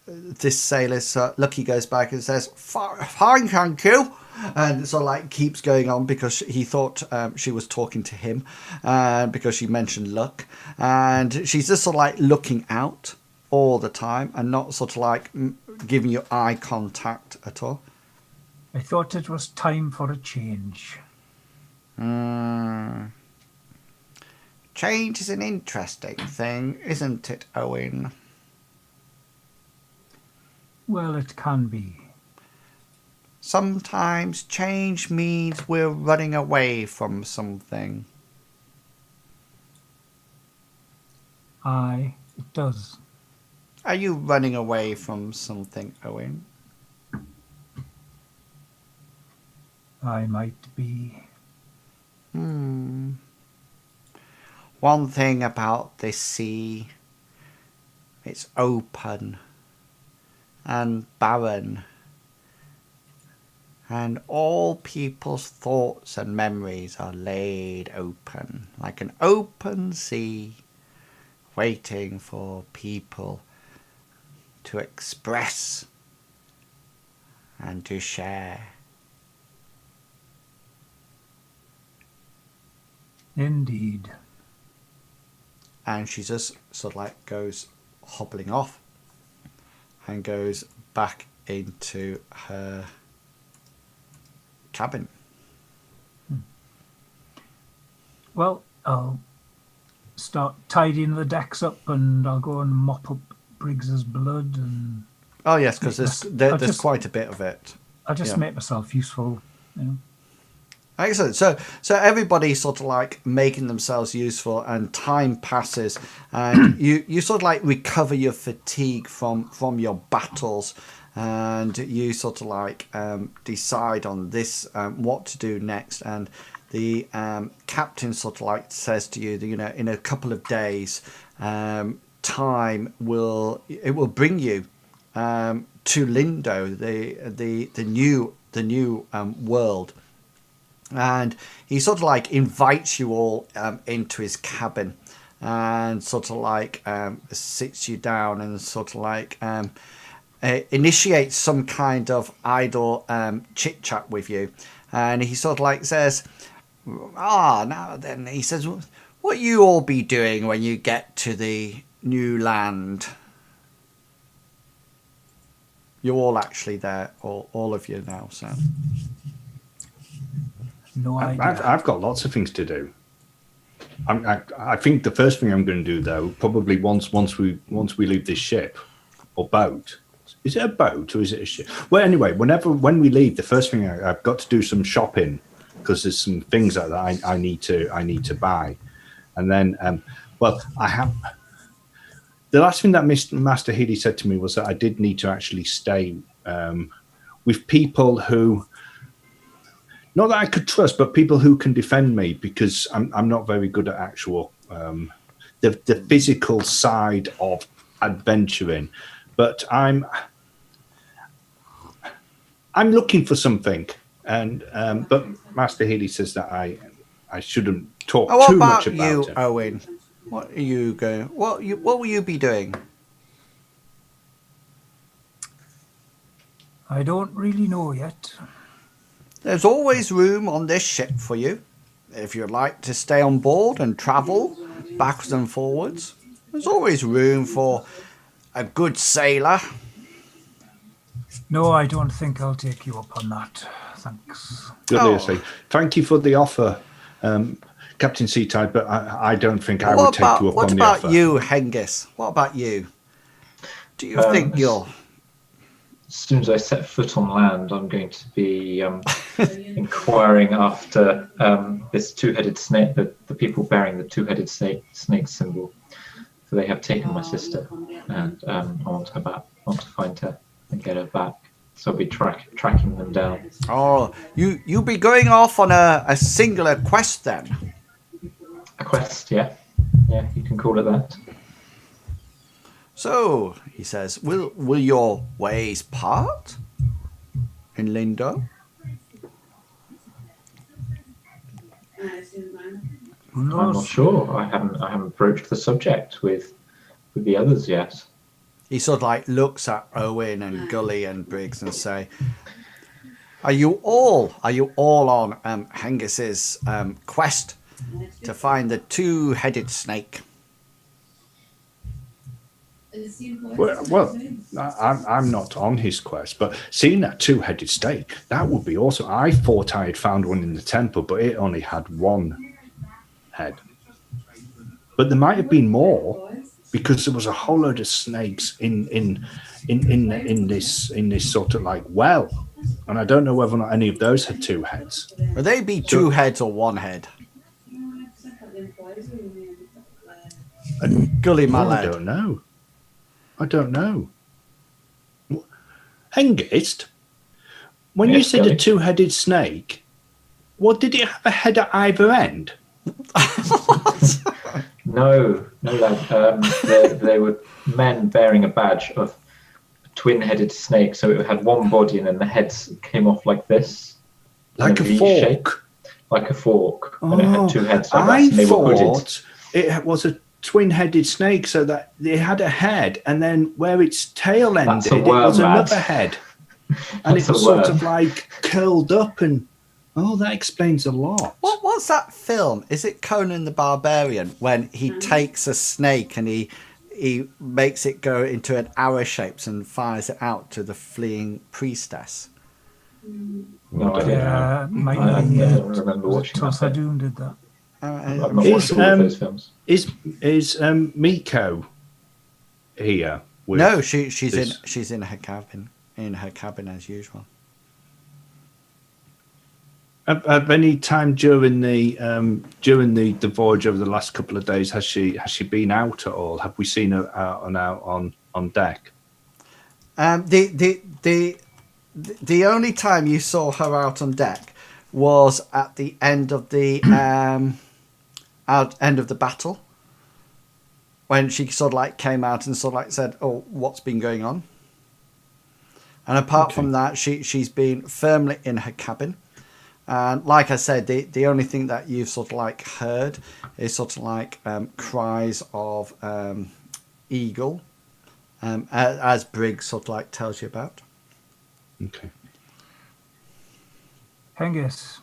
This sailor's Lucky goes back and says, "Fine, thank you," and so like keeps going on because he thought she was talking to him, because she mentioned luck, and she's just sort of like looking out all the time and not sort of like giving you eye contact at all.
I thought it was time for a change.
Change is an interesting thing, isn't it, Owen?
Well, it can be.
Sometimes change means we're running away from something.
Aye, it does.
Are you running away from something, Owen?
I might be.
One thing about this sea, it's open and barren, and all people's thoughts and memories are laid open, like an open sea, waiting for people to express and to share.
Indeed.
And she just sort of like goes hobbling off and goes back into her cabin.
Well, I'll start tidying the decks up, and I'll go and mop up Briggs's blood, and
Oh yes, because there's quite a bit of it.
I'll just make myself useful, you know.
Excellent. So everybody's sort of like making themselves useful, and time passes, and you sort of like recover your fatigue from your battles, and you sort of like decide on this what to do next. And the captain sort of like says to you that, you know, in a couple of days, time will bring you to Lindowe, the new world. And he sort of like invites you all into his cabin, and sort of like sits you down and sort of like initiates some kind of idle chit chat with you. And he sort of like says, now then, he says, what you all be doing when you get to the new land? You're all actually there, all of you now, so.
No idea.
I've got lots of things to do. I think the first thing I'm going to do, though, probably once we leave this ship or boat. Is it a boat or is it a ship? Well, anyway, when we leave, the first thing I've got to do some shopping because there's some things that I need to buy, and then I have. The last thing that Master Healy said to me was that I did need to actually stay with people who, not that I could trust, but people who can defend me, because I'm not very good at actual the physical side of adventuring. But I'm looking for something, and but Master Healy says that I shouldn't talk too much about
you,
it.
Owen? What are you going? What will you be doing?
I don't really know yet.
There's always room on this ship for you. If you'd like to stay on board and travel backwards and forwards, there's always room for a good sailor.
No, I don't think I'll take you up on that. Thanks.
Thank you for the offer, Captain Seatide, but I don't think I would take you up on the offer.
What about you, Hengist? What about you? Do you think you're...
As soon as I set foot on land, I'm going to be inquiring after this two-headed snake, the people bearing the two-headed snake symbol. For they have taken my sister, and I want to find her and get her back. So I'll be tracking them down.
Oh, you'll be going off on a singular quest then.
A quest, yeah. Yeah, you can call it that.
So, he says, will your ways part in Lindowe?
I'm not sure. I haven't broached the subject with the others yet.
He sort of like looks at Owen and Gully and Briggs and say, Are you all on Hengist's quest to find the two-headed snake?
Well, I'm not on his quest, but seeing that two-headed snake, that would be awesome. I thought I had found one in the temple, but it only had one head. But there might have been more, because there was a whole load of snakes in this sort of like well, and I don't know whether or not any of those had two heads.
Would they be two heads or one head? Gully, my lad.
I don't know. Hengist, when you said a two-headed snake, what, did it have a head at either end?
No, lad. They were men bearing a badge of a twin-headed snake, so it had one body, and then the heads came off like this,
like a fork.
Shape, like a fork, and it had two heads. Like
I
that, and they were hooded.
thought it was a twin-headed snake, so that it had a head, and then where its tail ended, it was another head, and it was sort of like curled up, and that explains a lot.
What's that film? Is it Conan the Barbarian, when he takes a snake and he makes it go into an arrow shapes and fires it out to the fleeing priestess?
No, I don't remember watching that.
Tulsa-Doom did that.
I've not watched all of those films.
Is Miko here?
No, she's in her cabin as usual.
At any time during the voyage over the last couple of days, has she been out at all? Have we seen her out on deck?
The only time you saw her out on deck was at the end of the end of the battle, when she sort of like came out and sort of like said, "Oh, what's been going on?" And apart from that, she's been firmly in her cabin. And like I said, the only thing that you've sort of like heard is sort of like cries of eagle, as Briggs sort of like tells you about.
Okay.
Hengist.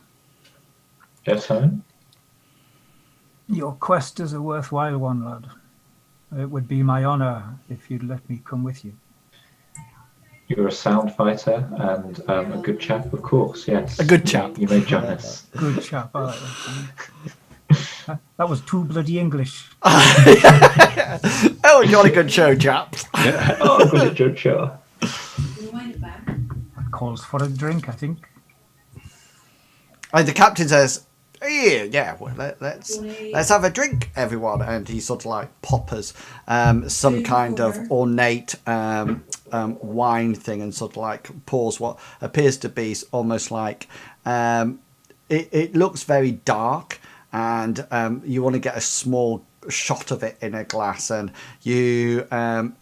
Yes, sir.
Your quest is a worthwhile one, lad. It would be my honour if you'd let me come with you.
You're a sound fighter and a good chap, of course, yes.
A good chap.
You may join us.
Good chap, I like that. That was too bloody English.
Oh, jolly good show, chap.
Oh, good show.
That calls for a drink, I think.
And the captain says, yeah, well, let's have a drink, everyone. And he sort of like poppers some kind of ornate wine thing and sort of like pours what appears to be almost like it looks very dark, and you want to get a small shot of it in a glass. And you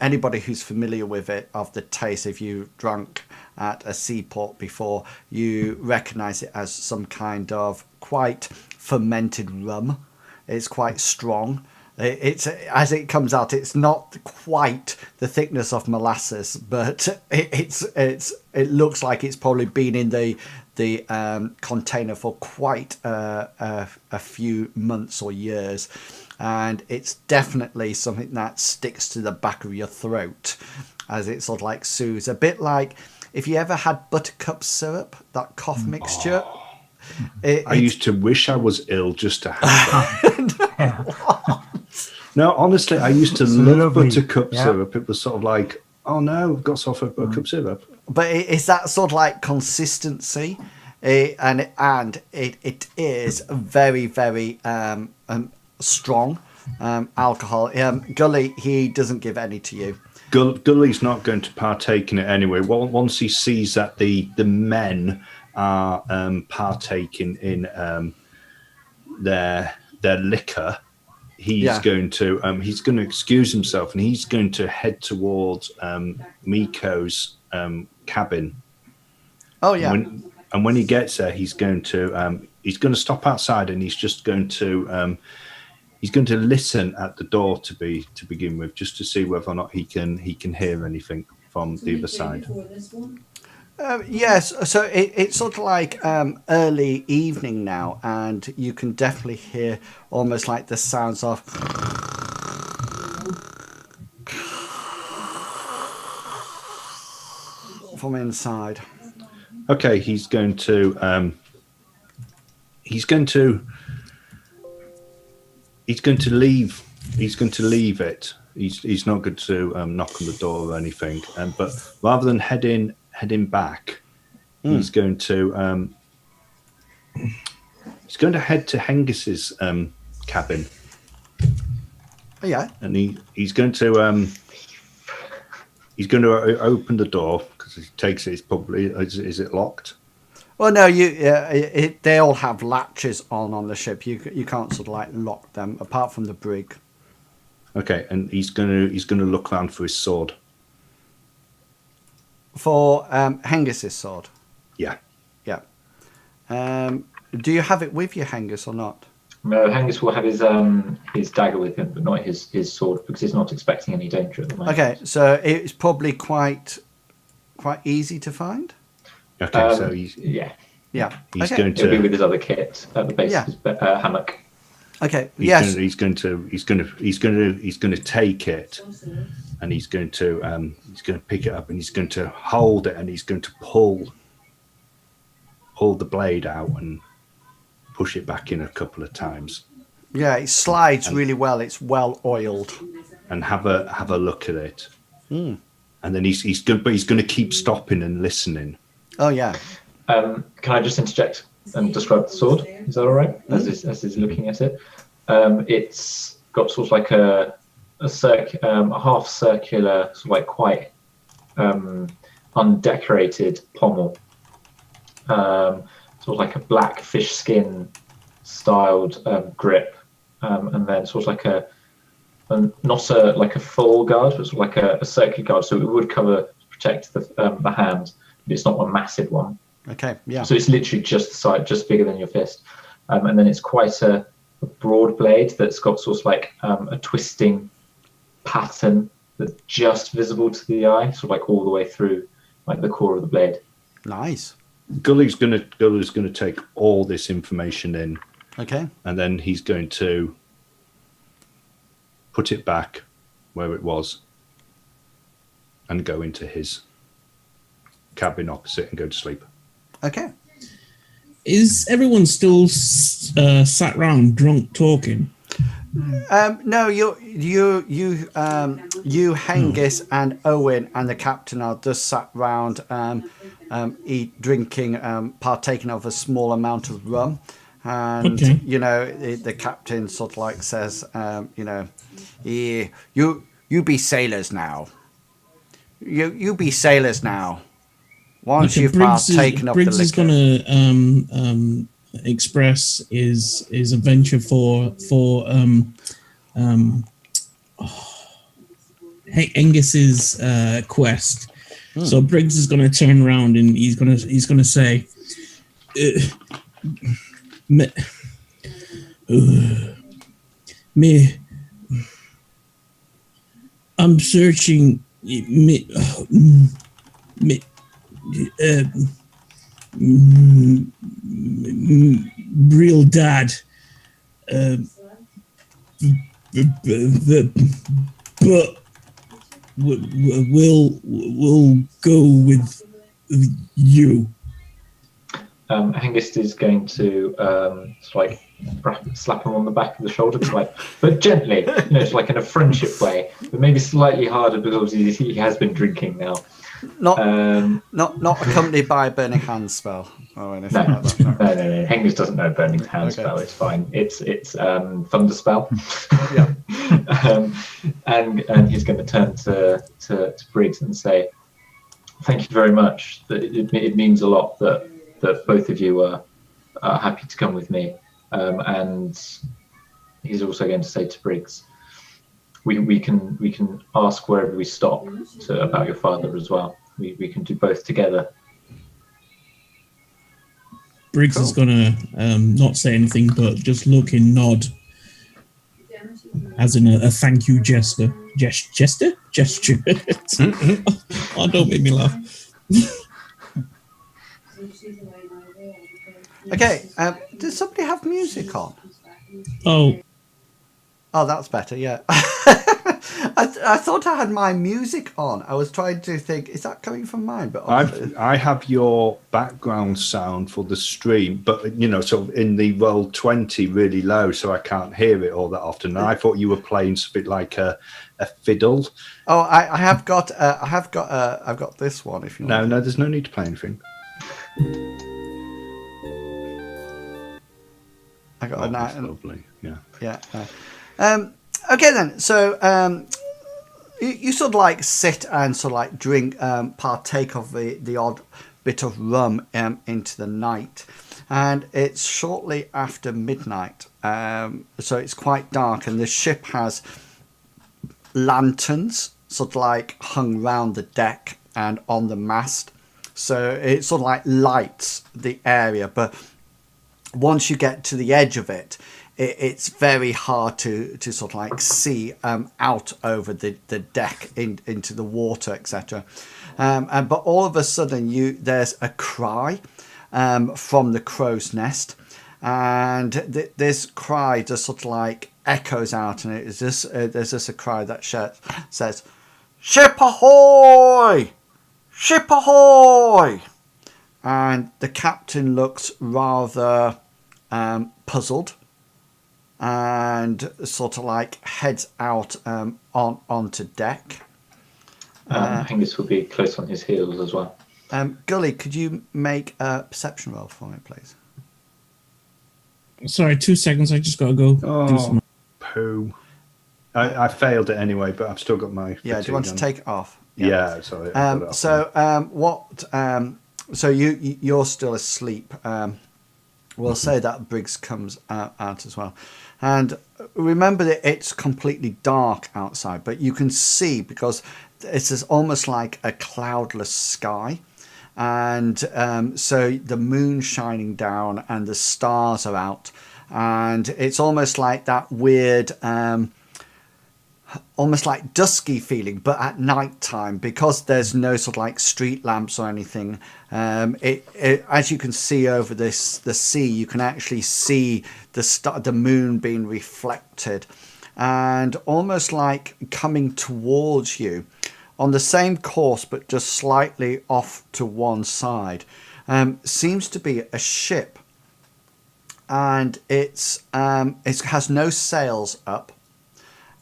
anybody who's familiar with it, of the taste, if you drunk at a seaport before, you recognize it as some kind of quite fermented rum. It's quite strong. It's as it comes out, it's not quite the thickness of molasses, but it looks like it's probably been in the container for quite a few months or years, and it's definitely something that sticks to the back of your throat as it sort of like soothes, a bit like if you ever had buttercup syrup, that cough mixture.
I used to wish I was ill just to have that. No, honestly, I used to love buttercup syrup. It was sort of like, oh no, I've got soft buttercup syrup.
But it's that sort of like consistency, and it is very, very strong alcohol. Gully, he doesn't give any to you.
Gully's not going to partake in it anyway. Once he sees that the men are partaking in their liquor, he's going to excuse himself, and he's going to head towards Miko's cabin.
Oh yeah.
And when he gets there, he's going to stop outside, and he's going to listen at the door to begin with, just to see whether or not he can hear anything from the other side.
Yes, so it's sort of like early evening now, and you can definitely hear almost like the sounds of from inside.
Okay, he's going to leave. He's going to leave it. He's not going to knock on the door or anything. But rather than heading back, he's going to head to Hengist's cabin.
Oh, yeah.
And he's going to open the door, because he takes it. It's probably is it locked?
Well, no, they all have latches on the ship. You can't sort of like lock them, apart from the brig.
Okay, and he's gonna look around for his sword.
For Hengist's sword.
Yeah.
Yeah. Do you have it with you, Hengist, or not?
No, Hengist will have his dagger with him, but not his sword, because he's not expecting any danger at the moment.
Okay, so it's probably quite easy to find.
Okay, so he's going to
He'll be with his other kit at the base of his hammock.
Okay.
He's going to take it, and he's going to pick it up, and he's going to hold it, and he's going to pull the blade out and push it back in a couple of times.
Yeah, it slides really well. It's well oiled.
And have a look at it. And then he's going to keep stopping and listening.
Oh yeah.
Can I just interject and describe the sword? Is that all right? As he's looking at it, it's got sort of like a half circular, sort of like quite undecorated pommel, sort of like a black fish skin styled grip, and then sort of like not a full guard, but sort of like a circular guard, so it would protect the hand. It's not a massive one.
Okay, yeah.
So it's literally just the side, just bigger than your fist. And then it's quite a broad blade that's got sort of like a twisting pattern that's just visible to the eye, sort of like all the way through like the core of the blade.
Nice.
Gully's gonna take all this information in.
Okay.
And then he's going to put it back where it was and go into his cabin opposite and go to sleep.
Okay.
Is everyone still sat round drunk talking?
No, you, Hengist and Owen and the captain are just sat round partaking of a small amount of rum. And,
Okay.
you know, the captain sort of like says, you know, "Yeah, you be sailors now. You be sailors now. Once
Okay,
you've partaken of the
Briggs is
liquor."
gonna express his adventure for Angus's quest. So Briggs is gonna turn around and he's gonna say, me, me, I'm searching me, me, uh, real dad. But we'll go with you.
Hengist is going to slap him on the back of the shoulder, but gently, you know, it's like in a friendship way, but maybe slightly harder because he has been drinking now.
Not accompanied by a burning hand spell or anything like that.
No. Hengist doesn't know burning hand spell. It's fine. It's thunder spell.
Yeah.
And he's going to turn to Briggs and say, "Thank you very much. It means a lot that both of you are happy to come with me." And he's also going to say to Briggs, we can ask wherever we stop about your father as well. We can do both together.
Briggs is gonna not say anything, but just look and nod, as in a thank you gesture. Gesture. Oh, don't make me laugh.
Okay. Does somebody have music on?
Oh,
that's better. Yeah. I thought I had my music on. I was trying to think, is that coming from mine? But
I have your background sound for the stream, but you know, sort of in the Roll20 really low, so I can't hear it all that often. And I thought you were playing something like a fiddle.
Oh, I've got this one. If you want.
No, there's no need to play anything.
I got
that's lovely. Yeah.
Yeah. Okay then. So you sort of like sit and sort of like drink, partake of the odd bit of rum into the night, and it's shortly after midnight. So it's quite dark, and the ship has lanterns sort of like hung round the deck and on the mast. So it sort of like lights the area, but once you get to the edge of it, it's very hard to sort of like see out over the deck into the water, etc. But all of a sudden, there's a cry from the crow's nest, and this cry just sort of like echoes out, and there's just a cry that says, "Ship ahoy! Ship ahoy!" And the captain looks rather puzzled, and sort of like heads out onto deck.
Hengist will be close on his heels as well.
Gully, could you make a perception roll for me, please?
Sorry, 2 seconds. I just gotta go. Do some.
Poo. I failed it anyway, but I've still got my.
Yeah. Do you want to take it off?
Yeah. Sorry.
So you're still asleep. We'll say that Briggs comes out as well. And remember that it's completely dark outside, but you can see, because it's almost like a cloudless sky. And so the moon shining down and the stars are out. And it's almost like that weird, almost like dusky feeling, but at night time, because there's no sort of like street lamps or anything. As you can see over the sea, you can actually see the moon being reflected, and almost like coming towards you on the same course, but just slightly off to one side, seems to be a ship, and it has no sails up.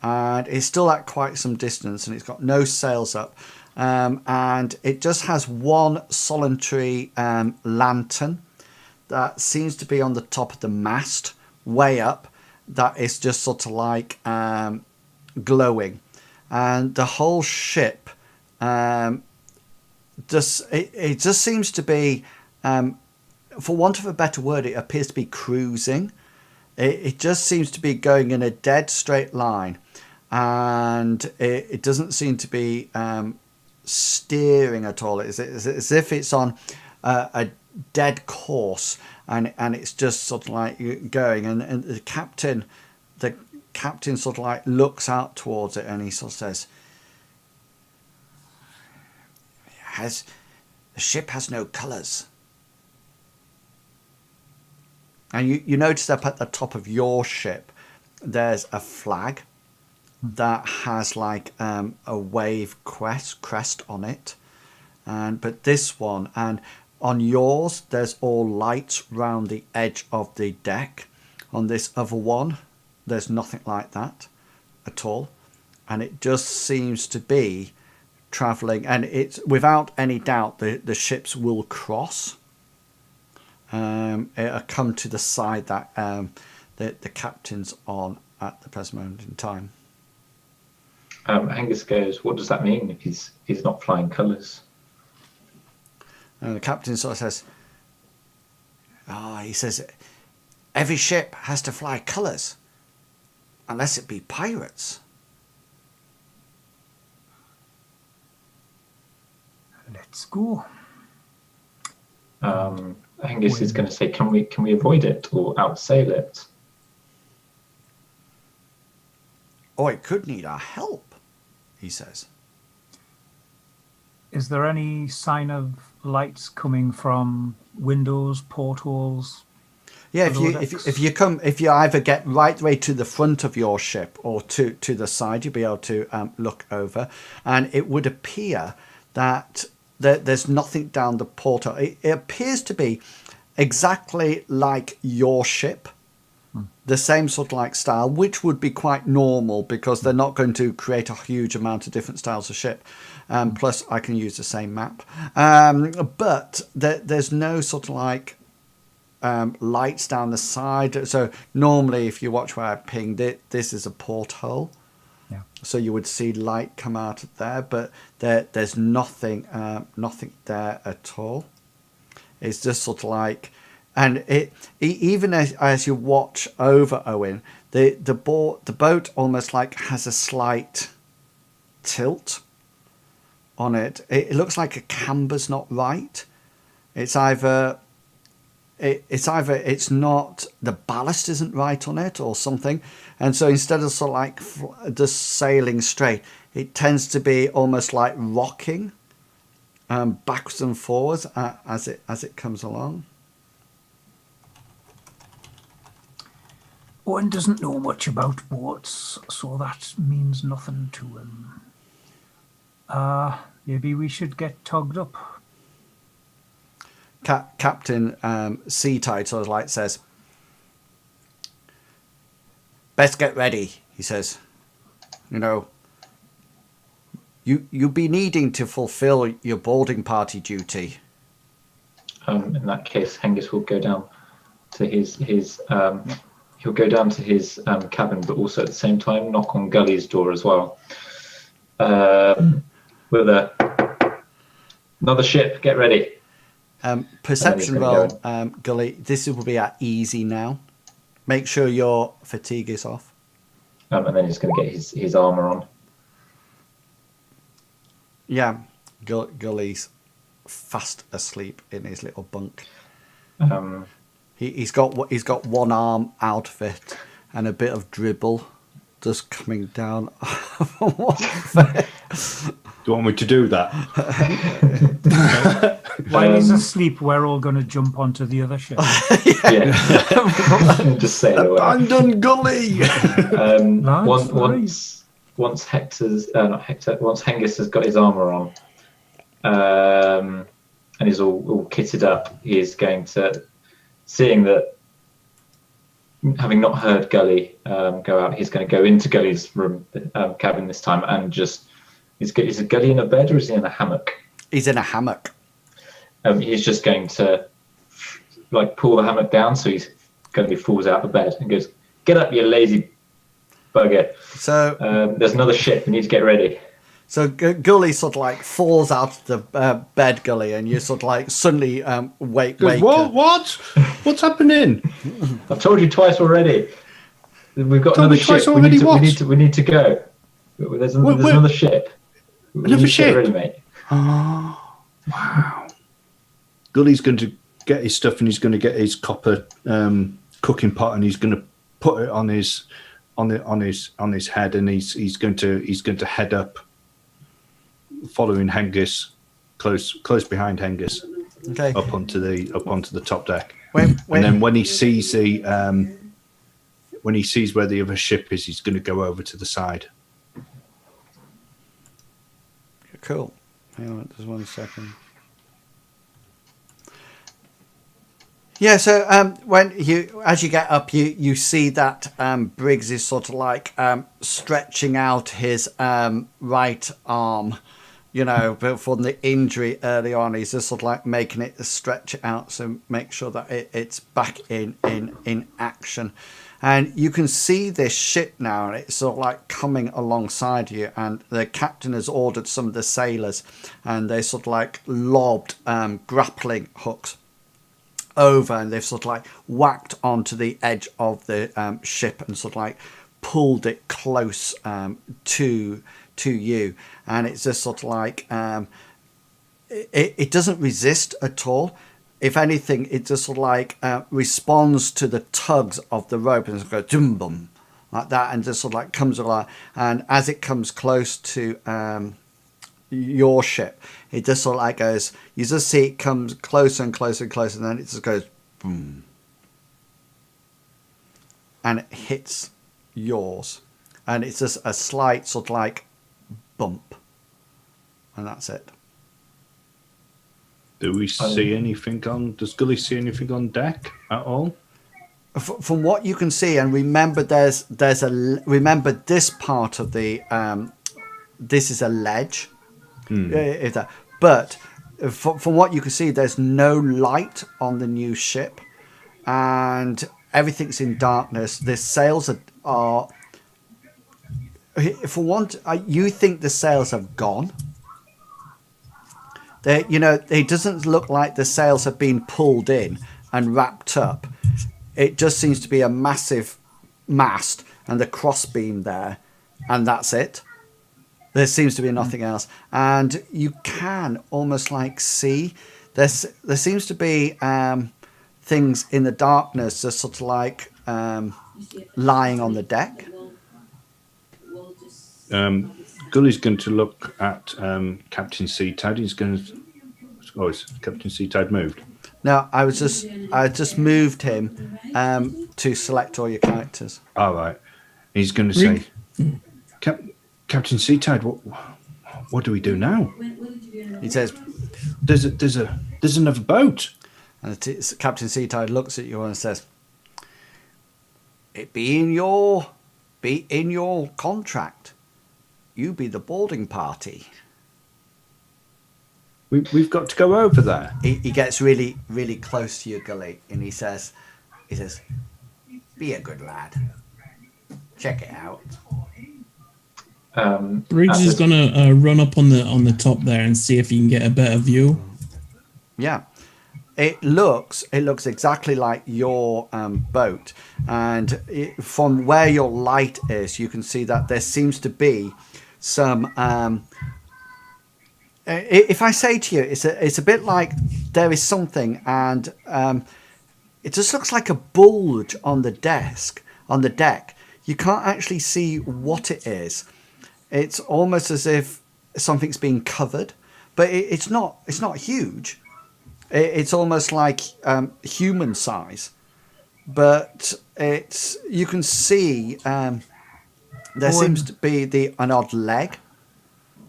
And it's still at quite some distance, and it's got no sails up, and it just has one solitary lantern that seems to be on the top of the mast, way up, that is just sort of like glowing. And the whole ship it just seems to be, for want of a better word, it appears to be cruising. It just seems to be going in a dead straight line, and it doesn't seem to be steering at all. It's as if it's on a dead course, and it's just sort of like going. And the captain sort of like looks out towards it, and he sort of says, the ship has no colours. And you notice up at the top of your ship, there's a flag that has like a wave crest on it. But this one, and on yours, there's all lights round the edge of the deck. On this other one, there's nothing like that at all. And it just seems to be travelling, and it's without any doubt the ships will cross. It'll come to the side that the captain's on at the present moment in time.
Angus goes, what does that mean if he's not flying colours?
And the captain sort of says, he says, every ship has to fly colours, unless it be pirates.
Let's go.
Angus is going to say, can we avoid it or outsail it?
Or it could need our help, he says.
Is there any sign of lights coming from windows, portholes?
Yeah, if you either get right way to the front of your ship or to the side, you'll be able to look over, and it would appear that there's nothing down the porthole. It appears to be exactly like your ship, the same sort of like style, which would be quite normal because they're not going to create a huge amount of different styles of ship. Plus, I can use the same map. But there's no sort of like lights down the side. So normally, if you watch where I pinged it, this is a porthole.
Yeah.
So you would see light come out of there, but there's nothing there at all. It's just sort of like, and even as you watch over Owen, the boat almost like has a slight tilt on it. It looks like a camber's not right. It's either it's not, the ballast isn't right on it or something, and so instead of sort of like just sailing straight, it tends to be almost like rocking backwards and forwards as it comes along.
Owen doesn't know much about boats, so that means nothing to him. Maybe we should get tugged up.
Captain Sea Tide sort of like says, best get ready, he says. You know, you'll be needing to fulfill your boarding party duty.
In that case, Hengist will go down to his he'll go down to his cabin, but also at the same time knock on Gully's door as well. With another ship, get ready.
Perception roll, Gully. This will be at easy now. Make sure your fatigue is off.
And then he's going to get his armour on.
Yeah, Gully's fast asleep in his little bunk. He's got one arm out of it and a bit of dribble just coming down one face.
Do you want me to do that?
While he's asleep, we're all going to jump onto the other ship.
Yeah. Just sail away.
Abandon Gully!
Once Hengist has got his armour on, and he's all kitted up, he is going to, seeing that, having not heard Gully go out, he's going to go into Gully's room, cabin this time, and just Is Gully in a bed or is he in a hammock?
He's in a hammock.
He's just going to like pull the hammock down so Gully falls out of bed and goes, "Get up, you lazy bugger."
So
there's another ship. We need to get ready.
So Gully sort of like falls out of the bed, Gully, and you sort of like suddenly wake.
What? What's happening?
I've told you twice already. We've got
Told
another
me twice
ship.
already,
We need to go. There's another ship.
Another ship?
Get ready, mate.
Oh, wow. Gully's going to get his stuff and he's going to get his copper cooking pot and he's going to put it on his head and he's going to head up, following Hengist, close behind Hengist,
Okay.
up onto the top deck.
Wait.
And then when he sees where the other ship is, he's going to go over to the side.
Cool. Hang on, just 1 second. Yeah, so as you get up, you see that Briggs is sort of like stretching out his right arm, but from the injury early on, he's just sort of like making it stretch out, so make sure that it's back in action. And you can see this ship now, and it's sort of like coming alongside you. And the captain has ordered some of the sailors, and they sort of like lobbed grappling hooks over, and they've sort of like whacked onto the edge of the ship and sort of like pulled it close to you. And it's just sort of like it doesn't resist at all. If anything, it just sort of like responds to the tugs of the rope and just goes dum bum like that, and just sort of like comes along. And as it comes close to your ship, it just sort of like goes. You just see it comes closer and closer and closer, and then it just goes boom, and it hits yours, and it's just a slight sort of like bump, and that's it.
Do we see anything on? Does Gully see anything on deck at all?
From what you can see, and remember, remember this part of the this is a ledge, but from what you can see, there's no light on the new ship, and everything's in darkness. The sails are for one, you think the sails have gone. It doesn't look like the sails have been pulled in and wrapped up. It just seems to be a massive mast and the crossbeam there, and that's it. There seems to be nothing else. And you can almost like see, there seems to be things in the darkness just sort of like lying on the deck.
Gully's going to look at Captain Seatide. He's going to. Oh, is Captain Seatide moved?
No, I just moved him to select all your characters.
All right. He's going to say, Captain Seatide, what do we do now?
He says,
"There's another boat."
And Captain Seatide looks at you and says, "It be in your contract. You be the boarding party."
We've got to go over there.
He gets really, really close to you, Gully, and he says, "Be a good lad. Check it out."
Briggs is gonna run up on the top there and see if he can get a better view.
Yeah, it looks exactly like your boat, and from where your light is, you can see that there seems to be some. If I say to you, it's a bit like there is something, and it just looks like a bulge on the deck. You can't actually see what it is. It's almost as if something's been covered, but it's not huge. It's almost like human size, but you can see there seems to be an odd leg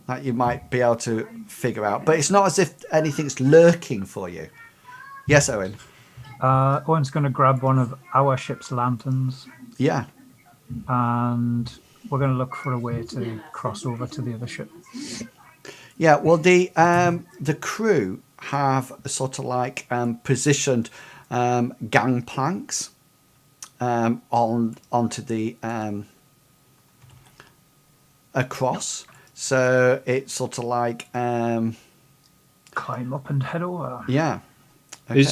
that you might be able to figure out, but it's not as if anything's lurking for you. Yes, Owen.
Owen's going to grab one of our ship's lanterns
Yeah.
and we're going to look for a way to cross over to the other ship.
Yeah, well, the crew have sort of like positioned gangplanks onto the across, so it's sort of like
Climb up and head over.
yeah. Okay.
Is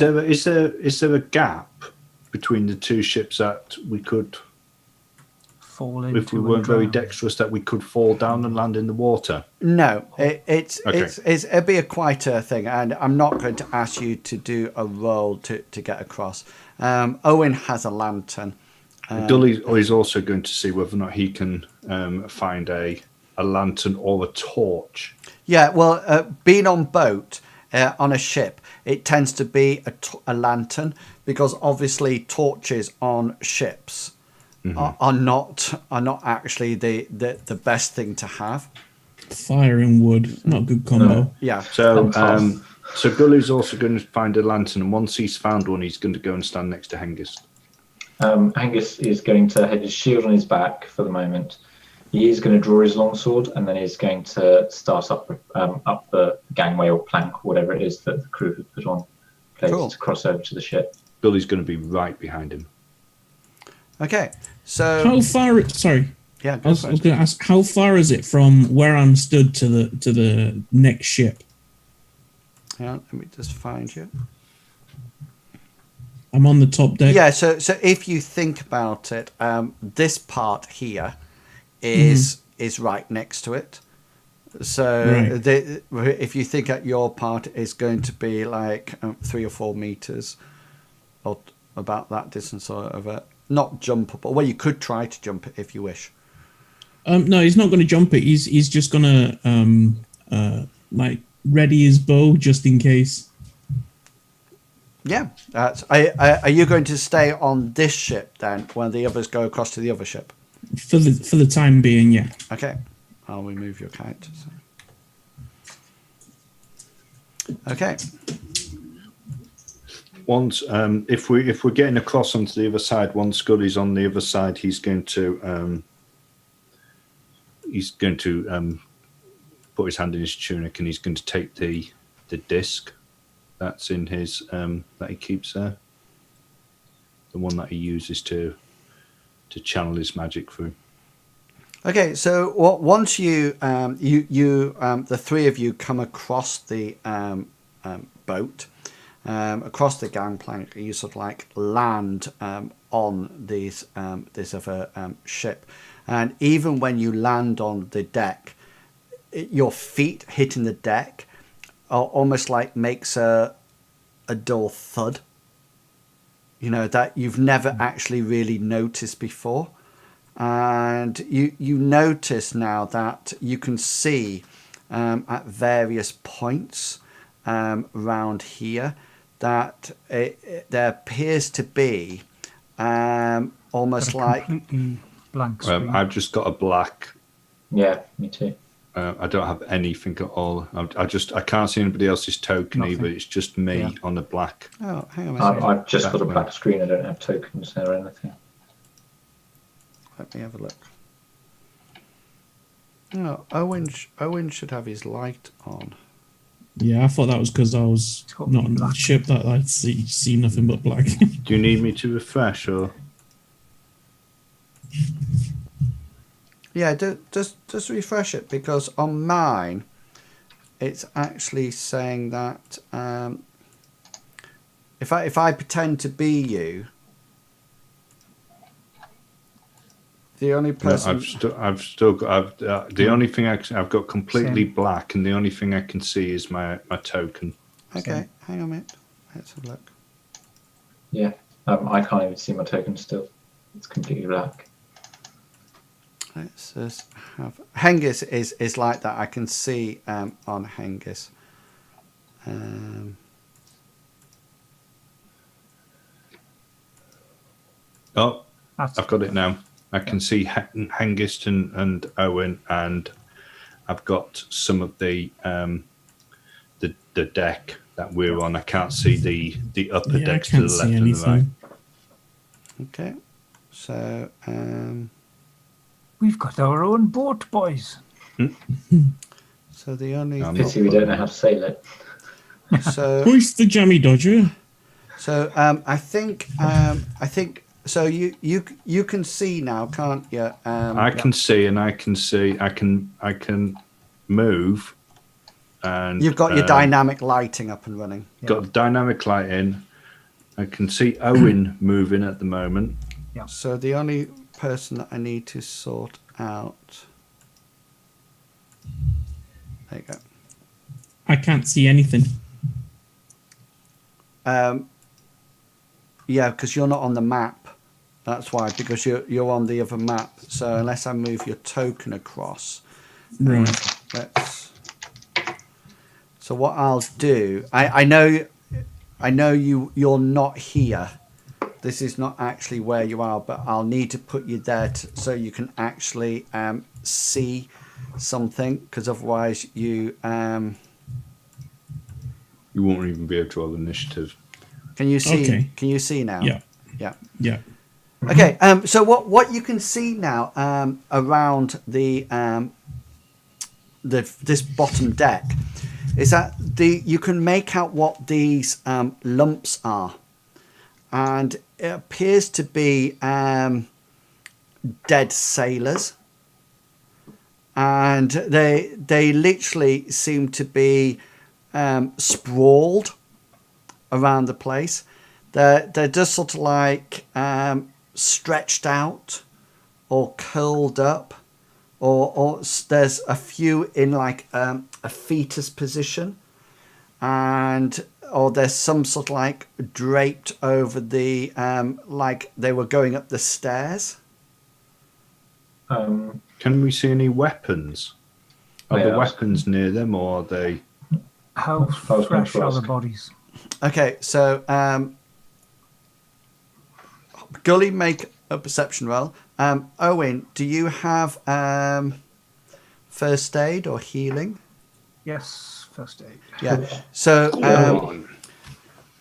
there a gap between the two ships that we could,
Fall into
if we
and
weren't very
drown.
dexterous, that we could fall down and land in the water?
No, it's
Okay.
it'd be a quieter thing, and I'm not going to ask you to do a roll to get across. Owen has a lantern.
Gully is also going to see whether or not he can find a lantern or a torch.
Yeah, well, being on boat on a ship, it tends to be a lantern, because obviously torches on ships are not actually the best thing to have.
Fire and wood, not a good combo.
No.
Yeah.
So so Gully's also going to find a lantern, and once he's found one, he's going to go and stand next to Hengist.
Angus is going to have his shield on his back for the moment. He is going to draw his longsword, and then he's going to start up the gangway or plank, whatever it is that the crew have put on place
Cool.
to cross over to the ship.
Gully's going to be right behind him.
Okay. So
How far? Sorry,
yeah,
I was going to ask, how far is it from where I'm stood to the next ship?
yeah, let me just find you.
I'm on the top deck.
Yeah, so if you think about it, this part here is right next to it. So
Right.
if you think at your part is going to be like 3 or 4 meters, or about that distance, or over. Not jumpable. Well, you could try to jump it if you wish.
No, he's not going to jump it. He's just going to like ready his bow just in case.
Yeah. Are you going to stay on this ship then, when the others go across to the other ship?
For the time being, yeah.
Okay. I'll remove your character. Okay.
Once, if we're getting across onto the other side, once Gully's on the other side, he's going to put his hand in his tunic, and he's going to take the disc that's in his that he keeps there, the one that he uses to channel his magic through.
Okay, so once you the three of you come across the boat, across the gangplank, you sort of like land on this other ship, and even when you land on the deck, your feet hitting the deck almost like makes a dull thud. You know, that you've never actually really noticed before. And you notice now that you can see at various points around here that there appears to be almost like
Completely blank screen.
I've just got a black.
Yeah, me too.
I don't have anything at all. I can't see anybody else's token
Nothing.
either. It's just me
Yeah.
on the black.
oh, hang on a second.
I've just got a black screen. I don't have tokens there or anything.
Let me have a look. Oh, Owen should have his light on.
Yeah, I thought that was because I was
It's got
not on the
black.
ship that I'd see nothing but black.
Do you need me to refresh or?
Yeah, just refresh it, because on mine, it's actually saying that if I pretend to be you, the only
No,
person.
I've still got. The only thing I've got completely
Same.
black, and the only thing I can see is my token.
Okay, hang on a minute. Let's have a look.
Yeah, I can't even see my token still. It's completely black.
Let's just have Hengist is like that. I can see on Hengist.
Oh,
That's
I've got it now. I can see Hengist and Owen, and I've got some of the deck that we're on. I can't see the upper
Yeah, I
decks to
can't
the
see
left and the right.
anything.
Okay, so
We've got our own boat, boys.
So the only
I'm
Pity we don't know how to sail it.
so
Hoist the jammy dodger.
I think so. You can see now, can't you?
I can see, and I can see. I can move, and
You've got your dynamic lighting up and running.
got the dynamic light in. I can see Owen moving at the moment.
So the only person that I need to sort out. There you go.
I can't see anything.
Yeah, because you're not on the map. That's why, because you're on the other map. So unless I move your token across,
Right.
So what I'll do, I know you're not here. This is not actually where you are, but I'll need to put you there so you can actually see something, because otherwise you
You won't even be able to roll initiative.
can you see?
Okay.
Can you see now?
Yeah.
Yeah.
Yeah.
Okay. So what you can see now around this bottom deck is that you can make out what these lumps are, and it appears to be dead sailors, and they literally seem to be sprawled around the place. They're just sort of like stretched out or curled up, or there's a few in like a fetus position, or there's some sort of like draped over the like they were going up the stairs.
Can we see any weapons? Are
Yeah.
the weapons near them, or are they?
How
I was going
fresh
to
are the
ask.
bodies?
Okay, so Gully, make a perception roll. Owen, do you have first aid or healing?
Yes, first aid.
Yeah. So
on.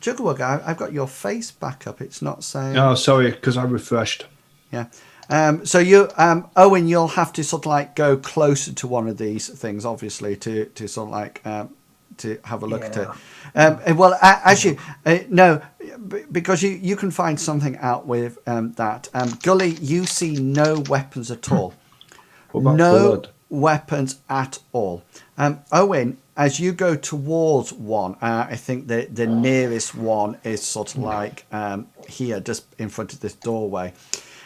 Jugglewug, I've got your face back up. It's not saying.
Oh, sorry, because I refreshed.
Yeah. So you, Owen, you'll have to sort of like go closer to one of these things, obviously, to sort of like to have a look at it. Well, actually, no, because you can find something out with that. Gully, you see no weapons at all.
What about
No
blood?
weapons at all. Owen, as you go towards one, I think the nearest one is sort of like here, just in front of this doorway.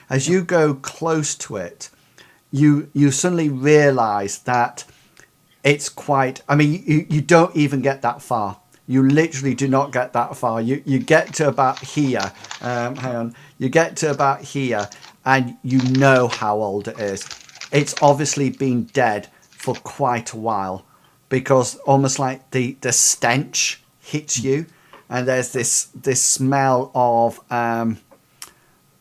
As you go close to it, you suddenly realise that it's quite. I mean, you don't even get that far. You literally do not get that far. You get to about here. Hang on. You get to about here, and you know how old it is. It's obviously been dead for quite a while, because almost like the stench hits you, and there's this smell of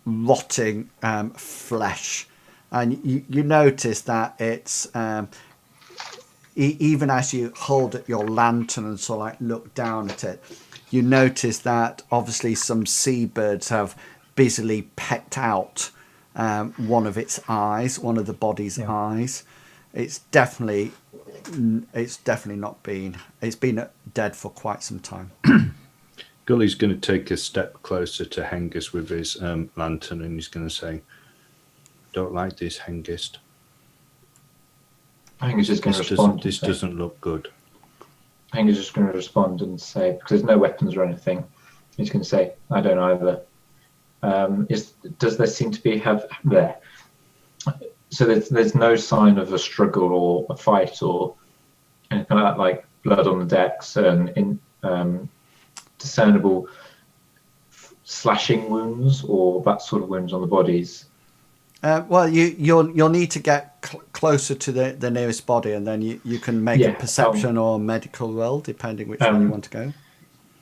rotting flesh, and you notice that it's even as you hold up your lantern and sort of like look down at it, you notice that obviously some seabirds have busily pecked out one of its eyes, one of the body's eyes. It's definitely not been. It's been dead for quite some time.
Gully's going to take a step closer to Hengist with his lantern, and he's going to say, "Don't like this, Hengist.
I think he's just going to
This
respond.
doesn't look good."
I think he's just going to respond and say, because there's no weapons or anything, he's going to say, "I don't either." Does there seem to be there? So there's no sign of a struggle or a fight or anything like that, like blood on the decks and discernible slashing wounds or that sort of wounds on the bodies.
Well, you'll need to get closer to the nearest body, and then you can make a perception or medical roll, depending which one you want to go.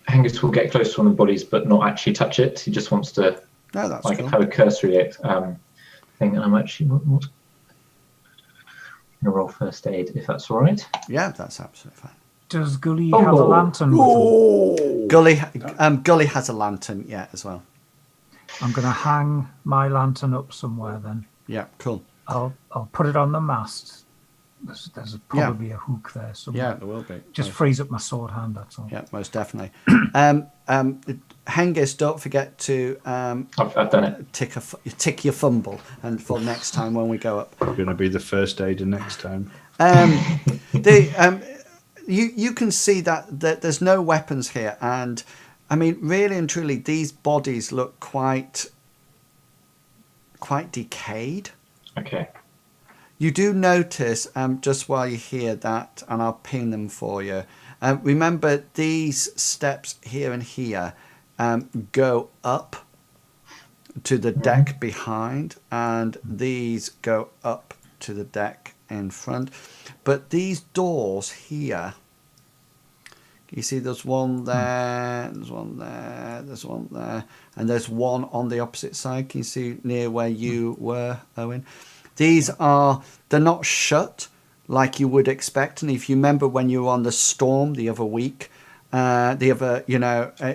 Hengist will get close to one of the bodies, but not actually touch it. He just wants to
Cool.
have a cursory thing. And I'm actually going to roll first aid, if that's all right.
Yeah, that's absolutely fine.
Does Gully have a lantern with him?
Gully has a lantern, as well.
I'm going to hang my lantern up somewhere then.
Yeah, cool.
I'll put it on the mast. There's probably a hook there somewhere.
Yeah, there will be.
Just frees up my sword hand. That's all.
Yeah, most definitely. Hengist, don't forget to
I've done it.
tick your fumble, and for next time when we go up.
Going to be the first aider next time.
You can see that there's no weapons here, and I mean, really and truly, these bodies look quite decayed.
Okay.
You do notice, just while you're here, that, and I'll ping them for you. Remember, these steps here and here go up to the deck behind, and these go up to the deck in front. But these doors here, you see there's one there, there's one there, there's one there, and there's one on the opposite side. Can you see near where you were, Owen? They're not shut like you would expect. And if you remember when you were on the storm the other week,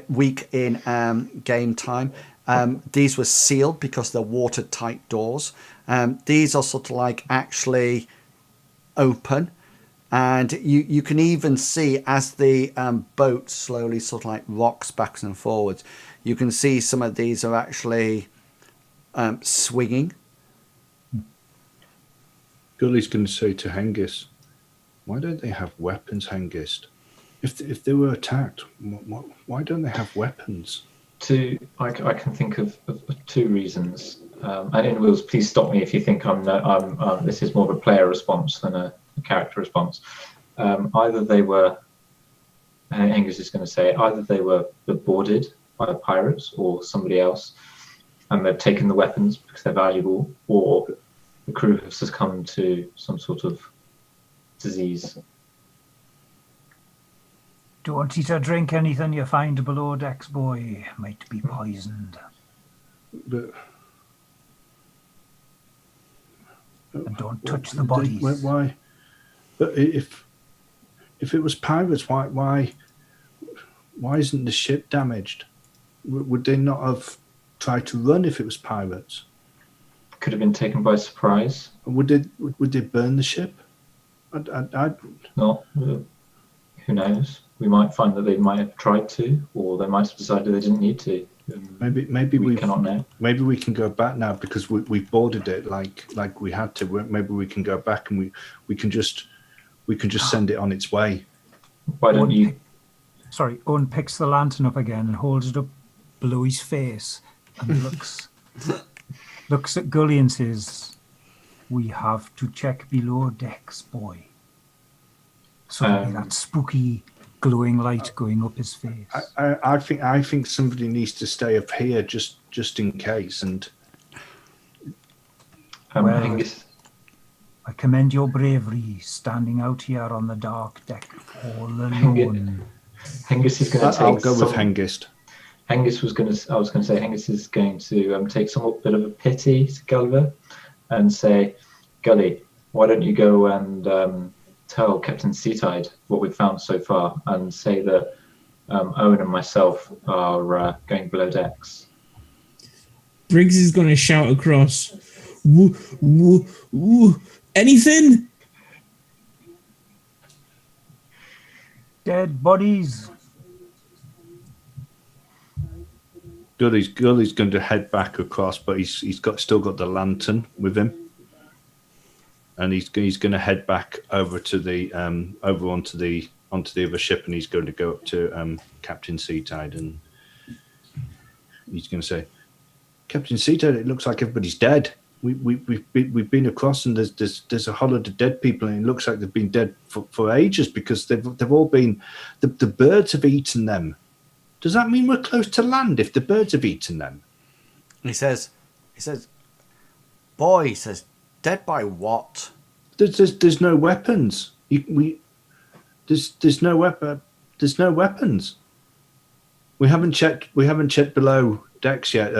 week in game time, these were sealed because they're watertight doors. These are sort of like actually open, and you can even see as the boat slowly sort of like rocks backwards and forwards, you can see some of these are actually swinging.
Gully's going to say to Hengist, why don't they have weapons, Hengist? If they were attacked, why don't they have weapons?
I can think of two reasons. And in Wills, please stop me if you think this is more of a player response than a character response. Either they were, Angus is going to say, either they were boarded by the pirates or somebody else, and they've taken the weapons because they're valuable, or the crew have succumbed to some sort of disease.
Don't eat or drink anything you find below decks, boy. Might be poisoned.
But
And don't touch the bodies.
Why? But if it was pirates, why isn't the ship damaged? Would they not have tried to run if it was pirates?
Could have been taken by surprise.
Would they burn the ship?
No, who knows? We might find that they might have tried to, or they might have decided they didn't need to.
Maybe
we cannot know.
Maybe we can go back now because we've boarded it like we had to. Maybe we can go back and we can just send it on its way.
Why don't you?
Sorry, Owen picks the lantern up again and holds it up below his face and looks at Gully and says, "We have to check below decks, boy." Suddenly that spooky glowing light going up his face.
I think somebody needs to stay up here just in case. And
Hengist,
I commend your bravery standing out here on the dark deck all alone.
Hengist is going to take.
I'll go with Hengist.
Hengist was going to. I was going to say Hengist is going to take somewhat bit of a pity to Gulliver, and say, "Gully, why don't you go and tell Captain Seatide what we've found so far, and say that Owen and myself are going below decks."
Briggs is going to shout across, "Woo, woo, woo, anything?"
Dead bodies.
Gully's going to head back across, but he's still got the lantern with him, and he's going to head back over to the over onto the other ship, and he's going to go up to Captain Seatide, and he's going to say, "Captain Seatide, it looks like everybody's dead. We've been across, and there's a whole lot of dead people, and it looks like they've been dead for ages because they've all been the birds have eaten them. Does that mean we're close to land if the birds have eaten them?"
He says, "Boy," he says, "dead by what?"
There's no weapons. There's no weapon. There's no weapons. We haven't checked below decks yet.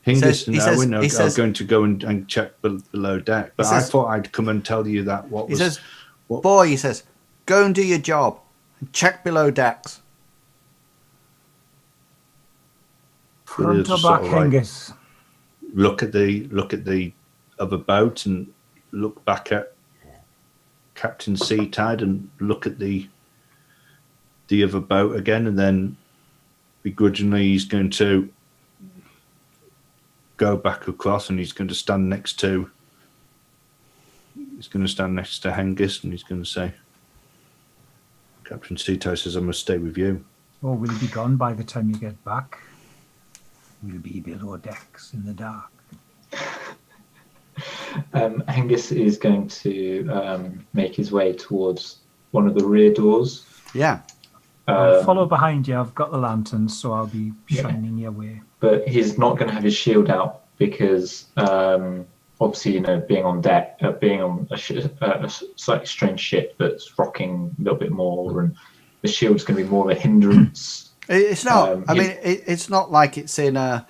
Hengist and Owen are going to go and check below deck. But I thought I'd come and tell you that
he says, "Boy," he says, "go and do your job. Check below decks."
Front or back, Hengist?
Look at the other boat, and look back at Captain Seatide and look at the other boat again, and then begrudgingly he's going to go back across, and he's going to stand next to Hengist, and he's going to say, Captain Seatide says, I must stay with you.
Or will he be gone by the time you get back? Will he be below decks in the dark?
Hengist is going to make his way towards one of the rear doors.
Yeah.
I'll follow behind you. I've got the lantern, so I'll be shining your way.
But he's not going to have his shield out because obviously, you know, being on deck, being on a slightly strange ship that's rocking a little bit more, and the shield's going to be more of a hindrance.
It's not. It's not like it's in a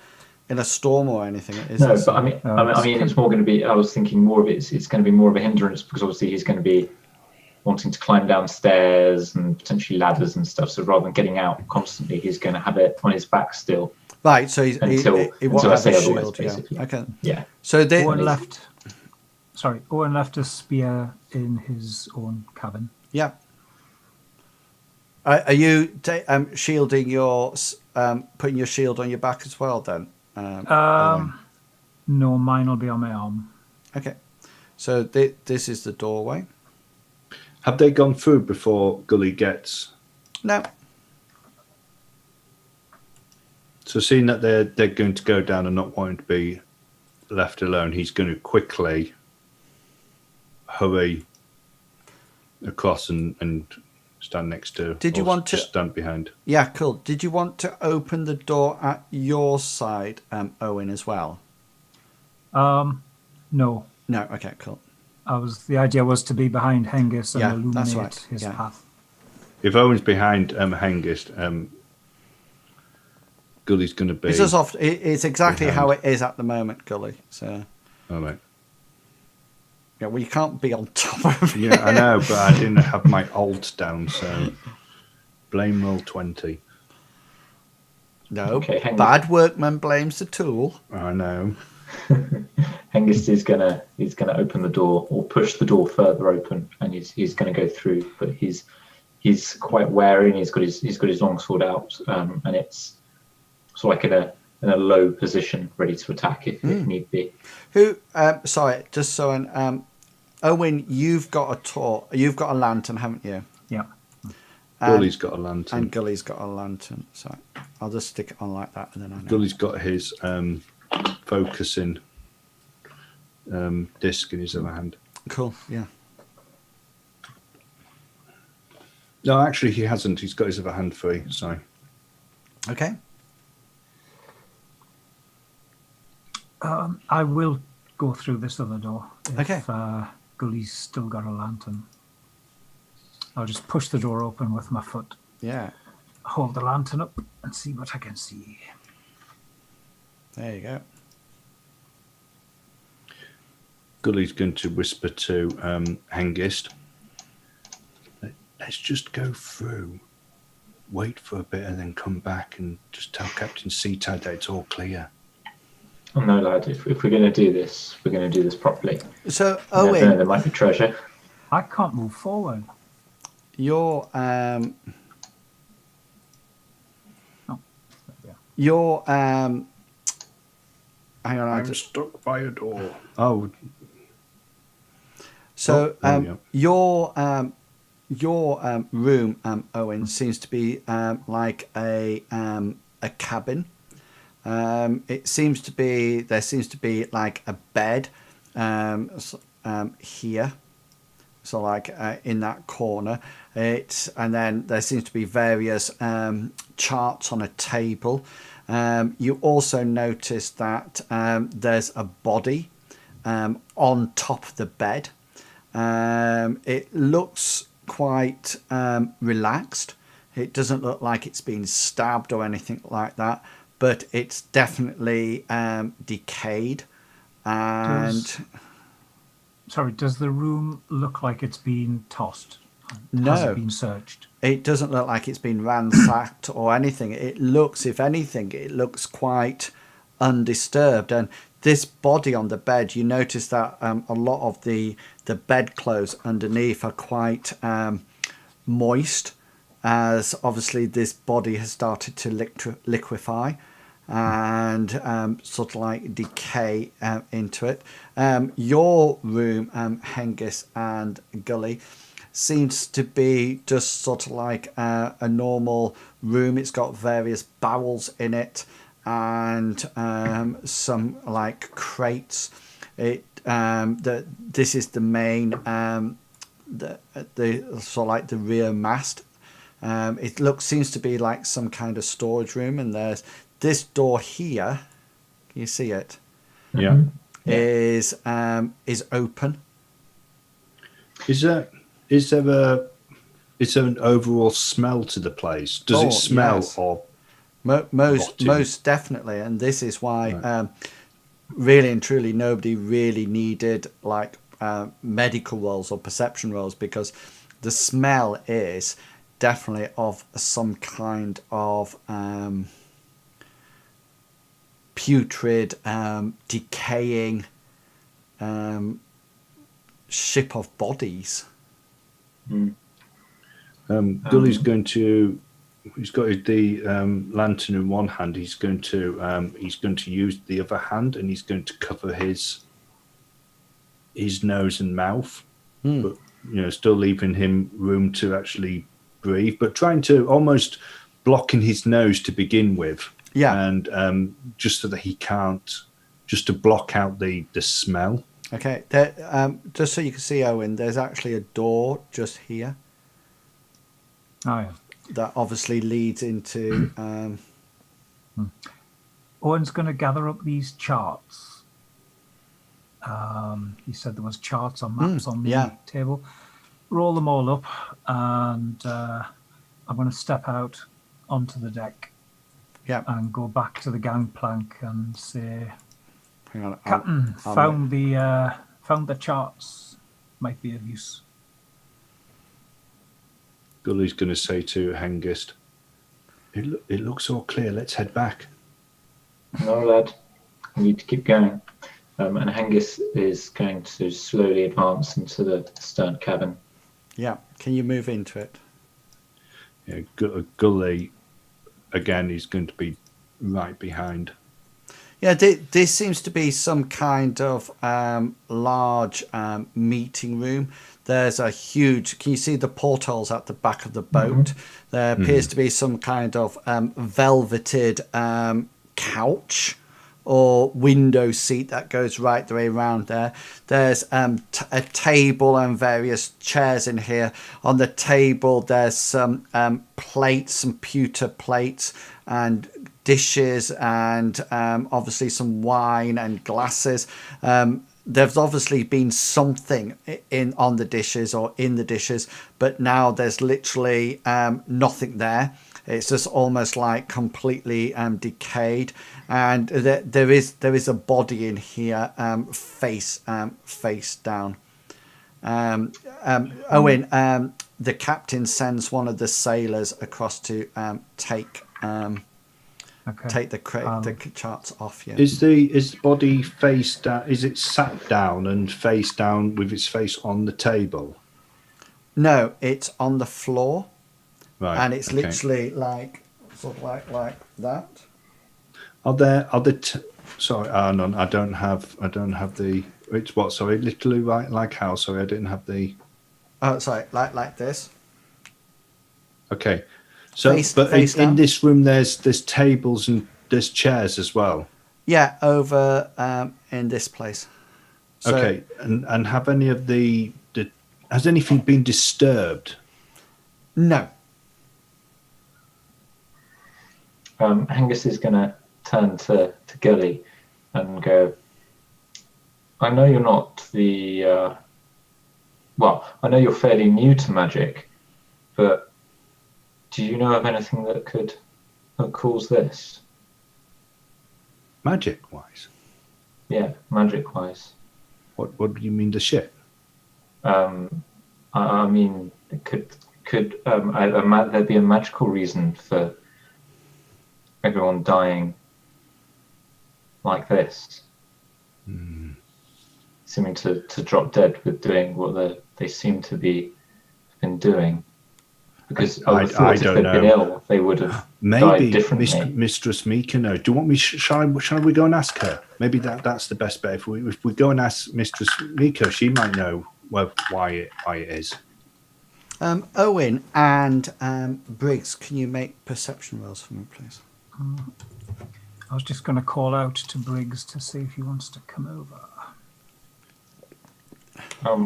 storm or anything.
No, but I mean, it's more going to be. I was thinking more of it's going to be more of a hindrance because obviously he's going to be wanting to climb downstairs and potentially ladders and stuff. So rather than getting out constantly, he's going to have it on his back still.
Right. So he won't have a shield.
Basically.
Yeah. Okay.
Yeah.
So
Owen left a spear in his own cabin.
Yeah. Are you shielding your putting your shield on your back as well then?
No, mine will be on my arm.
Okay. So this is the doorway.
Have they gone through before Gully gets?
No.
So seeing that they're going to go down and not wanting to be left alone, he's going to quickly hurry across and stand next to.
Did you want to
stand behind?
Yeah, cool. Did you want to open the door at your side, Owen, as well?
No.
No. Okay, cool.
The idea was to be behind Hengist and illuminate
that's right.
his path.
If Owen's behind Hengist, Gully's going to be.
It's exactly
behind.
how it is at the moment, Gully. So.
All right.
Yeah, well, you can't be on top of it.
Yeah, I know, but I didn't have my alt down, so blame roll 20.
No,
Okay,
bad workman blames the tool.
I know.
Hengist is gonna open the door or push the door further open, and he's gonna go through. But he's quite wary, and he's got his longsword out, and it's sort of like in a low position, ready to attack if need be.
Sorry, just so Owen, you've got a lantern, haven't you?
Yeah.
Gully's got a lantern.
And Gully's got a lantern. So I'll just stick it on like that, and then I know.
Gully's got his focusing disc in his other hand.
Cool. Yeah.
No, actually, he hasn't. He's got his other hand free. Sorry.
Okay.
I will go through this other door if
Okay.
Gully's still got a lantern. I'll just push the door open with my foot.
Yeah.
Hold the lantern up and see what I can see.
There you go.
Gully's going to whisper to Hengist, let's just go through, wait for a bit, and then come back and just tell Captain Seatide that it's all clear.
Oh, no, lad, if we're going to do this, we're going to do this properly.
So,
You never know,
Owen,
there might be treasure.
I can't move forward.
you're
Yeah.
hang on,
I'm stuck by a door. Oh.
so
yeah.
your room, Owen, seems to be like a cabin. There seems to be like a bed here, so like in that corner. And then there seems to be various charts on a table. You also notice that there's a body on top of the bed. It looks quite relaxed. It doesn't look like it's been stabbed or anything like that, but it's definitely decayed. And
Does the room look like it's been tossed?
No.
Has it been searched?
it doesn't look like it's been ransacked or anything. It looks, if anything, it looks quite undisturbed. And this body on the bed, you notice that a lot of the bedclothes underneath are quite moist, as obviously this body has started to liquefy and sort of like decay into it. Your room, Hengist and Gully, seems to be just sort of like a normal room. It's got various barrels in it and some like crates. This is the main the sort of like the rear mast. It seems to be like some kind of storage room, and there's this door here. Can you see it?
Yeah.
Is open.
Is there an overall smell to the place? Does it smell
yes.
of
most definitely, and this is why really and truly nobody really needed like medical rolls or perception rolls, because the smell is definitely of some kind of putrid, decaying ship of bodies.
Gully's going to. He's got the lantern in one hand. He's going to use the other hand, and he's going to cover his nose and mouth, but still leaving him room to actually breathe, but trying to almost blocking his nose to begin with.
Yeah,
and just so that he can't, just to block out the smell.
Okay, there, just so you can see, Owen, there's actually a door just here.
Oh, yeah.
That obviously leads into...
Owen's going to gather up these charts. He said there was charts or maps on the table. Roll them all up, and I'm going to step out onto the deck and go back to the gangplank and say,
Hang on,
Captain, found the charts. Might be of use.
Gully's going to say to Hengist, it looks all clear, let's head back.
No, lad, we need to keep going. And Hengist is going to slowly advance into the stern cabin.
Yeah, can you move into it?
Yeah, Gully, again, is going to be right behind.
Yeah, this seems to be some kind of large meeting room. There's a huge... Can you see the portholes at the back of the boat? There appears to be some kind of velveted couch or window seat that goes right the way around there. There's a table and various chairs in here. On the table, there's some plates, some pewter plates and dishes, and obviously some wine and glasses. There's obviously been something on the dishes or in the dishes, but now there's literally nothing there. It's just almost like completely decayed, and there is a body in here, face down. Owen, the captain sends one of the sailors across to take the charts off you.
Is the body face down? Is it sat down and face down with its face on the table?
No, it's on the floor.
Right,
and it's literally like sort of like that.
Are there sorry, Arnon, I don't have the. It's what? Sorry, literally right like how? Sorry, I didn't have the.
Oh, sorry, like this.
Okay, so in this room, there's tables and there's chairs as well.
Yeah, over in this place. So,
okay, and have any of the has anything been disturbed?
No.
Hengist is going to turn to Gully and go, I know you're not the... I know you're fairly new to magic, but do you know of anything that could cause this?
Magic-wise?
Yeah, magic-wise.
What do you mean, the ship?
I mean, could there be a magical reason for everyone dying like this? seeming to drop dead with doing what they seem to be been doing. Because I would have thought if
don't
they'd
know.
been ill, they would have died
Maybe
differently.
Mistress Miko. No, do you want me? Shall we go and ask her? Maybe that's the best bet. If we go and ask Mistress Miko, she might know why it is.
Owen and Briggs, can you make perception rolls for me, please?
I was just going to call out to Briggs to see if he wants to come over.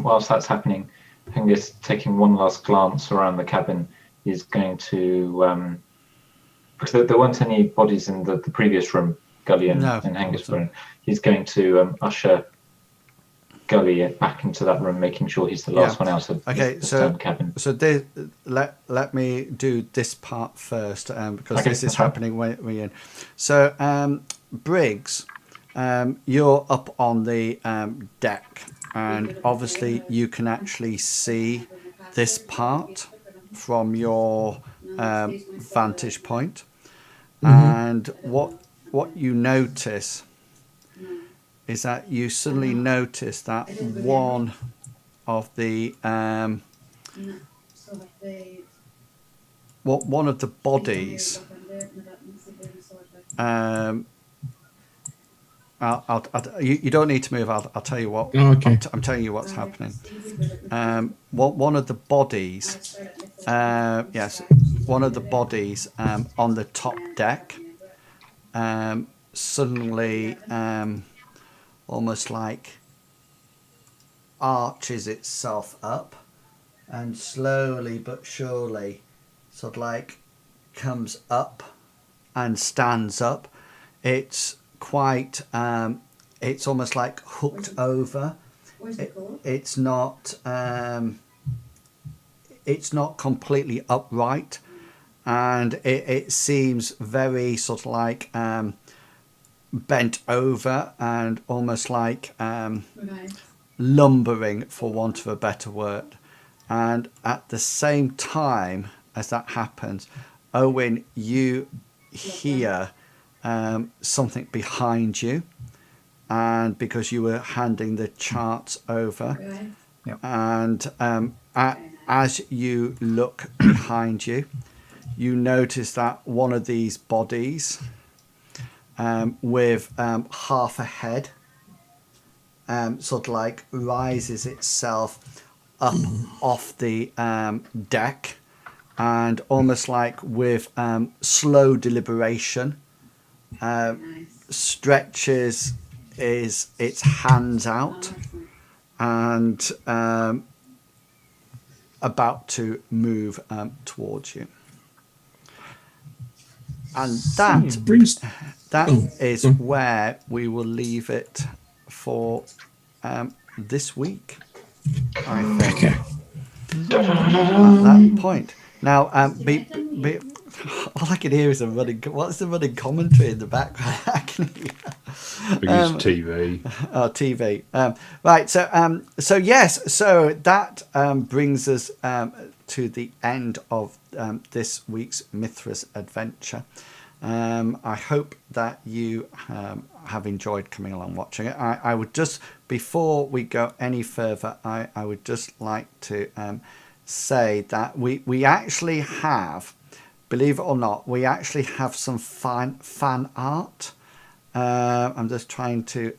Whilst that's happening, Hengist, taking one last glance around the cabin, is going to because there weren't any bodies in the previous room, Gully and Hengist were in. He's going to usher Gully back into that room, making sure he's the last one out of the stone cabin.
So let me do this part first, because this is happening when we're in. So Briggs, you're up on the deck, and obviously you can actually see this part from your vantage point. And what you notice is that you suddenly notice that one of the one of the bodies you don't need to move. I'll tell you what.
Okay.
I'm telling you what's happening. One of the bodies, one of the bodies on the top deck suddenly almost like arches itself up, and slowly but surely sort of like comes up and stands up. It's quite it's almost like hooked over. It's not completely upright, and it seems very sort of like bent over and almost like lumbering, for want of a better word. And at the same time as that happens, Owen, you hear something behind you, and because you were handing the charts over, and as you look behind you, you notice that one of these bodies with half a head sort of like rises itself up off the deck, and almost like with slow deliberation stretches its hands out and about to move towards you. And that is where we will leave it for this week, I think. At that point. Now, all I can hear is what's the running commentary in the background? I can hear.
TV.
Oh, TV. Right. So yes. So that brings us to the end of this week's Mithras adventure. I hope that you have enjoyed coming along watching it. I would just, before we go any further, I would just like to say that we actually have, believe it or not, we actually have some fan art. I'm just trying to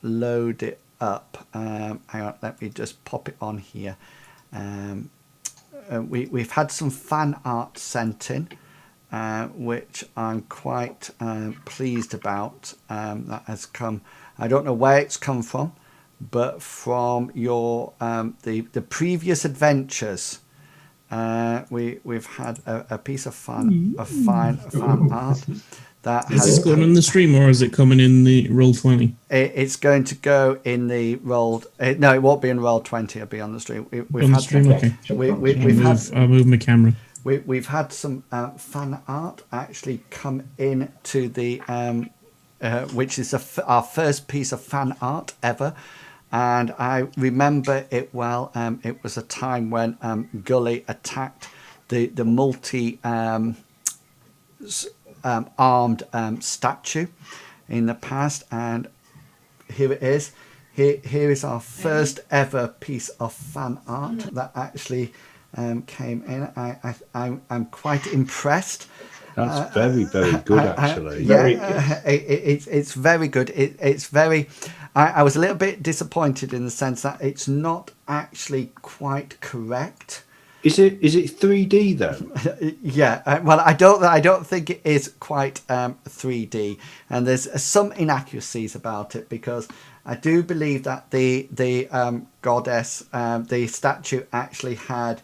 load it up. Hang on, let me just pop it on here. We've had some fan art sent in, which I'm quite pleased about. That has come, I don't know where it's come from, but from your the previous adventures, we've had a piece of fan art that
is this going on the stream, or is it coming in the Roll20?
It's going to go in the roll. No, it won't be in Roll20. It'll be on the stream.
On the stream, okay. I'll move my camera.
We've had some fan art actually come in to the which is our first piece of fan art ever, and I remember it well. It was a time when Gully attacked the multi armed statue in the past, and here it is. Here is our first ever piece of fan art that actually came in. I'm quite impressed.
That's very, very good, actually.
Very
Yeah, it's very good. It's very. I was a little bit disappointed in the sense that it's not actually quite correct.
Is it 3D though?
Yeah, well, I don't think it is quite 3D, and there's some inaccuracies about it because I do believe that the goddess, the statue actually had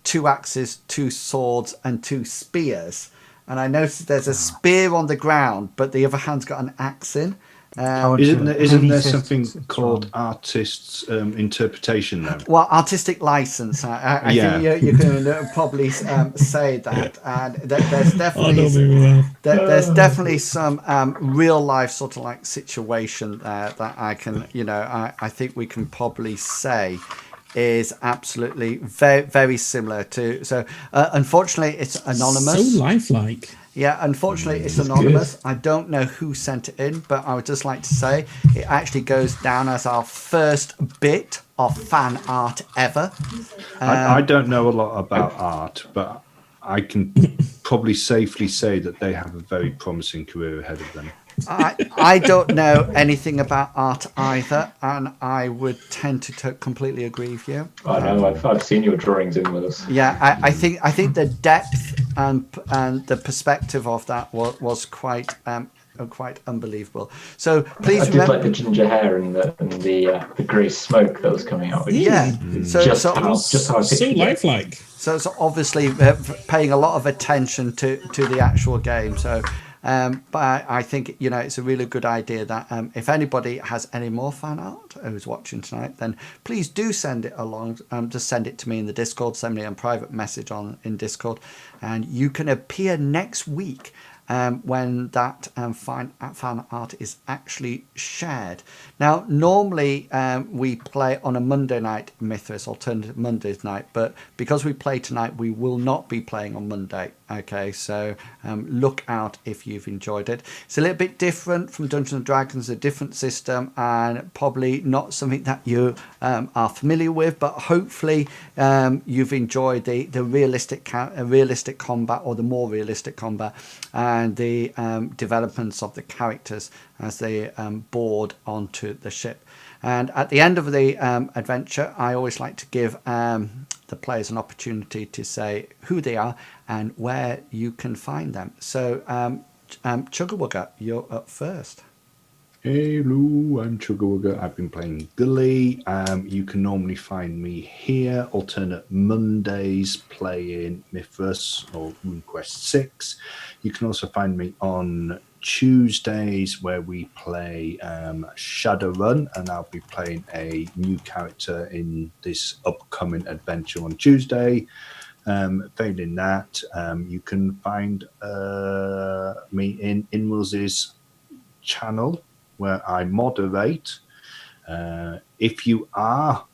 2 axes, 2 swords, and 2 spears. And I noticed there's a spear on the ground, but the other hand's got an axe in.
Isn't there something called artist's interpretation though?
Well, artistic license. I think you can probably say that. And there's definitely there's definitely some real life sort of like situation there that I can, I think we can probably say is absolutely very, very similar to. So unfortunately, it's anonymous.
So lifelike.
Yeah, unfortunately, it's anonymous. Good. I don't know who sent it in, but I would just like to say it actually goes down as our first bit of fan art ever.
I don't know a lot about art, but I can probably safely say that they have a very promising career ahead of them.
I don't know anything about art either, and I would tend to completely agree with you.
I know. I've seen your drawings in with us.
Yeah, I think the depth and the perspective of that was quite unbelievable. So please
I did like the ginger hair and the grey smoke that was coming out.
Yeah,
just how I pictured
so lifelike.
So obviously paying a lot of attention to the actual game. So. But I think, it's a really good idea that if anybody has any more fan art who's watching tonight, then please do send it along. Just send it to me in the Discord, send me a private message in Discord, and you can appear next week when that fan art is actually shared. Now, normally we play on a Monday night Mithras, alternative Mondays night, but because we play tonight, we will not be playing on Monday. Okay, so look out if you've enjoyed it. It's a little bit different from Dungeons & Dragons, a different system, and probably not something that you are familiar with, but hopefully you've enjoyed the realistic combat, or the more realistic combat, and the developments of the characters as they board onto the ship. And at the end of the adventure, I always like to give the players an opportunity to say who they are and where you can find them. So, Chugawugga, you're up first.
Hello, I'm Chugawugga. I've been playing Gully. You can normally find me here, alternate Mondays, playing Mithras or RuneQuest 6. You can also find me on Tuesdays, where we play Shadowrun, and I'll be playing a new character in this upcoming adventure on Tuesday. Failing that, you can find me in Inwells's channel, where I moderate. If you are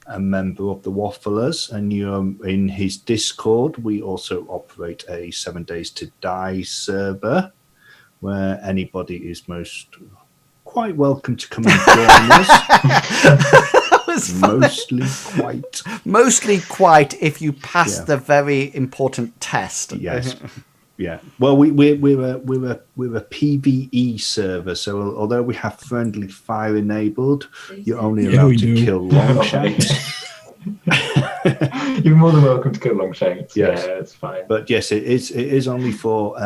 a member of the Wafflers and you're in his Discord, we also operate a 7 Days to Die server, where anybody is quite welcome to come and join us. Mostly quite if you pass the very important test. Yes. Yeah. Well, we're a PvE server, so although we have friendly fire enabled, you're only allowed to kill Longshanks.
You're more than welcome to kill Longshanks.
Yes.
Yeah, it's fine.
But yes, it is only for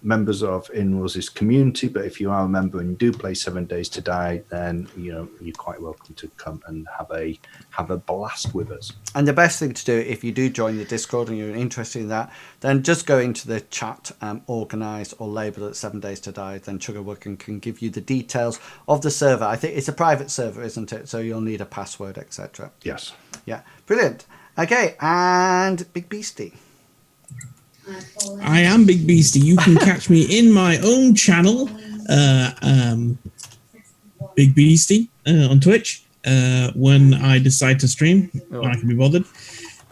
members of Inwells's community. But if you are a member and you do play 7 Days to Die, then you're quite welcome to come and have a blast with us.
And the best thing to do, if you do join the Discord and you're interested in that, then just go into the chat, organised or labelled at 7 Days to Die. Then Chugawugga can give you the details of the server. I think it's a private server, isn't it? So you'll need a password, etc.
Yes.
Yeah, brilliant. Okay, and Big Beastie.
I am Big Beastie. You can catch me in my own channel, Big Beastie, on Twitch, when I decide to stream, when I can be bothered.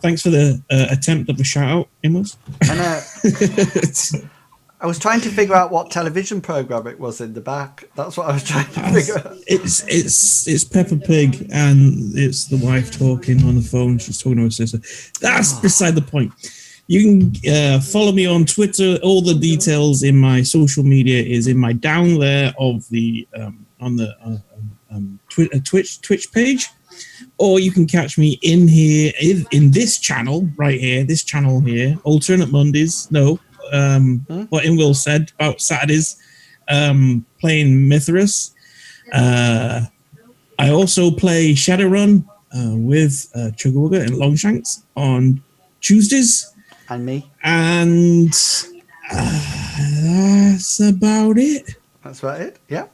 Thanks for the attempt of a shout out, Amos.
I was trying to figure out what television program it was in the back. That's what I was trying to figure out.
It's Peppa Pig, and it's the wife talking on the phone. She's talking to her sister. That's beside the point. You can follow me on Twitter. All the details in my social media is in my down there of the on the Twitch page, or you can catch me in here in this channel right here. This channel here, alternate Mondays. No, what in Will said about Saturdays, playing Mithras. I also play Shadowrun with Chugawugga and Longshanks on Tuesdays.
And me.
And that's about it.
That's about it. Yeah.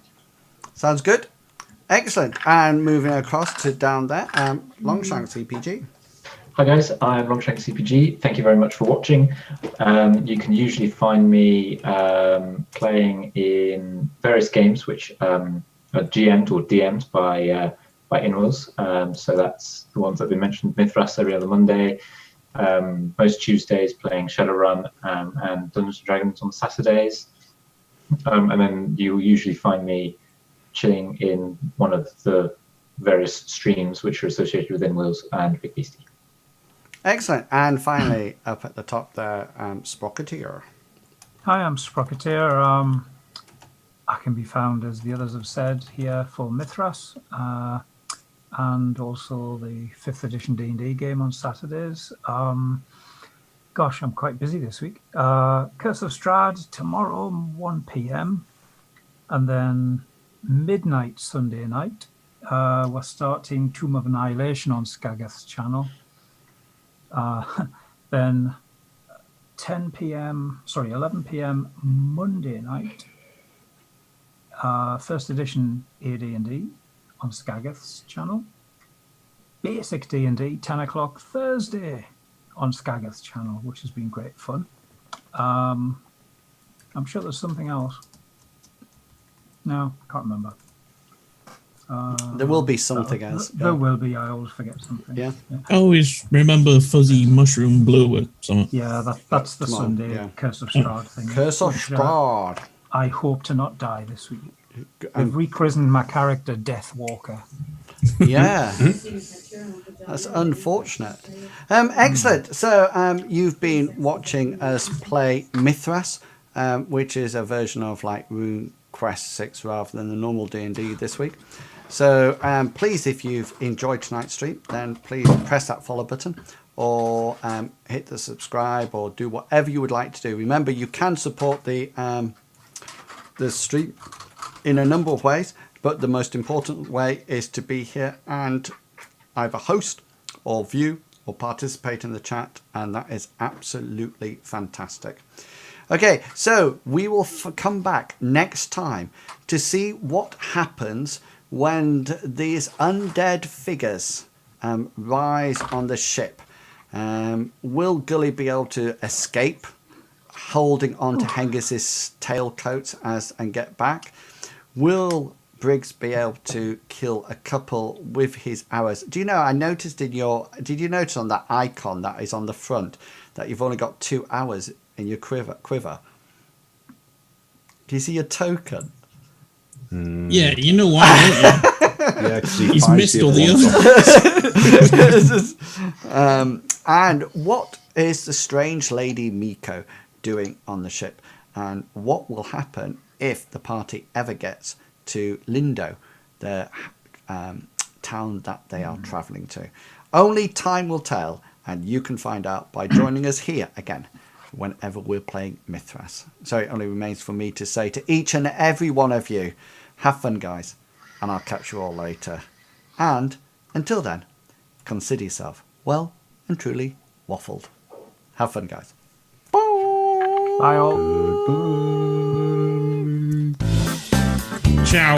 Sounds good. Excellent. And moving across to down there, Longshanks CPG.
Hi guys, I'm Longshanks CPG. Thank you very much for watching. You can usually find me playing in various games which are GM'd or DM'd by Inwills. So that's the ones that we mentioned: Mithras every other Monday. Most Tuesdays playing Shadowrun and Dungeons and Dragons on Saturdays, and then you'll usually find me chilling in one of the various streams which are associated with Inwills and Big Beastie.
Excellent. And finally, up at the top there, Sprocketeer.
Hi, I'm Sprocketeer. I can be found, as the others have said, here for Mithras. And also the 5th edition D&D game on Saturdays. Gosh, I'm quite busy this week. Curse of Strahd tomorrow, 1 p.m. And then midnight Sunday night, we're starting Tomb of Annihilation on Skageth's channel. Then 11 p.m. Monday night, 1st edition AD&D on Skageth's channel. Basic D&D, 10 o'clock Thursday on Skageth's channel, which has been great fun. I'm sure there's something else. No, can't remember.
There will be something else.
There will be. I always forget something.
Yeah.
I always remember Fuzzy Mushroom Blue or something.
Yeah, that's the Sunday Curse of Strahd thing.
Curse of Strahd.
I hope to not die this week. I've rechristened my character Death Walker.
Yeah. That's unfortunate. Excellent. So you've been watching us play Mithras, which is a version of like RuneQuest 6 rather than the normal D&D this week. So please, if you've enjoyed tonight's stream, then please press that follow button or hit the subscribe or do whatever you would like to do. Remember, you can support the stream in a number of ways, but the most important way is to be here and either host or view or participate in the chat, and that is absolutely fantastic. Okay, so we will come back next time to see what happens when these undead figures rise on the ship. Will Gully be able to escape, holding on to Hengist's tailcoats and get back? Will Briggs be able to kill a couple with his arrows? Do you know, I noticed did you notice on that icon that is on the front that you've only got 2 hours in your quiver? Do you see your token?
Yeah, you know why, don't you?
Yeah,
He's missed all the
others. And what is the strange Lady Miko doing on the ship? And what will happen if the party ever gets to Lindowe, the town that they are travelling to? Only time will tell, and you can find out by joining us here again whenever we're playing Mithras. So it only remains for me to say to each and every one of you, have fun, guys, and I'll catch you all later. And until then, consider yourself well and truly waffled. Have fun, guys.
Bye all.
Ciao.